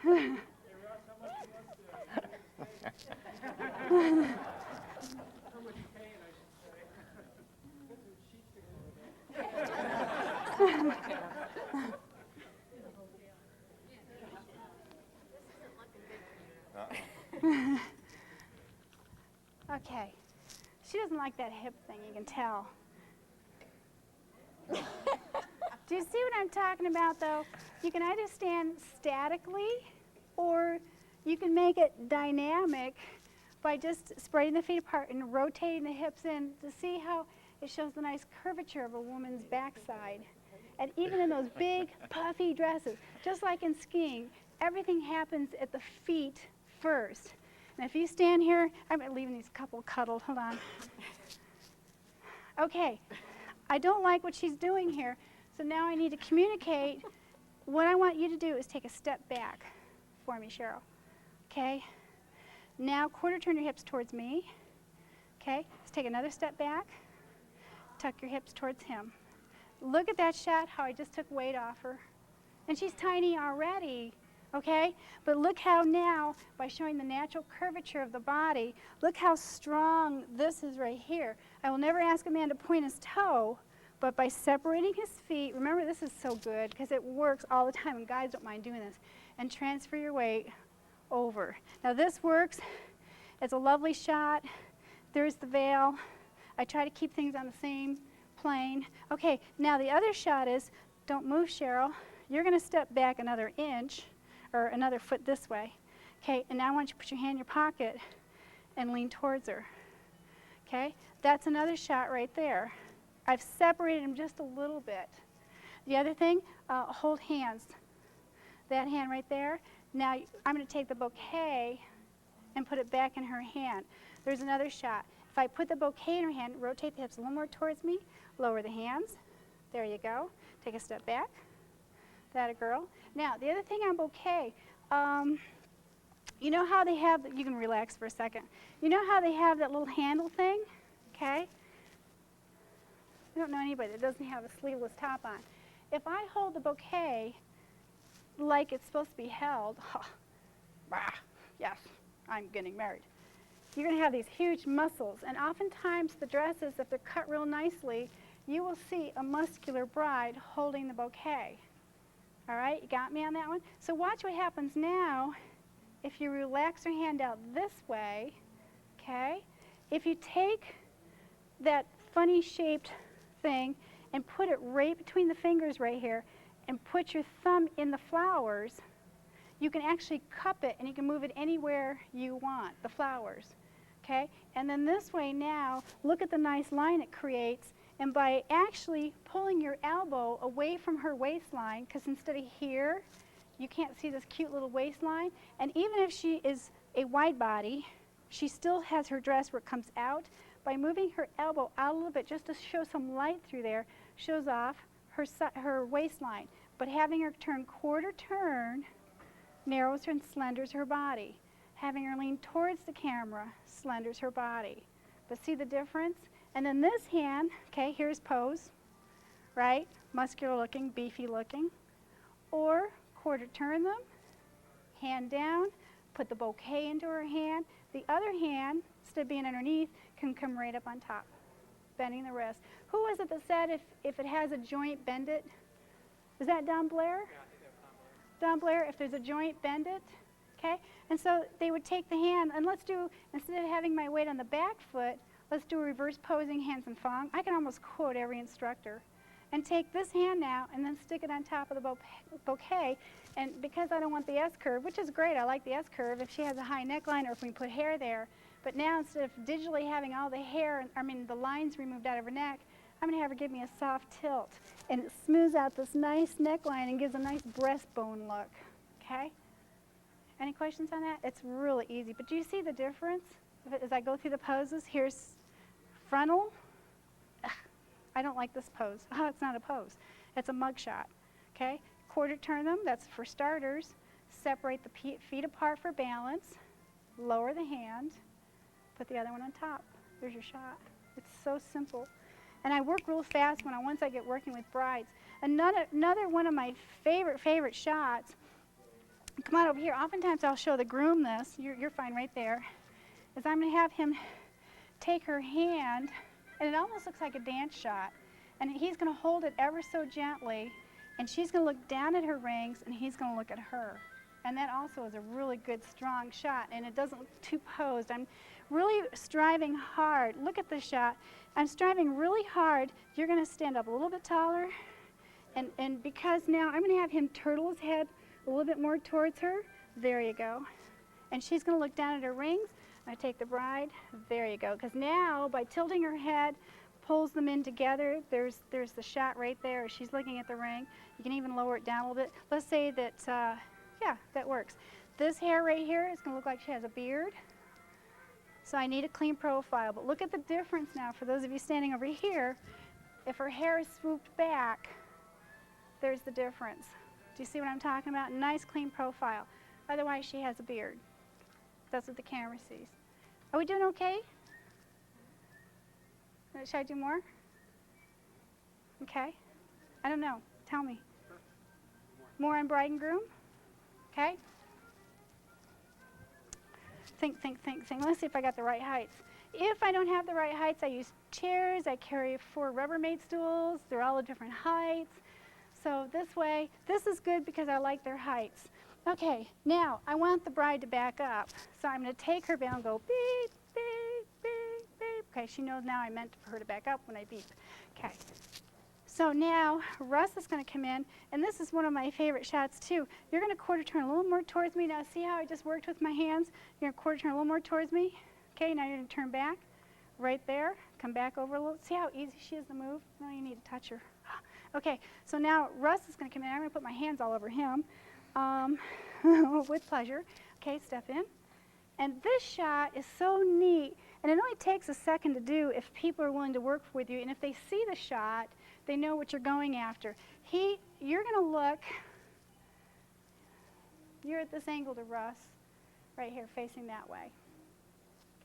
Speaker 1: Okay, she doesn't like that hip thing, you can tell. Do you see what I'm talking about though? You can either stand statically or you can make it dynamic by just spreading the feet apart and rotating the hips in to see how it shows the nice curvature of a woman's backside. And even in those big puffy dresses, just like in skiing, everything happens at the feet first. And if you stand here, I'm leaving these couple cuddled, hold on. Okay, I don't like what she's doing here, so now I need to communicate. What I want you to do is take a step back for me, Cheryl. Okay? Now quarter turn your hips towards me. Okay? Let's take another step back. Tuck your hips towards him. Look at that shot, how I just took weight off her. And she's tiny already. Okay? But look how now, by showing the natural curvature of the body, look how strong this is right here. I will never ask a man to point his toe, but by separating his feet, remember this is so good because it works all the time and guys don't mind doing this, and transfer your weight over. Now this works. It's a lovely shot. There's the veil. I try to keep things on the same plane. Okay, now the other shot is, don't move, Cheryl. You're going to step back another inch or another foot this way. Okay, and now I want you to put your hand in your pocket and lean towards her. Okay, that's another shot right there. I've separated them just a little bit. The other thing, hold hands. That hand right there. Now I'm going to take the bouquet and put it back in her hand. There's another shot. If I put the bouquet in her hand, rotate the hips a little more towards me, lower the hands. There you go. Take a step back. That a girl. Now, the other thing on bouquet, you know how they have, you can relax for a second. You know how they have that little handle thing? Okay? I don't know anybody that doesn't have a sleeveless top on. If I hold the bouquet like it's supposed to be held, yes, I'm getting married. You're going to have these huge muscles, and oftentimes the dresses, if they're cut real nicely, you will see a muscular bride holding the bouquet. All right, you got me on that one? So watch what happens now if you relax your hand out this way, okay? If you take that funny shaped thing and put it right between the fingers right here and put your thumb in the flowers, you can actually cup it and you can move it anywhere you want, the flowers, okay? And then this way now, look at the nice line it creates. And by actually pulling your elbow away from her waistline, because instead of here, you can't see this cute little waistline. And even if she is a wide body, she still has her dress where it comes out. By moving her elbow out a little bit just to show some light through there, shows off her waistline, but having her turn quarter turn narrows her and slenders her body. Having her lean towards the camera slenders her body. But see the difference? And then this hand, okay, here's pose, right? Muscular looking, beefy looking. Or quarter turn them, hand down, put the bouquet into her hand. The other hand, instead of being underneath, can come right up on top, bending the wrist. Who was it that said if it has a joint, bend it? Was that Don Blair?
Speaker 6: Yeah, I think that was Tom Blair.
Speaker 1: Don Blair, if there's a joint, bend it. Okay? And so they would take the hand, and let's do, instead of having my weight on the back foot, let's do a reverse posing hands and thong. I can almost quote every instructor. And take this hand now and then stick it on top of the bouquet. And because I don't want the S curve, which is great, I like the S curve if she has a high neckline or if we put hair there. But now instead of digitally having all the hair, the lines removed out of her neck, I'm going to have her give me a soft tilt. And it smooths out this nice neckline and gives a nice breastbone look. Okay? Any questions on that? It's really easy. But do you see the difference? As I go through the poses, here's frontal. Ugh, I don't like this pose. Oh, it's not a pose. It's a mug shot. Okay? Quarter turn them. That's for starters. Separate the feet apart for balance. Lower the hand. Put the other one on top. There's your shot. It's so simple. And I work real fast once I get working with brides. Another one of my favorite shots, come on over here. Oftentimes I'll show the groom this. You're fine right there. Is I'm going to have him take her hand, and it almost looks like a dance shot. And he's going to hold it ever so gently, and she's going to look down at her rings, and he's going to look at her. And that also is a really good, strong shot, and it doesn't look too posed. I'm really striving hard. Look at the shot. I'm striving really hard. You're going to stand up a little bit taller, and because now I'm going to have him turtle his head a little bit more towards her. There you go. And she's going to look down at her rings. I take the bride. There you go. Because now, by tilting her head, pulls them in together. There's the shot right there. She's looking at the ring. You can even lower it down a little bit. Let's say that, yeah, that works. This hair right here is going to look like she has a beard. So I need a clean profile. But look at the difference now for those of you standing over here. If her hair is swooped back, there's the difference. Do you see what I'm talking about? Nice, clean profile. Otherwise, she has a beard. That's what the camera sees. Are we doing okay? Should I do more? Okay. I don't know. Tell me. More on bride and groom? Okay. Think. Let's see if I got the right heights. If I don't have the right heights, I use chairs. I carry 4 Rubbermaid stools. They're all of different heights. So this way, this is good because I like their heights. Okay, now I want the bride to back up. So I'm going to take her down and go beep, beep, beep, beep. Okay, she knows now I meant for her to back up when I beep. Okay. So now Russ is going to come in, and this is one of my favorite shots too. You're going to quarter turn a little more towards me. Now see how I just worked with my hands? You're going to quarter turn a little more towards me. Okay, now you're going to turn back. Right there. Come back over a little. See how easy she is to move? No, you need to touch her. Okay, so now Russ is going to come in. I'm going to put my hands all over him with pleasure. Okay, step in. And this shot is so neat, and it only takes a second to do if people are willing to work with you, and if they see the shot, they know what you're going after. You're going to look, you're at this angle to Russ, right here, facing that way.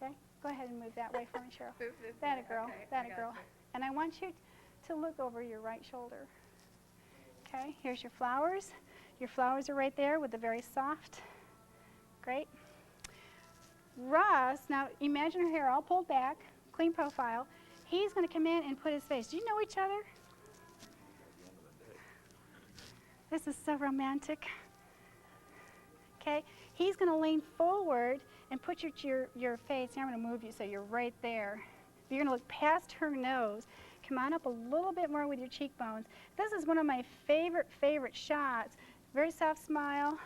Speaker 1: Okay, go ahead and move that way for me, Cheryl. That a girl,
Speaker 7: okay,
Speaker 1: that
Speaker 7: I
Speaker 1: a girl.
Speaker 7: gotcha.
Speaker 1: And I want you to look over your right shoulder. Okay, here's your flowers. Your flowers are right there with the very soft. Great. Russ, now imagine her hair all pulled back, clean profile. He's going to come in and put his face. Do you know each other? This is so romantic. Okay, he's going to lean forward and put your face. Here, I'm going to move you so you're right there. You're going to look past her nose. Come on up a little bit more with your cheekbones. This is one of my favorite shots. Very soft smile.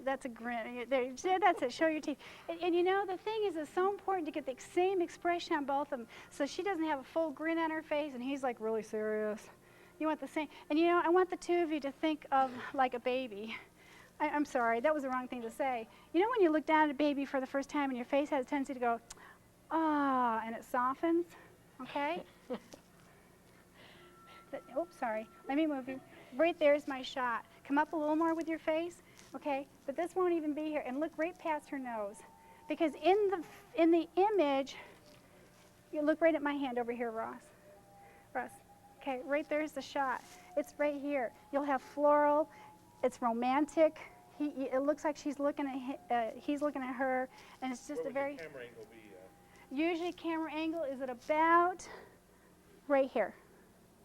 Speaker 1: That's a grin. There, that's it. Show your teeth. And you know, the thing is, it's so important to get the same expression on both of them, so she doesn't have a full grin on her face, and he's like really serious. You want the same. And you know, I want the two of you to think of like a baby. I'm sorry, that was the wrong thing to say. You know when you look down at a baby for the first time and your face has a tendency to go, ah, and it softens? Okay? Oops, sorry. Let me move you. Right there's my shot. Come up a little more with your face, okay? But this won't even be here. And look right past her nose. Because in the image, you look right at my hand over here, Ross. Okay, right there's the shot. It's right here. You'll have floral. It's romantic. It looks like she's looking at he's looking at her, and it's just
Speaker 2: Where
Speaker 1: a
Speaker 2: would
Speaker 1: very.
Speaker 2: the camera angle be?
Speaker 1: Usually, camera angle is at about right here,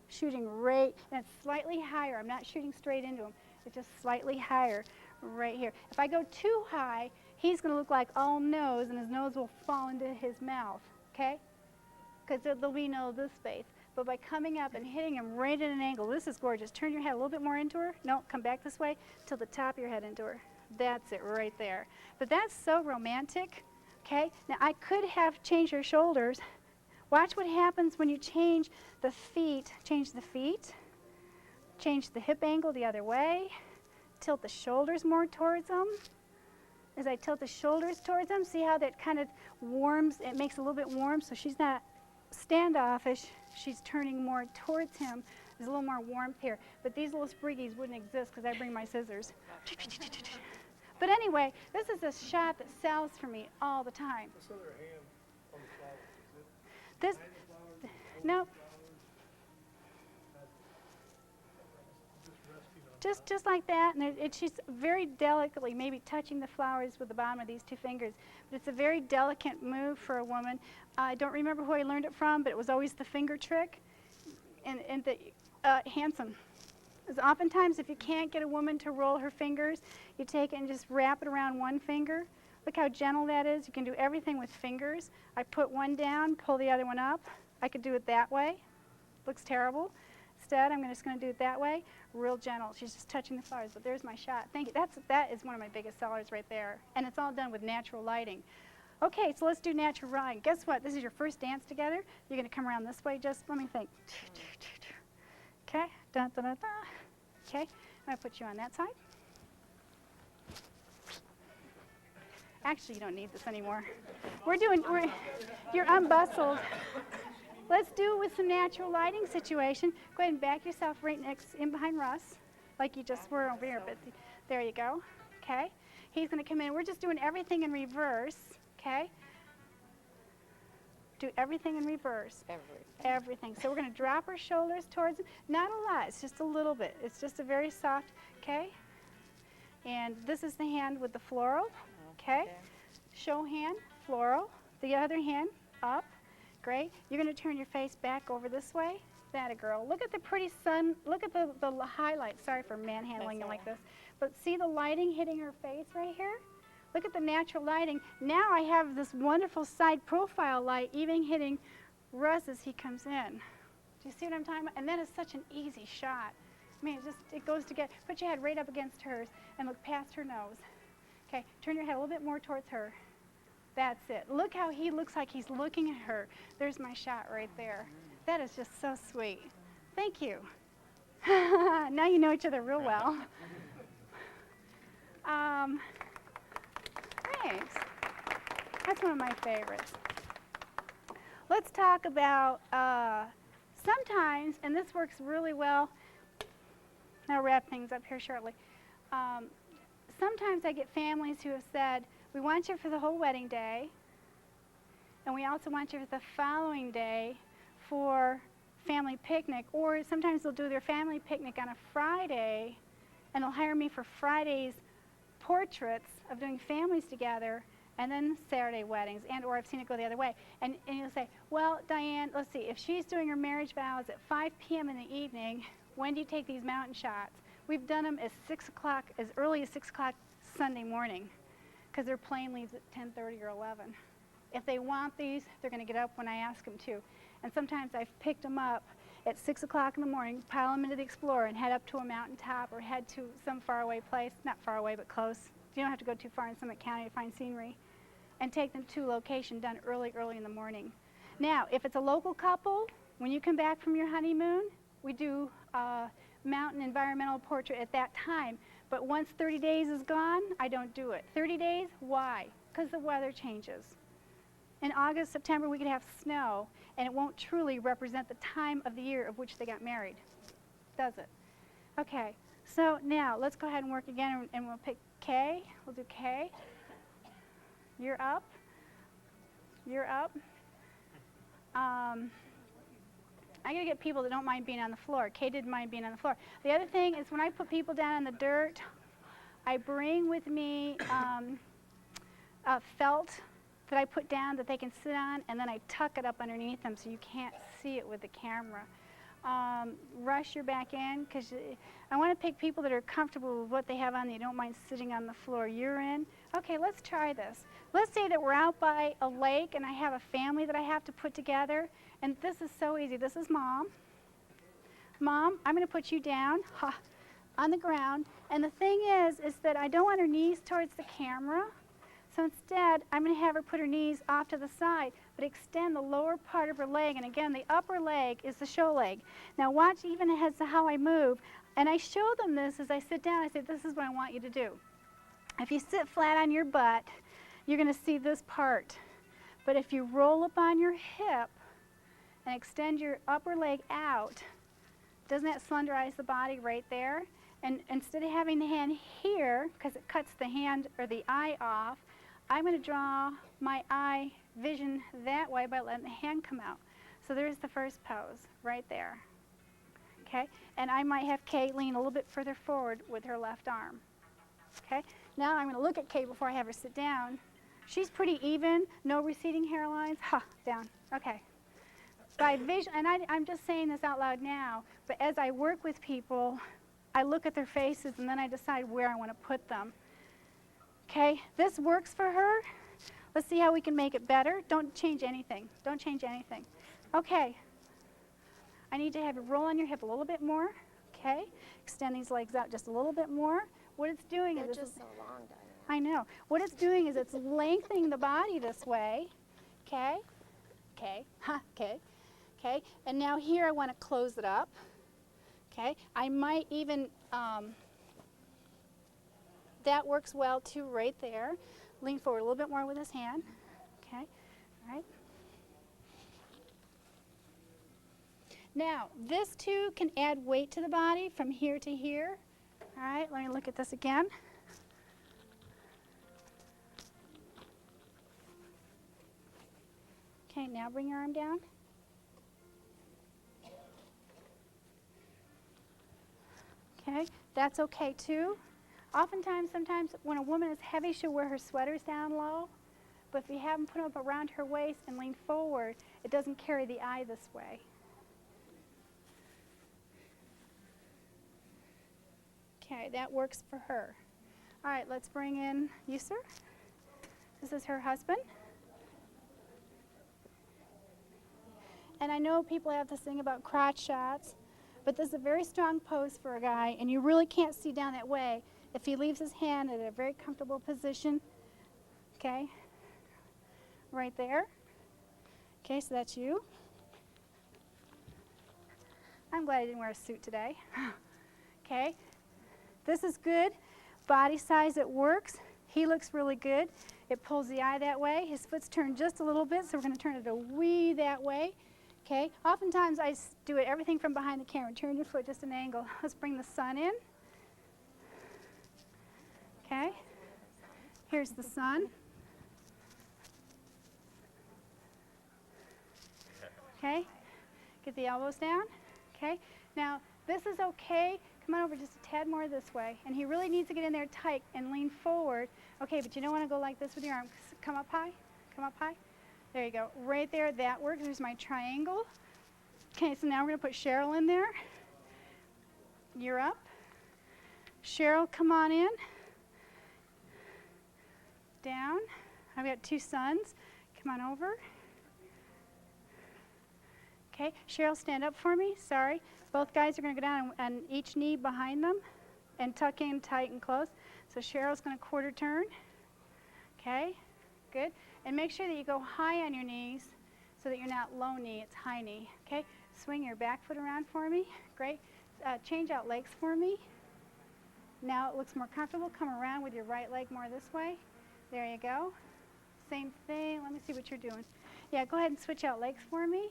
Speaker 1: shooting right, and it's slightly higher. I'm not shooting straight into him. It's just slightly higher, right here. If I go too high, he's going to look like all nose, and his nose will fall into his mouth. Okay? Because there'll be no this space. But by coming up and hitting him right at an angle, this is gorgeous. Turn your head a little bit more into her. No, come back this way till the top of your head into her. That's it right there. But that's so romantic. Okay? Now I could have changed her shoulders. Watch what happens when you change the feet. Change the feet. Change the hip angle the other way. Tilt the shoulders more towards them. As I tilt the shoulders towards them, see how that kind of warms, it makes it a little bit warm so she's not standoffish, she's turning more towards him. There's a little more warmth here. But these little spriggies wouldn't exist because I bring my scissors. But anyway, this is a shot that sells for me all the time.
Speaker 4: This other hand on the flowers, is it?
Speaker 1: This, no, just like that, and she's very delicately maybe touching the flowers with the bottom of these two fingers. But it's a very delicate move for a woman. I don't remember who I learned it from, but it was always the finger trick. And Hanson. Because oftentimes if you can't get a woman to roll her fingers, you take it and just wrap it around one finger. Look how gentle that is. You can do everything with fingers. I put one down, pull the other one up. I could do it that way. Looks terrible. Instead, I'm just going to do it that way. Real gentle. She's just touching the flowers. But there's my shot. Thank you. That is one of my biggest sellers right there. And it's all done with natural lighting. Okay, so let's do natural lighting. Guess what? This is your first dance together. You're going to come around this way. Just let me think. Okay. Dun, dun, dun, dun. Okay. I'm going to put you on that side. Actually, you don't need this anymore. You're unbustled. Let's do it with some natural lighting situation. Go ahead and back yourself right in behind Russ, like you just were over here. But there you go. Okay. He's going to come in. We're just doing everything in reverse. Okay. Do everything in reverse. Everything. So we're going to drop our shoulders towards him. Not a lot. It's just a little bit. It's just a very soft. Okay. And this is the hand with the floral. Okay. Show hand, floral. The other hand up. Great. You're going to turn your face back over this way. That a girl. Look at the pretty sun. Look at the highlights. Sorry for manhandling it like this. But see the lighting hitting her face right here? Look at the natural lighting. Now I have this wonderful side profile light even hitting Russ as he comes in. Do you see what I'm talking about? And that is such an easy shot. I mean, it goes together. Put your head right up against hers and look past her nose. Okay, turn your head a little bit more towards her. That's it. Look how he looks like he's looking at her. There's my shot right there. That is just so sweet. Thank you. Now you know each other real well. Thanks. That's one of my favorites. Let's talk about sometimes, and this works really well. I'll wrap things up here shortly. Sometimes I get families who have said, we want you for the whole wedding day, and we also want you for the following day for family picnic, or sometimes they'll do their family picnic on a Friday, and they'll hire me for Friday's portraits of doing families together, and then Saturday weddings, and or I've seen it go the other way. And you'll say, well, Diane, let's see, if she's doing her marriage vows at 5 p.m. in the evening, when do you take these mountain shots? We've done them as 6 o'clock, as early as 6 o'clock Sunday morning, because their plane leaves at 10:30 or 11. If they want these, they're going to get up when I ask them to. And sometimes I've picked them up at 6 o'clock in the morning, pile them into the Explorer, and head up to a mountaintop or head to some faraway place, not far away, but close. You don't have to go too far in Summit County to find scenery, and take them to a location done early in the morning. Now, if it's a local couple, when you come back from your honeymoon, we do mountain environmental portrait at that time. But once 30 days is gone, I don't do it. 30 days, why? Because the weather changes. in August, September, we could have snow, and it won't truly represent the time of the year of which they got married, does it? Okay, so now let's go ahead and work again, and we'll pick K. We'll do K. You're up. You're up. I gotta get people that don't mind being on the floor. Kay didn't mind being on the floor. The other thing is when I put people down in the dirt, I bring with me a felt that I put down that they can sit on, and then I tuck it up underneath them so you can't see it with the camera. Rush your back in, because I want to pick people that are comfortable with what they have on that you don't mind sitting on the floor. You're in. Okay, let's try this. Let's say that we're out by a lake and I have a family that I have to put together, and this is so easy. This is Mom. Mom, I'm going to put you down on the ground, and the thing is that I don't want her knees towards the camera, so instead I'm going to have her put her knees off to the side, but extend the lower part of her leg, and again the upper leg is the show leg. Now watch even as to how I move, and I show them this as I sit down. I say, this is what I want you to do. If you sit flat on your butt, you're going to see this part, but if you roll up on your hip and extend your upper leg out, doesn't that slenderize the body right there? And instead of having the hand here, because it cuts the hand or the eye off, I'm going to draw my eye vision that way by letting the hand come out. So there's the first pose right there. Okay? And I might have Kay lean a little bit further forward with her left arm. Okay? Now I'm going to look at Kay before I have her sit down. She's pretty even, no receding hairlines. Down. Okay. By vision, and I'm just saying this out loud now, but as I work with people, I look at their faces and then I decide where I want to put them. Okay, this works for her. Let's see how we can make it better. Don't change anything. Don't change anything. Okay. I need to have you roll on your hip a little bit more. Okay. Extend these legs out just a little bit more. What it's doing is
Speaker 7: just so long, Diane.
Speaker 1: I know. What it's doing is it's lengthening the body this way. Okay. Okay. Okay. Okay. And now here I want to close it up. Okay. I might even that works well too right there. Lean forward a little bit more with his hand. Okay, all right. Now, this too can add weight to the body from here to here. All right, let me look at this again. Okay, now bring your arm down. Okay, that's okay too. Oftentimes, sometimes when a woman is heavy, she'll wear her sweaters down low. But if you have them put up around her waist and lean forward, it doesn't carry the eye this way. Okay, that works for her. All right, let's bring in you, sir. This is her husband. And I know people have this thing about crotch shots, but this is a very strong pose for a guy, and you really can't see down that way if he leaves his hand at a very comfortable position. Okay, right there. Okay, so that's you. I'm glad I didn't wear a suit today. Okay, this is good. Body size, it works. He looks really good. It pulls the eye that way. His foot's turned just a little bit, so we're going to turn it a wee that way. Okay, oftentimes I do it everything from behind the camera. Turn your foot just an angle. Let's bring the sun in. Okay, here's the sun. Okay, get the elbows down. Okay, now this is okay. Come on over just a tad more this way. And he really needs to get in there tight and lean forward. Okay, but you don't want to go like this with your arm. Come up high. Come up high. There you go. Right there, that works. There's my triangle. Okay, so now we're going to put Cheryl in there. You're up. Cheryl, come on in. Down. I've got two sons. Come on over. Okay, Cheryl, stand up for me. Sorry. Both guys are going to go down on each knee behind them and tuck in tight and close. So Cheryl's going to quarter turn. Okay, good. And make sure that you go high on your knees so that you're not low knee, it's high knee. Okay, swing your back foot around for me. Great. Change out legs for me. Now it looks more comfortable. Come around with your right leg more this way. There you go. same thing. Let me see what you're doing. Yeah, go ahead and switch out legs for me.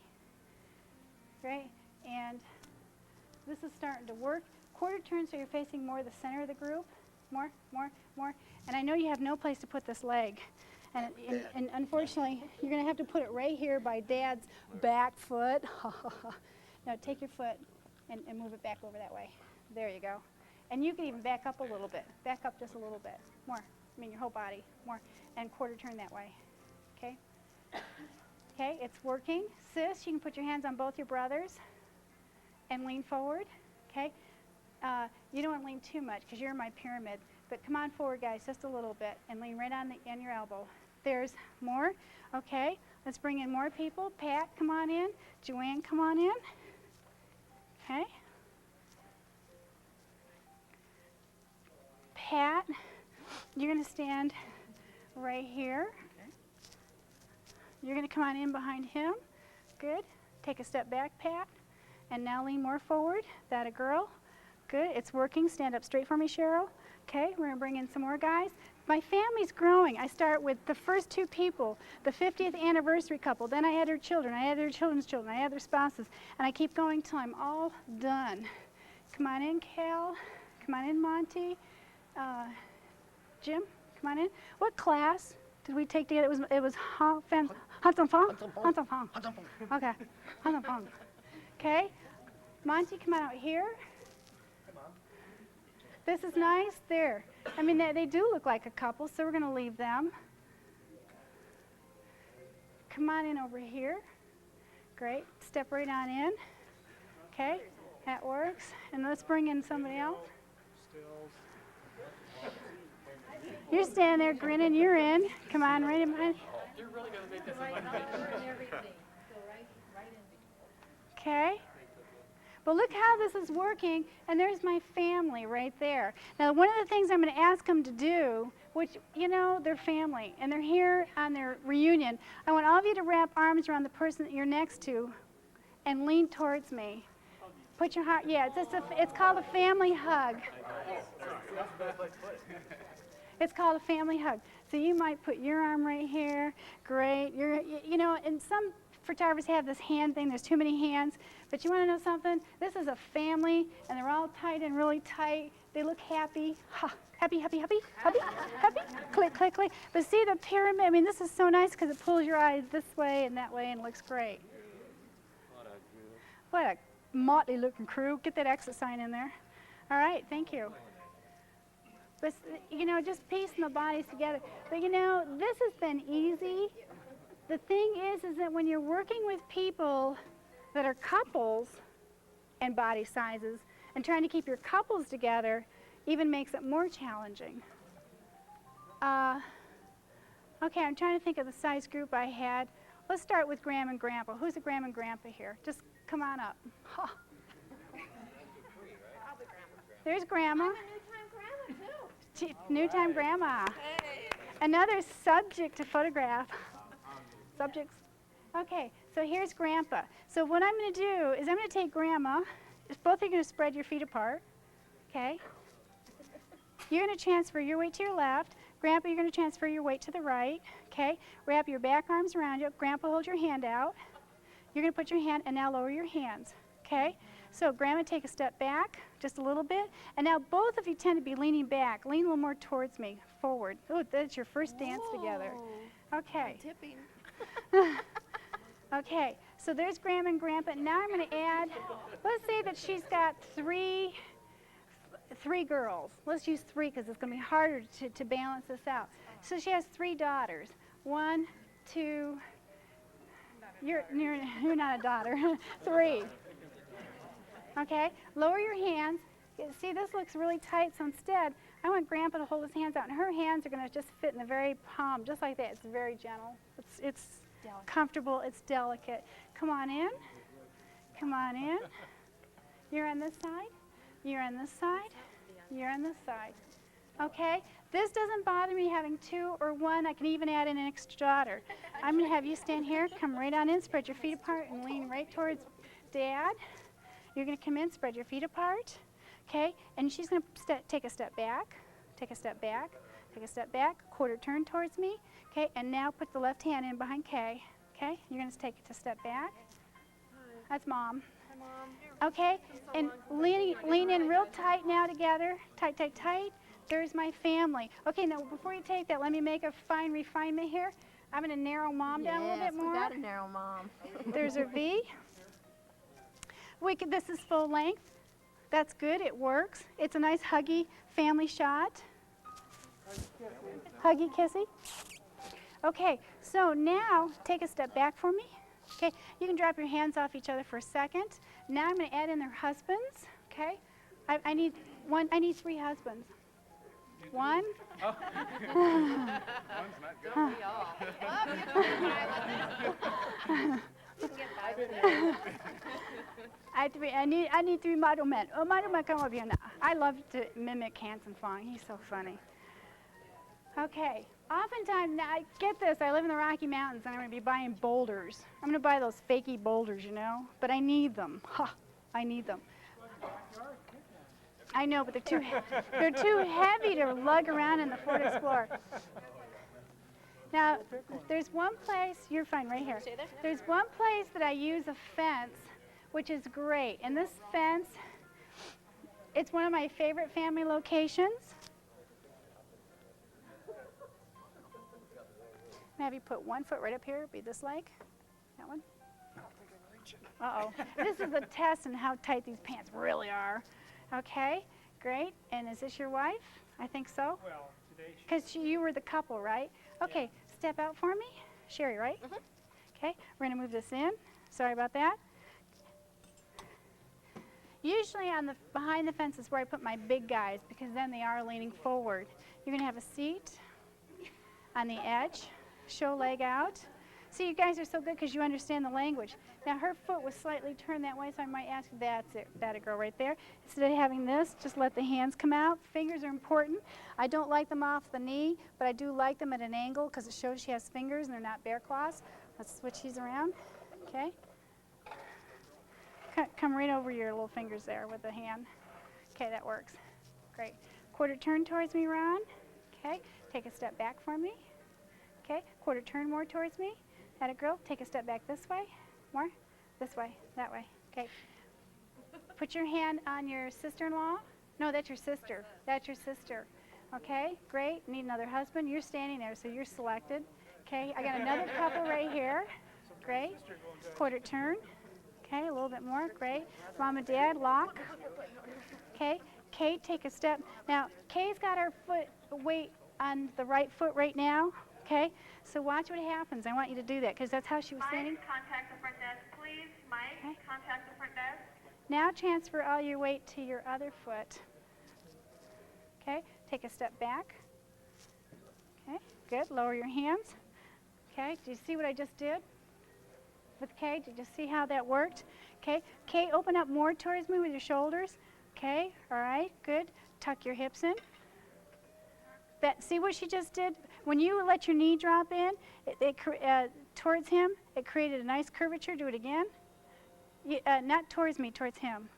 Speaker 1: Great. And this is starting to work. Quarter turn so you're facing more the center of the group. More, more, more. And I know you have no place to put this leg. And unfortunately, you're going to have to put it right here by Dad's back foot. Now take your foot and move it back over that way. There you go. And you can even back up a little bit. Back up just a little bit. More. I mean your whole body. More. And quarter turn that way. Okay? Okay, it's working. Sis, you can put your hands on both your brothers and lean forward. Okay? You don't want to lean too much because you're in my pyramid. But come on forward, guys, just a little bit. And lean right on your elbow. There's more. Okay, let's bring in more people. Pat, come on in. Joanne, come on in. Okay. Pat, you're going to stand right here. You're going to come on in behind him. Good. Take a step back, Pat. And now lean more forward. That a girl. Good. It's working. Stand up straight for me, Cheryl. Okay, we're going to bring in some more guys. My family's growing. I start with the first 2 people, the 50th anniversary couple. Then I had their children. I had their children's children. I had their spouses. And I keep going till I'm all done. Come on in, Cal. Come on in, Monty. Jim, come on in. What class did we take together? It was Hanzonfang? Okay, Hanzonfang. Okay, Monty, come on out here. This is nice. There. I mean, they do look like a couple, so we're going to leave them. Come on in over here. Great. Step right on in. Okay, that works. And let's bring in somebody else. You're standing there grinning. You're in. Come on, right in behind.
Speaker 6: You're really going to make this
Speaker 1: Okay. But look how this is working, and there's my family right there. Now, one of the things I'm going to ask them to do, which, you know, they're family, and they're here on their reunion. I want all of you to wrap arms around the person that you're next to and lean towards me. Put your heart, yeah, it's called a family hug. It's called a family hug. So you might put your arm right here. Great. You know, and some photographers have this hand thing. There's too many hands. But you want to know something? This is a family, and they're all tight and really tight. They look happy. Ha. Happy, happy, happy, happy, happy. Click, click, click. But see the pyramid? I mean, this is so nice because it pulls your eyes this way and that way and looks great. What a motley looking crew. Get that exit sign in there. All right, thank you. But, you know, just piecing the bodies together. But, you know, this has been easy. The thing is that when you're working with people that are couples and body sizes and trying to keep your couples together even makes it more challenging. Okay, I'm trying to think of the size group I had. Let's start with Grandma and Grandpa. Who's a Grandma and Grandpa here? Just come on up. Huh. There's Grandma.
Speaker 7: I'm a new-time grandma, too.
Speaker 1: New time grandma.
Speaker 7: Hey.
Speaker 1: Another subject to photograph. Subjects. Okay, so here's Grandpa. So what I'm going to do is I'm going to take Grandma. Both are going to spread your feet apart. Okay. You're going to transfer your weight to your left. Grandpa, you're going to transfer your weight to the right. Okay. Wrap your back arms around you. Grandpa, hold your hand out. You're going to put your hand and now lower your hands. Okay. So Grandma, take a step back just a little bit. And now both of you tend to be leaning back. Lean a little more towards me, forward. Oh, that's your first dance together. Okay.
Speaker 7: I'm tipping.
Speaker 1: Okay, so there's Grandma and Grandpa. Now I'm going to add, let's say that she's got three girls. Let's use 3 because it's going to be harder to balance this out. So she has 3 daughters. 1, 2, you're not a daughter. 3. Okay, lower your hands. See, this looks really tight, so instead, I want Grandpa to hold his hands out, and her hands are going to just fit in the very palm, just like that. It's very gentle. It's comfortable. It's delicate. Come on in. Come on in. You're on this side. You're on this side. You're on this side. Okay, this doesn't bother me having 2 or 1. I can even add in an extra daughter. I'm going to have you stand here. Come right on in. Spread your feet apart and lean right towards Dad. You're going to come in. Spread your feet apart. Okay, and she's going to take a step back. Take a step back. take a step back, quarter turn towards me. Okay, and now put the left hand in behind Kay. Okay, you're going to take it a step back. That's Mom.
Speaker 8: Hi, Mom.
Speaker 1: Okay, and lean in real tight now together. Tight, tight, tight. There's my family. Okay, now before you take that, let me make a fine refinement here. I'm going to narrow Mom down a little bit more.
Speaker 8: We got a narrow Mom.
Speaker 1: There's her V. This is full length. That's good. It works. It's a nice huggy family shot. Huggy kissy. Okay, so now take a step back for me. Okay, you can drop your hands off each other for a second. Now I'm going to add in their husbands. Okay, I need 3 husbands. 1. I need 3 model men. Oh, model men, come over here now. I love to mimic Hanson Fong. He's so funny. Okay. Oftentimes, now I get this, I live in the Rocky Mountains and I'm going to be buying boulders. I'm going to buy those fakey boulders, you know, but I need them. Ha! I need them. I know, but they're too heavy to lug around in the Ford Explorer. Now, there's one place, you're fine right here. There's one place that I use a fence, which is great. And this fence, it's one of my favorite family locations. Have you put 1 foot right up here, be this leg? That one? Uh-oh. This is a test on how tight these pants really are. Okay, great. And is this your wife? I think so.
Speaker 4: Well, today
Speaker 1: Because you were the couple, right? Okay, step out for me. Sherry, right? Okay, we're going to move this in. Sorry about that. Usually on the behind the fence is where I put my big guys because then they are leaning forward. You're going to have a seat on the edge. Show leg out. See, you guys are so good because you understand the language. Now, her foot was slightly turned that way, so I might ask, that's it, that'll go right there. Instead of having this, just let the hands come out. Fingers are important. I don't like them off the knee, but I do like them at an angle because it shows she has fingers and they're not bear claws. Let's switch these around. Okay. Come right over your little fingers there with the hand. Okay, that works. Great. Quarter turn towards me, Ron. Okay. Take a step back for me. Okay, quarter turn more towards me. Atta girl, take a step back this way. More. This way, that way. Okay. Put your hand on your sister-in-law. No, that's your sister. That's your sister. Okay, great. Need another husband. You're standing there, so you're selected. Okay, I got another couple right here. Great. Quarter turn. Okay, a little bit more. Great. Mom and Dad, lock. Okay, Kate, take a step. Now, Kay's got her weight on the right foot right now. Okay, so watch what happens. I want you to do that because that's how she was standing.
Speaker 7: Contact the front desk, please. Mike,
Speaker 1: Okay.
Speaker 7: contact the front desk.
Speaker 1: Now transfer all your weight to your other foot. Okay, take a step back. Okay, good. Lower your hands. Okay, do you see what I just did with Kay? Did you see how that worked? Okay, Kay, open up more towards me with your shoulders. Okay, all right, good. Tuck your hips in. See what she just did? When you let your knee drop in towards him, it created a nice curvature. Do it again. Not towards me, towards him.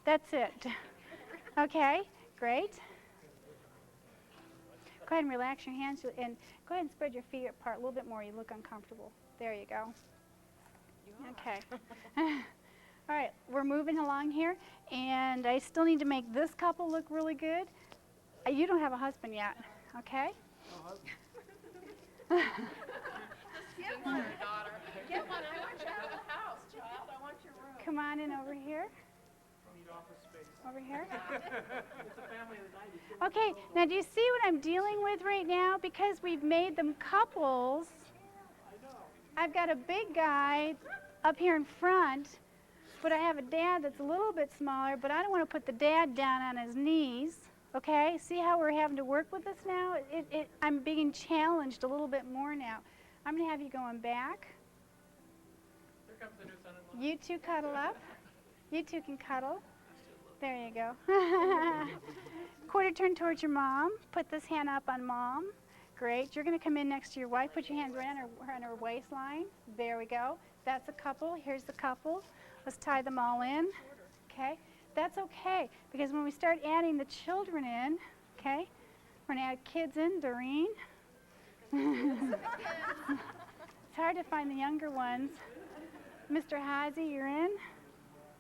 Speaker 1: That's it. Okay, great. Go ahead and relax your hands and go ahead and spread your feet apart a little bit more. You look uncomfortable. There you go. Okay. All right, we're moving along here, and I still need to make this couple look really good. You don't have a husband yet, okay?
Speaker 8: Just get one, daughter. Get one. I want you out of the house, child. I want your room.
Speaker 1: Come on in over here.
Speaker 4: need office space.
Speaker 1: Over here.
Speaker 4: It's a family of the 90s.
Speaker 1: Okay, now do you see what I'm dealing with right now? Because we've made them couples, I've got a big guy up here in front, but I have a dad that's a little bit smaller, but I don't want to put the dad down on his knees. Okay, see how we're having to work with this now? I'm being challenged a little bit more now. I'm going to have you going back.
Speaker 6: Here comes the new son-in-law.
Speaker 1: You two cuddle up. You two can cuddle. There you go. Quarter turn towards your mom. Put this hand up on mom. Great. You're going to come in next to your wife. Put your hands right on her waistline. There we go. That's a couple. Here's the couple. Let's tie them all in. Okay. That's okay, because when we start adding the children in, okay, We're going to add kids in, Doreen. It's hard to find the younger ones. Mr. Hazy, you're in.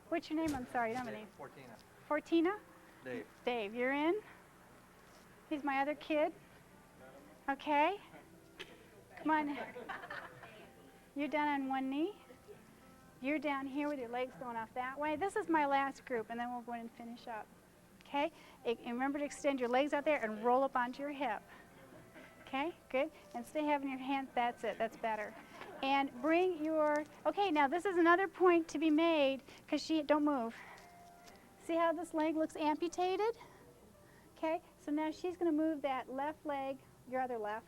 Speaker 1: What's your name? I'm sorry, I don't have a name. Fortina?
Speaker 5: Dave.
Speaker 1: Dave, you're in. He's my other kid. Okay. Come on. You're down on one knee. You're down here with your legs going off that way. This is my last group, and then we'll go in and finish up. Okay? And remember to extend your legs out there and roll up onto your hip. Okay? Good. And stay having your hands. That's it. That's better. And bring your, okay, now this is another point to be made, because don't move. See how this leg looks amputated? Okay, so now she's going to move that left leg, your other left.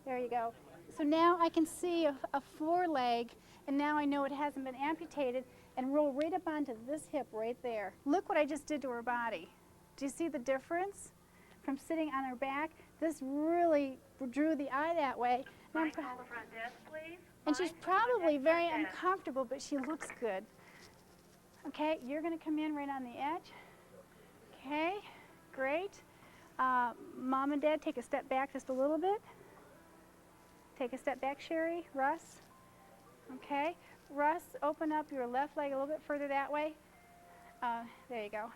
Speaker 1: There you go. So now I can see a foreleg, and now I know it hasn't been amputated, and roll right up onto this hip right there. Look what I just did to her body. Do you see the difference? From sitting on her back, this really drew the eye that way.
Speaker 7: Mike, call the front desk, please.
Speaker 1: And she's probably very uncomfortable, but she looks good. Okay, you're going to come in right on the edge. Okay, great. Mom and Dad, take a step back just a little bit. Take a step back, Sherry. Russ. Okay, Russ, open up your left leg a little bit further that way. There you go.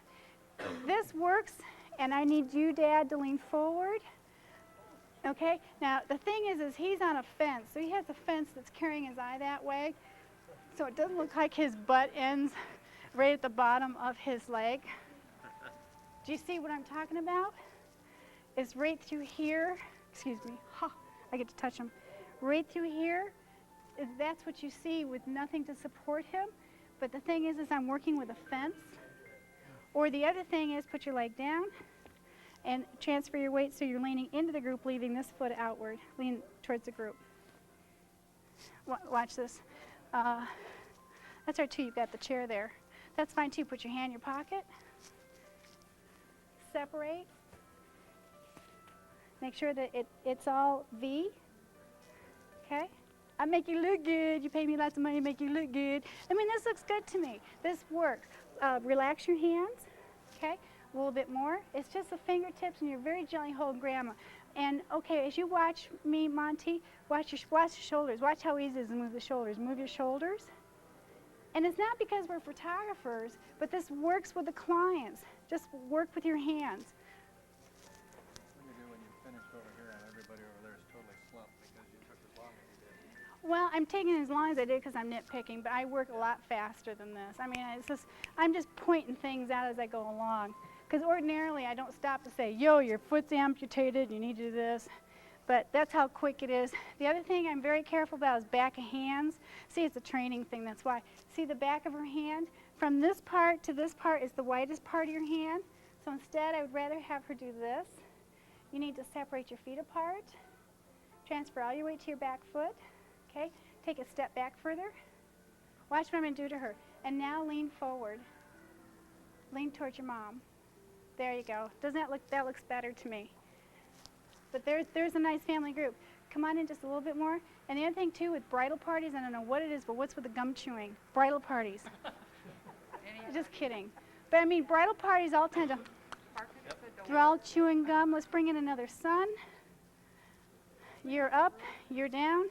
Speaker 1: This works, and I need you, Dad, to lean forward. Okay, now the thing is he's on a fence, so he has a fence that's carrying his eye that way, so it doesn't look like his butt ends right at the bottom of his leg. Do you see what I'm talking about? It's right through here. Excuse me. Ha, I get to touch him. Right through here. That's what you see with nothing to support him. But the thing is I'm working with a fence. Or the other thing is put your leg down and transfer your weight so you're leaning into the group, leaving this foot outward. Lean towards the group. Watch this. That's right, too. You've got the chair there. That's fine, too. Put your hand in your pocket. Separate. Make sure that it's all V. Okay? I make you look good. You pay me lots of money to make you look good. I mean, this looks good to me. This works. Relax your hands. Okay? A little bit more. It's just the fingertips, and you're very gently holding Grandma. And, okay, as you watch me, Monty, watch your shoulders. Watch how easy it is to move the shoulders. Move your shoulders. And it's not because we're photographers, but this works with the clients. Just work with your hands.
Speaker 5: What do you do when you finish over here and everybody over there is totally slumped because you took as long as you did?
Speaker 1: Well, I'm taking as long as I did because I'm nitpicking, but I work a lot faster than this. I mean, I'm just pointing things out as I go along. Because ordinarily, I don't stop to say, yo, your foot's amputated, you need to do this. But that's how quick it is. The other thing I'm very careful about is back of hands. See, it's a training thing, that's why. See the back of her hand? From this part to this part is the widest part of your hand. So instead, I would rather have her do this. You need to separate your feet apart. Transfer all your weight to your back foot. Okay? Take a step back further. Watch what I'm going to do to her. And now lean forward. Lean towards your mom. There you go. Doesn't that looks better to me. But there's a nice family group. Come on in just a little bit more. And the other thing, too, with bridal parties, I don't know what it is, but what's with the gum chewing? Bridal parties. Just kidding. But, I mean, bridal parties all tend to, they're all chewing gum. Let's bring in another son. You're up. You're down.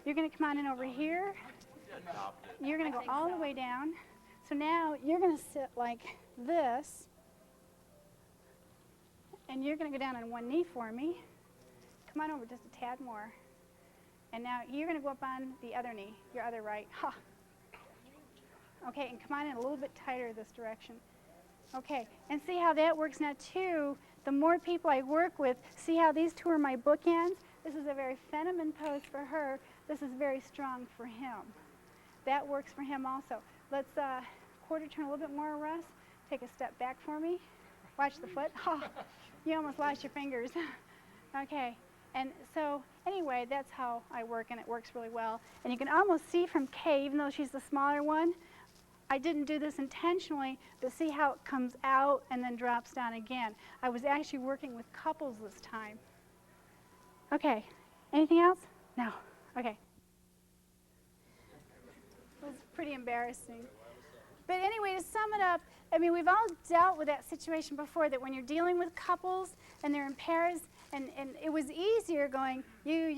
Speaker 1: You're going to come on in over here. You're going to go all the way down. So now you're going to sit like this. And you're going to go down on one knee for me. Come on over just a tad more. And now you're going to go up on the other knee, your other right. Ha. Okay, and come on in a little bit tighter this direction. Okay, and see how that works now too. The more people I work with, see how these two are my bookends? This is a very feminine pose for her. This is very strong for him. That works for him also. Let's quarter turn a little bit more, Russ. Take a step back for me. Watch the foot. Oh, you almost lost your fingers. Okay, and so anyway, that's how I work, and it works really well. And you can almost see from Kay, even though she's the smaller one, I didn't do this intentionally, but see how it comes out and then drops down again. I was actually working with couples this time. Okay, anything else? No, okay. It was pretty embarrassing. But anyway, to sum it up, I mean, we've all dealt with that situation before, that when you're dealing with couples and they're in pairs And it was easier going you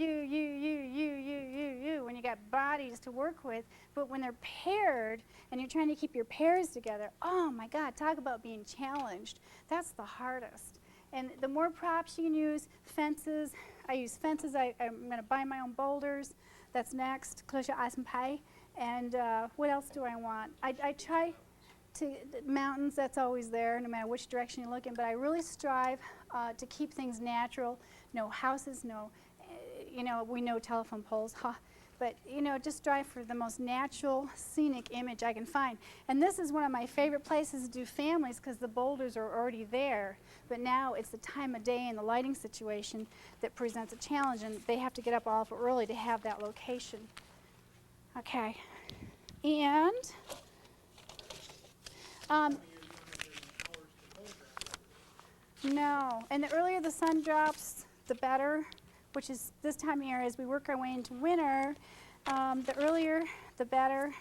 Speaker 1: when you got bodies to work with. But when they're paired and you're trying to keep your pairs together, oh my God, talk about being challenged. That's the hardest. And the more props you can use, fences. I use fences. I'm going to buy my own boulders. That's next. Klosha Asenpai. And what else do I want? I try to mountains. That's always there, no matter which direction you're looking. But I really strive to keep things natural. No houses. No, we know telephone poles. Huh. But just strive for the most natural, scenic image I can find. And this is one of my favorite places to do families because the boulders are already there. But now it's the time of day and the lighting situation that presents a challenge, and they have to get up awful early to have that location. Okay. And no. And the earlier the sun drops, the better, which is this time of year as we work our way into winter. The earlier, the better.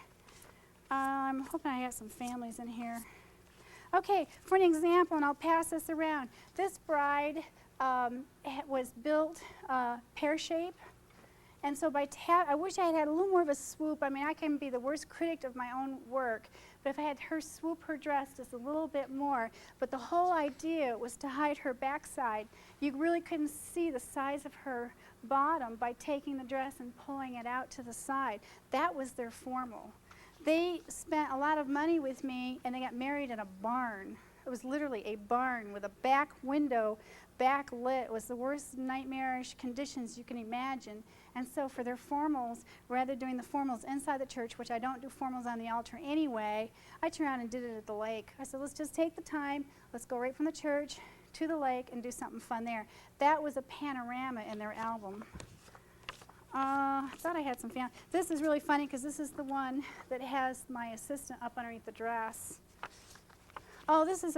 Speaker 1: I'm hoping I got some families in here. Okay, for an example, and I'll pass this around. This bride was built pear shape. And so I wish I had had a little more of a swoop. I mean, I can be the worst critic of my own work, but if I had her swoop her dress just a little bit more. But the whole idea was to hide her backside. You really couldn't see the size of her bottom by taking the dress and pulling it out to the side. That was their formal. They spent a lot of money with me, and they got married in a barn. It was literally a barn with a back window, backlit. It was the worst nightmarish conditions you can imagine. And so for their formals, rather doing the formals inside the church, which I don't do formals on the altar anyway, I turned around and did it at the lake. I said, let's just take the time. Let's go right from the church to the lake and do something fun there. That was a panorama in their album. I thought I had some fun. This is really funny because this is the one that has my assistant up underneath the dress. Oh, this is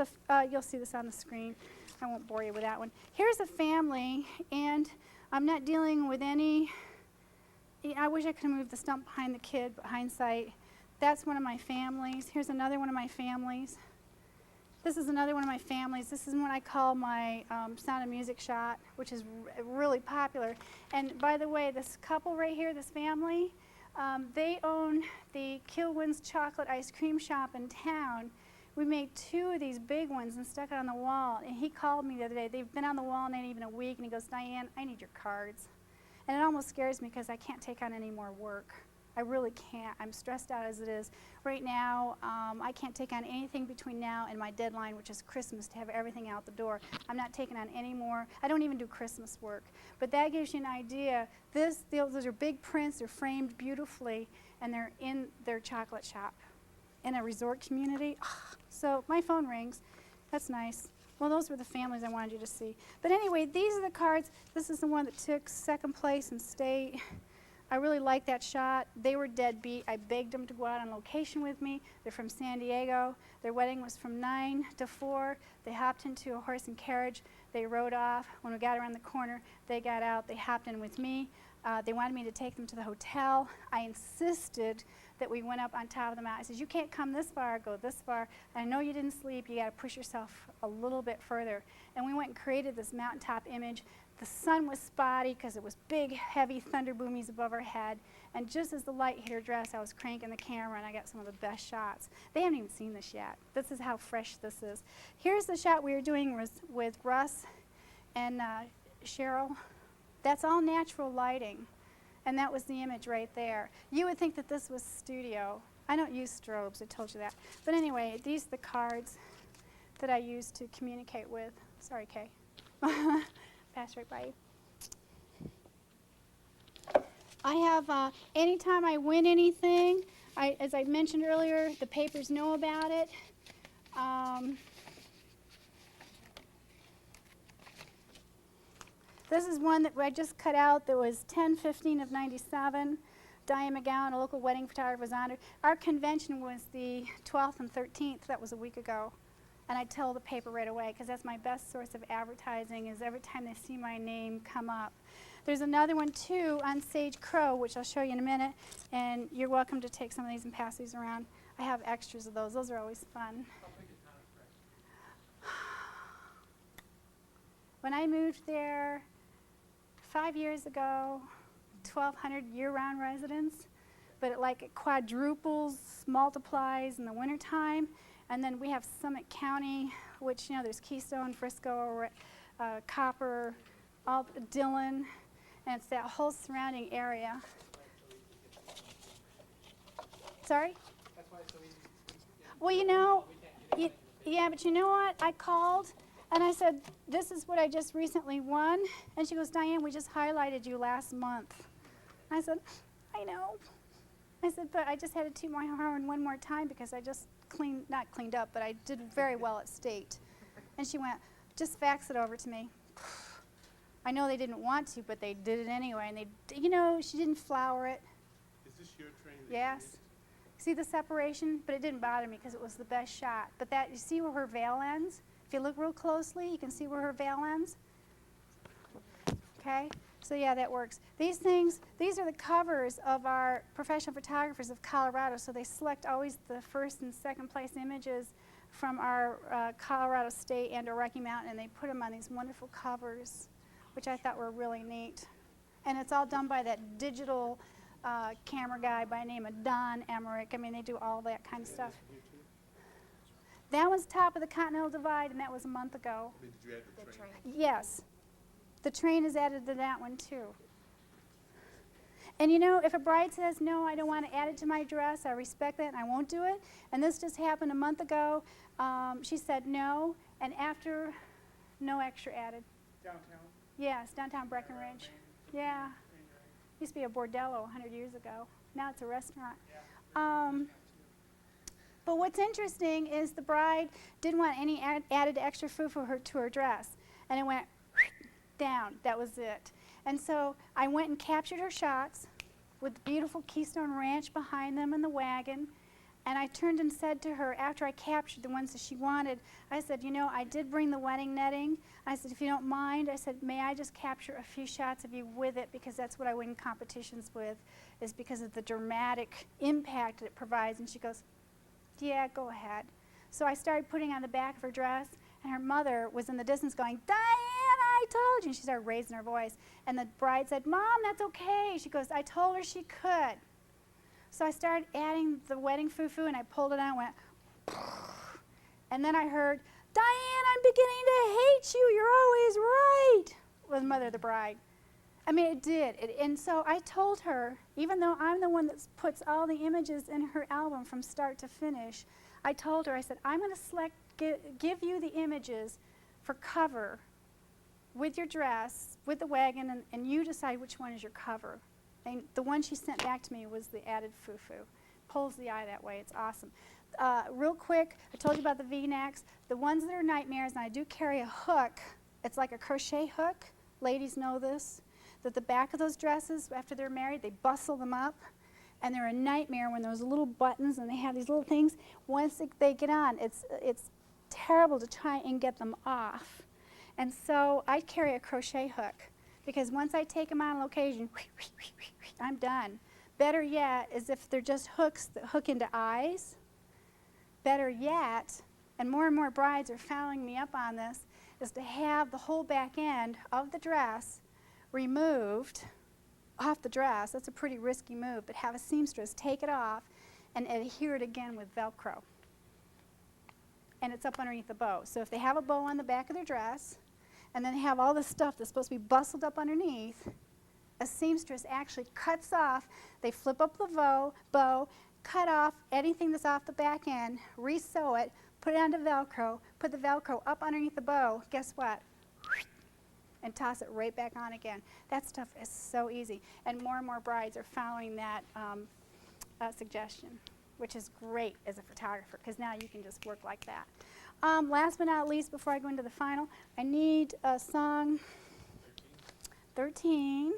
Speaker 1: you'll see this on the screen. I won't bore you with that one. Here's a family, and I'm not dealing with any, I wish I could have moved the stump behind the kid, but hindsight, that's one of my families. Here's another one of my families. This is another one of my families. This is what I call my Sound of Music shot, which is really popular. And by the way, this couple right here, this family, they own the Kilwin's Chocolate Ice Cream Shop in town. We made 2 of these big ones and stuck it on the wall. And he called me the other day. They've been on the wall not even a week. And he goes, Diane, I need your cards. And it almost scares me because I can't take on any more work. I really can't. I'm stressed out as it is. Right now, I can't take on anything between now and my deadline, which is Christmas, to have everything out the door. I'm not taking on any more. I don't even do Christmas work. But that gives you an idea. Those are big prints. They're framed beautifully, and they're in their chocolate shop in a resort community. So my phone rings. That's nice. Well, those were the families I wanted you to see. But anyway, these are the cards. This is the one that took second place in state. I really like that shot. They were deadbeat. I begged them to go out on location with me. They're from San Diego. Their wedding was from 9 to 4. They hopped into a horse and carriage. They rode off. When we got around the corner, they got out. They hopped in with me. They wanted me to take them to the hotel. I insisted that we went up on top of the mountain. I said, you can't come this far, go this far. I know you didn't sleep. You got to push yourself a little bit further. And we went and created this mountaintop image. The sun was spotty because it was big, heavy thunder boomies above our head. And just as the light hit her dress, I was cranking the camera, and I got some of the best shots. They haven't even seen this yet. This is how fresh this is. Here's the shot we were doing with Russ and Cheryl. That's all natural lighting. And that was the image right there. You would think that this was studio. I don't use strobes, I told you that. But anyway, these are the cards that I use to communicate with. Sorry, Kay. Pass right by you. I have, anytime I win anything, as I mentioned earlier, the papers know about it. This is one that I just cut out that was 10/15 of 97. Dian McGowan, a local wedding photographer, was honored. Our convention was the 12th and 13th. That was a week ago. And I tell the paper right away because that's my best source of advertising is every time they see my name come up. There's another one, too, on Sage Crow, which I'll show you in a minute. And you're welcome to take some of these and pass these around. I have extras of those. Those are always fun. When I moved there 5 years ago, 1,200 year-round residents, but it quadruples, multiplies in the wintertime. And then we have Summit County, which, there's Keystone, Frisco, Copper, Dillon, and it's that whole surrounding area. Sorry?
Speaker 6: That's why it's so easy.
Speaker 1: Well, yeah, but you know what? I called and I said, this is what I just recently won. And she goes, Diane, we just highlighted you last month. I said, I know. I said, but I just had to toot my horn one more time because I just not cleaned up, but I did very well at state. And she went, just fax it over to me. I know they didn't want to, but they did it anyway. And she didn't flour it.
Speaker 2: Is this your train?
Speaker 1: Yes. See the separation? But it didn't bother me because it was the best shot. But you see where her veil ends? If you look real closely, you can see where her veil ends. Okay? So yeah, that works. These are the covers of our professional photographers of Colorado. So they select always the first and second place images from our Colorado State and or Rocky Mountain, and they put them on these wonderful covers, which I thought were really neat. And it's all done by that digital camera guy by the name of Don Emmerich. I mean, they do all that kind of stuff. That was top of the Continental Divide, and that was a month ago.
Speaker 2: Did you add the train?
Speaker 1: Yes. The train is added to that one, too. And if a bride says, no, I don't want to add it to my dress, I respect that, and I won't do it. And this just happened a month ago. She said no, and after, no extra added.
Speaker 4: Downtown.
Speaker 1: Yes, downtown Breckenridge. Yeah. Used to be a bordello 100 years ago. Now it's a restaurant. But what's interesting is the bride didn't want any added extra food for to her dress. And it went down. That was it. And so I went and captured her shots with the beautiful Keystone Ranch behind them and the wagon. And I turned and said to her, after I captured the ones that she wanted, I said, I did bring the wedding netting. I said, if you don't mind, I said, may I just capture a few shots of you with it, because that's what I win competitions with, is because of the dramatic impact that it provides. And she goes, yeah, go ahead. So I started putting on the back of her dress, and her mother was in the distance going, Diane, I told you. And she started raising her voice. And the bride said, Mom, that's okay. She goes, I told her she could. So I started adding the wedding foo-foo, and I pulled it out and went, and then I heard, Diane, I'm beginning to hate you. You're always right, was mother of the bride. I mean, it did. And so I told her, even though I'm the one that puts all the images in her album from start to finish, I told her, I said, I'm going to give you the images for cover with your dress, with the wagon, and you decide which one is your cover. And the one she sent back to me was the added foo-foo. Pulls the eye that way. It's awesome. Real quick, I told you about the V-necks. The ones that are nightmares, and I do carry a hook. It's like a crochet hook. Ladies know this. That the back of those dresses, after they're married, they bustle them up. And they're a nightmare when those little buttons, and they have these little things. Once they get on, it's terrible to try and get them off. And so I carry a crochet hook, because once I take them on location, I'm done. Better yet is if they're just hooks that hook into eyes. Better yet, and more brides are following me up on this, is to have the whole back end of the dress removed off the dress. That's a pretty risky move, but have a seamstress take it off and adhere it again with Velcro. And it's up underneath the bow. So if they have a bow on the back of their dress, and then have all this stuff that's supposed to be bustled up underneath, a seamstress actually cuts off, they flip up the bow, cut off anything that's off the back end, re-sew it, put it onto Velcro, put the Velcro up underneath the bow, guess what? And toss it right back on again. That stuff is so easy. And more brides are following that suggestion, which is great as a photographer, because now you can just work like that. Last but not least, before I go into the final, I need a song 13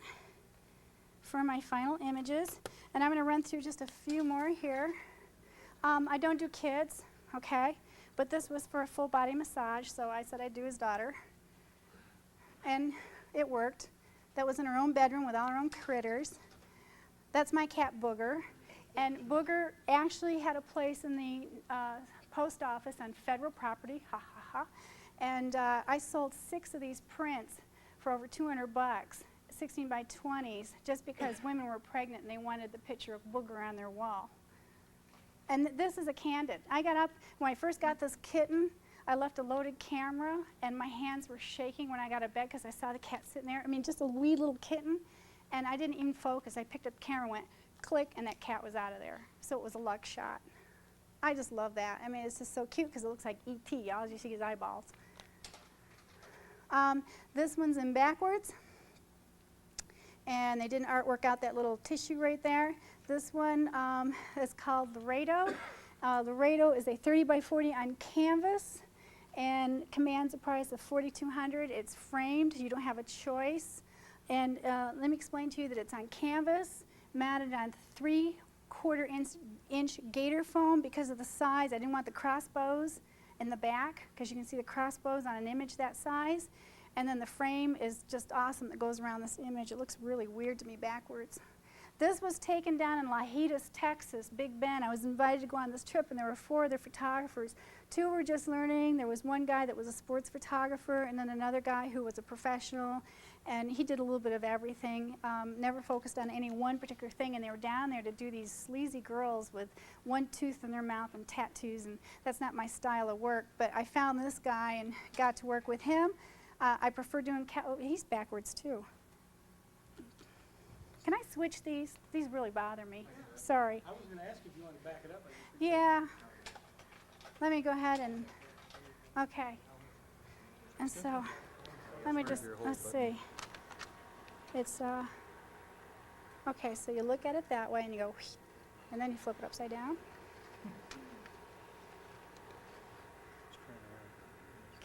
Speaker 1: for my final images. And I'm going to run through just a few more here. I don't do kids, okay? But this was for a full body massage, so I said I'd do his daughter. And it worked. That was in her own bedroom with all her own critters. That's my cat Booger. And Booger actually had a place in the post office on federal property, ha ha ha. And I sold 6 of these prints for over 200 bucks, 16 by 20s, just because women were pregnant and they wanted the picture of Booger on their wall. And this is a candid. I got up, when I first got this kitten, I left a loaded camera, and my hands were shaking when I got out of bed because I saw the cat sitting there. I mean, just a wee little kitten, and I didn't even focus. I picked up the camera, went click, and that cat was out of there. So it was a luck shot. I just love that. I mean, it's just so cute because it looks like E.T. All you see is eyeballs. This one's in backwards, and they did an artwork out that little tissue right there. This one is called Laredo. Laredo is a 30 by 40 on canvas and commands a price of $4,200. It's framed. You don't have a choice. And let me explain to you that it's on canvas, mounted on 3/4 inch gator foam because of the size. I didn't want the crossbows in the back because you can see the crossbows on an image that size. And then the frame is just awesome that goes around this image. It looks really weird to me backwards. This was taken down in Lajitas, Texas, Big Bend. I was invited to go on this trip, and there were 4 other photographers. 2 were just learning. There was one guy that was a sports photographer, and then another guy who was a professional, and he did a little bit of everything, never focused on any one particular thing, and they were down there to do these sleazy girls with one tooth in their mouth and tattoos, and that's not my style of work, but I found this guy and got to work with him. I prefer doing, he's backwards too. Can I switch these? These really bother me. Sorry.
Speaker 4: I was going to ask if you wanted to back it up.
Speaker 1: Yeah. Let me go ahead and, okay. And so, let me just, let's see. It's, okay, so you look at it that way and you go, and then you flip it upside down.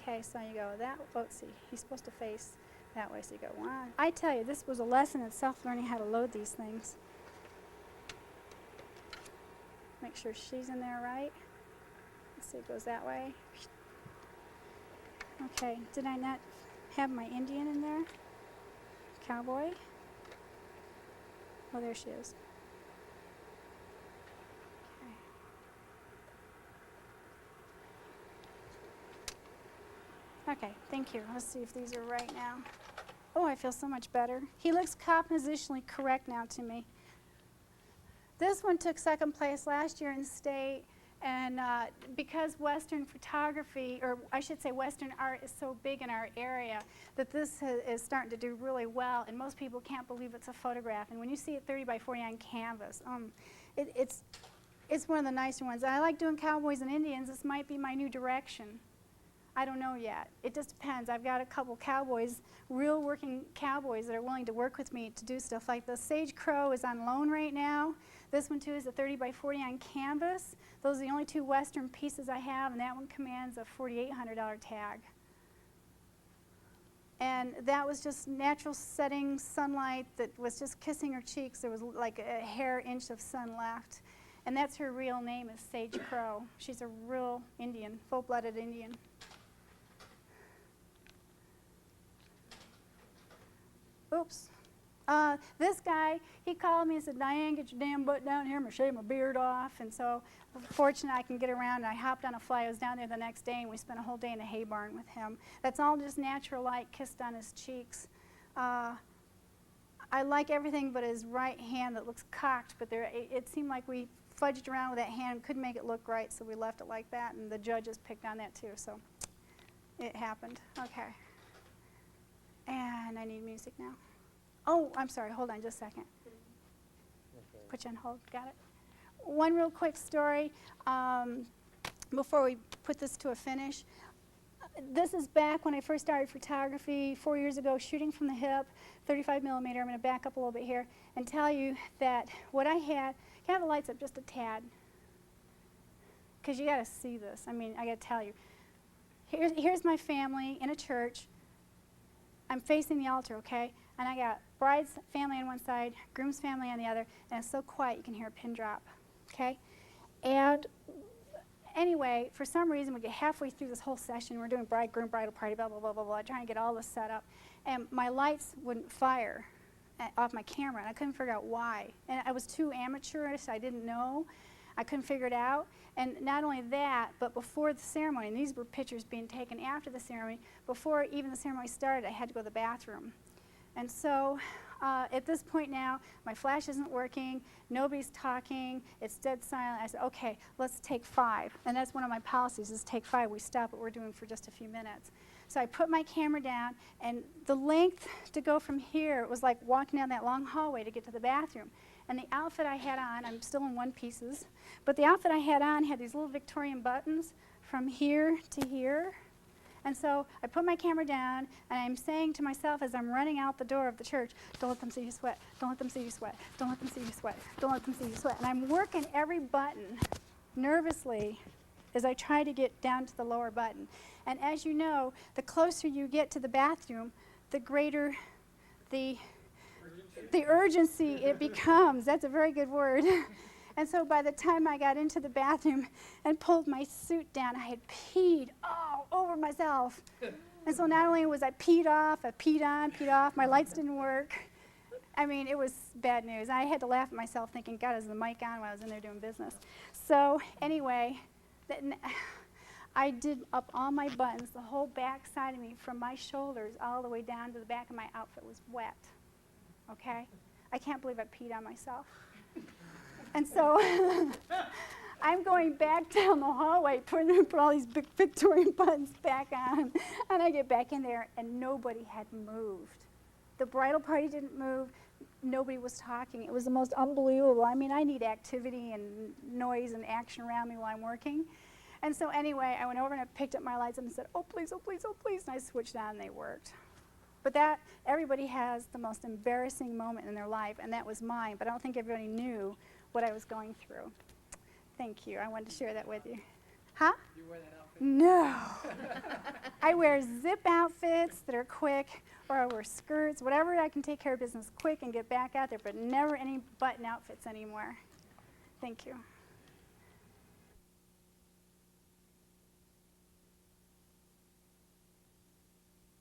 Speaker 1: Okay, so you go that, let's see, he's supposed to face that way, so you go 1. I tell you, this was a lesson in self-learning how to load these things. Make sure she's in there right. Let's see, it goes that way. Okay, did I not have my Indian in there? Cowboy? Oh, there she is. Okay, thank you. Let's see if these are right now. Oh, I feel so much better. He looks compositionally correct now to me. This one took 2nd place last year in state, and because Western photography, or I should say Western art, is so big in our area, that this is starting to do really well, and most people can't believe it's a photograph. And when you see it 30 by 40 on canvas, it's one of the nicer ones. I like doing cowboys and Indians. This might be my new direction. I don't know yet. It just depends. I've got a couple cowboys, real working cowboys that are willing to work with me to do stuff like this. Sage Crow is on loan right now. This one too is a 30 by 40 on canvas. Those are the only 2 Western pieces I have, and that one commands a $4,800 tag. And that was just natural setting sunlight that was just kissing her cheeks. There was like a hair inch of sun left. And that's her real name, is Sage Crow. She's a real Indian, full-blooded Indian. Oops. This guy, he called me and said, Diane, get your damn butt down here. I'm going to shave my beard off. And so, fortunately, I can get around. And I hopped on a fly. I was down there the next day, and we spent a whole day in a hay barn with him. That's all just natural light kissed on his cheeks. I like everything but his right hand that looks cocked. But it seemed like we fudged around with that hand, couldn't make it look right, so we left it like that. And the judges picked on that, too. So it happened. Okay. And I need music now. Oh, I'm sorry. Hold on just a second. Okay. Put you on hold. Got it? One real quick story before we put this to a finish. This is back when I first started photography 4 years ago, shooting from the hip, 35 millimeter. I'm going to back up a little bit here and tell you that what I had, can I have the lights up just a tad? Because you got to see this. I mean, I got to tell you. Here's my family in a church. I'm facing the altar, okay? And I got bride's family on one side, groom's family on the other, and it's so quiet you can hear a pin drop, okay? And anyway, for some reason, we get halfway through this whole session, we're doing bride, groom, bridal party, blah, blah, blah, blah, blah, trying to get all this set up, and my lights wouldn't fire off my camera, and I couldn't figure out why. And I was too amateurish, I didn't know. I couldn't figure it out. And not only that, but before the ceremony, and these were pictures being taken after the ceremony, before even the ceremony started, I had to go to the bathroom. And so at this point now, my flash isn't working, nobody's talking, it's dead silent. I said, okay, let's take 5. And that's one of my policies, is take 5. We stop what we're doing for just a few minutes. So I put my camera down, and the length to go from here was like walking down that long hallway to get to the bathroom. And the outfit I had on, I'm still in one pieces, but the outfit I had on had these little Victorian buttons from here to here. And so I put my camera down, and I'm saying to myself as I'm running out the door of the church, don't let them see you sweat, don't let them see you sweat, don't let them see you sweat, don't let them see you sweat. And I'm working every button nervously as I try to get down to the lower button. And as you know, the closer you get to the bathroom, the greater the urgency it becomes. That's a very good word. And so by the time I got into the bathroom and pulled my suit down, I had peed all over myself. And so not only was I peed off, I peed on, peed off, my lights didn't work. I mean, it was bad news. I had to laugh at myself thinking, God, is the mic on while I was in there doing business? So anyway, I did up all my buttons, the whole back side of me, from my shoulders all the way down to the back of my outfit was wet. Okay? I can't believe I peed on myself. And so I'm going back down the hallway, put all these big Victorian buttons back on, and I get back in there, and nobody had moved. The bridal party didn't move. Nobody was talking. It was the most unbelievable. I mean, I need activity and noise and action around me while I'm working. And so anyway, I went over and I picked up my lights and said, oh, please, oh, please, oh, please, and I switched on and they worked. But that, everybody has the most embarrassing moment in their life, and that was mine, but I don't think everybody knew what I was going through. Thank you. I wanted to share that with you. Huh?
Speaker 6: You wear that outfit?
Speaker 1: No. I wear zip outfits that are quick, or I wear skirts, whatever I can take care of business quick and get back out there, but never any button outfits anymore. Thank you.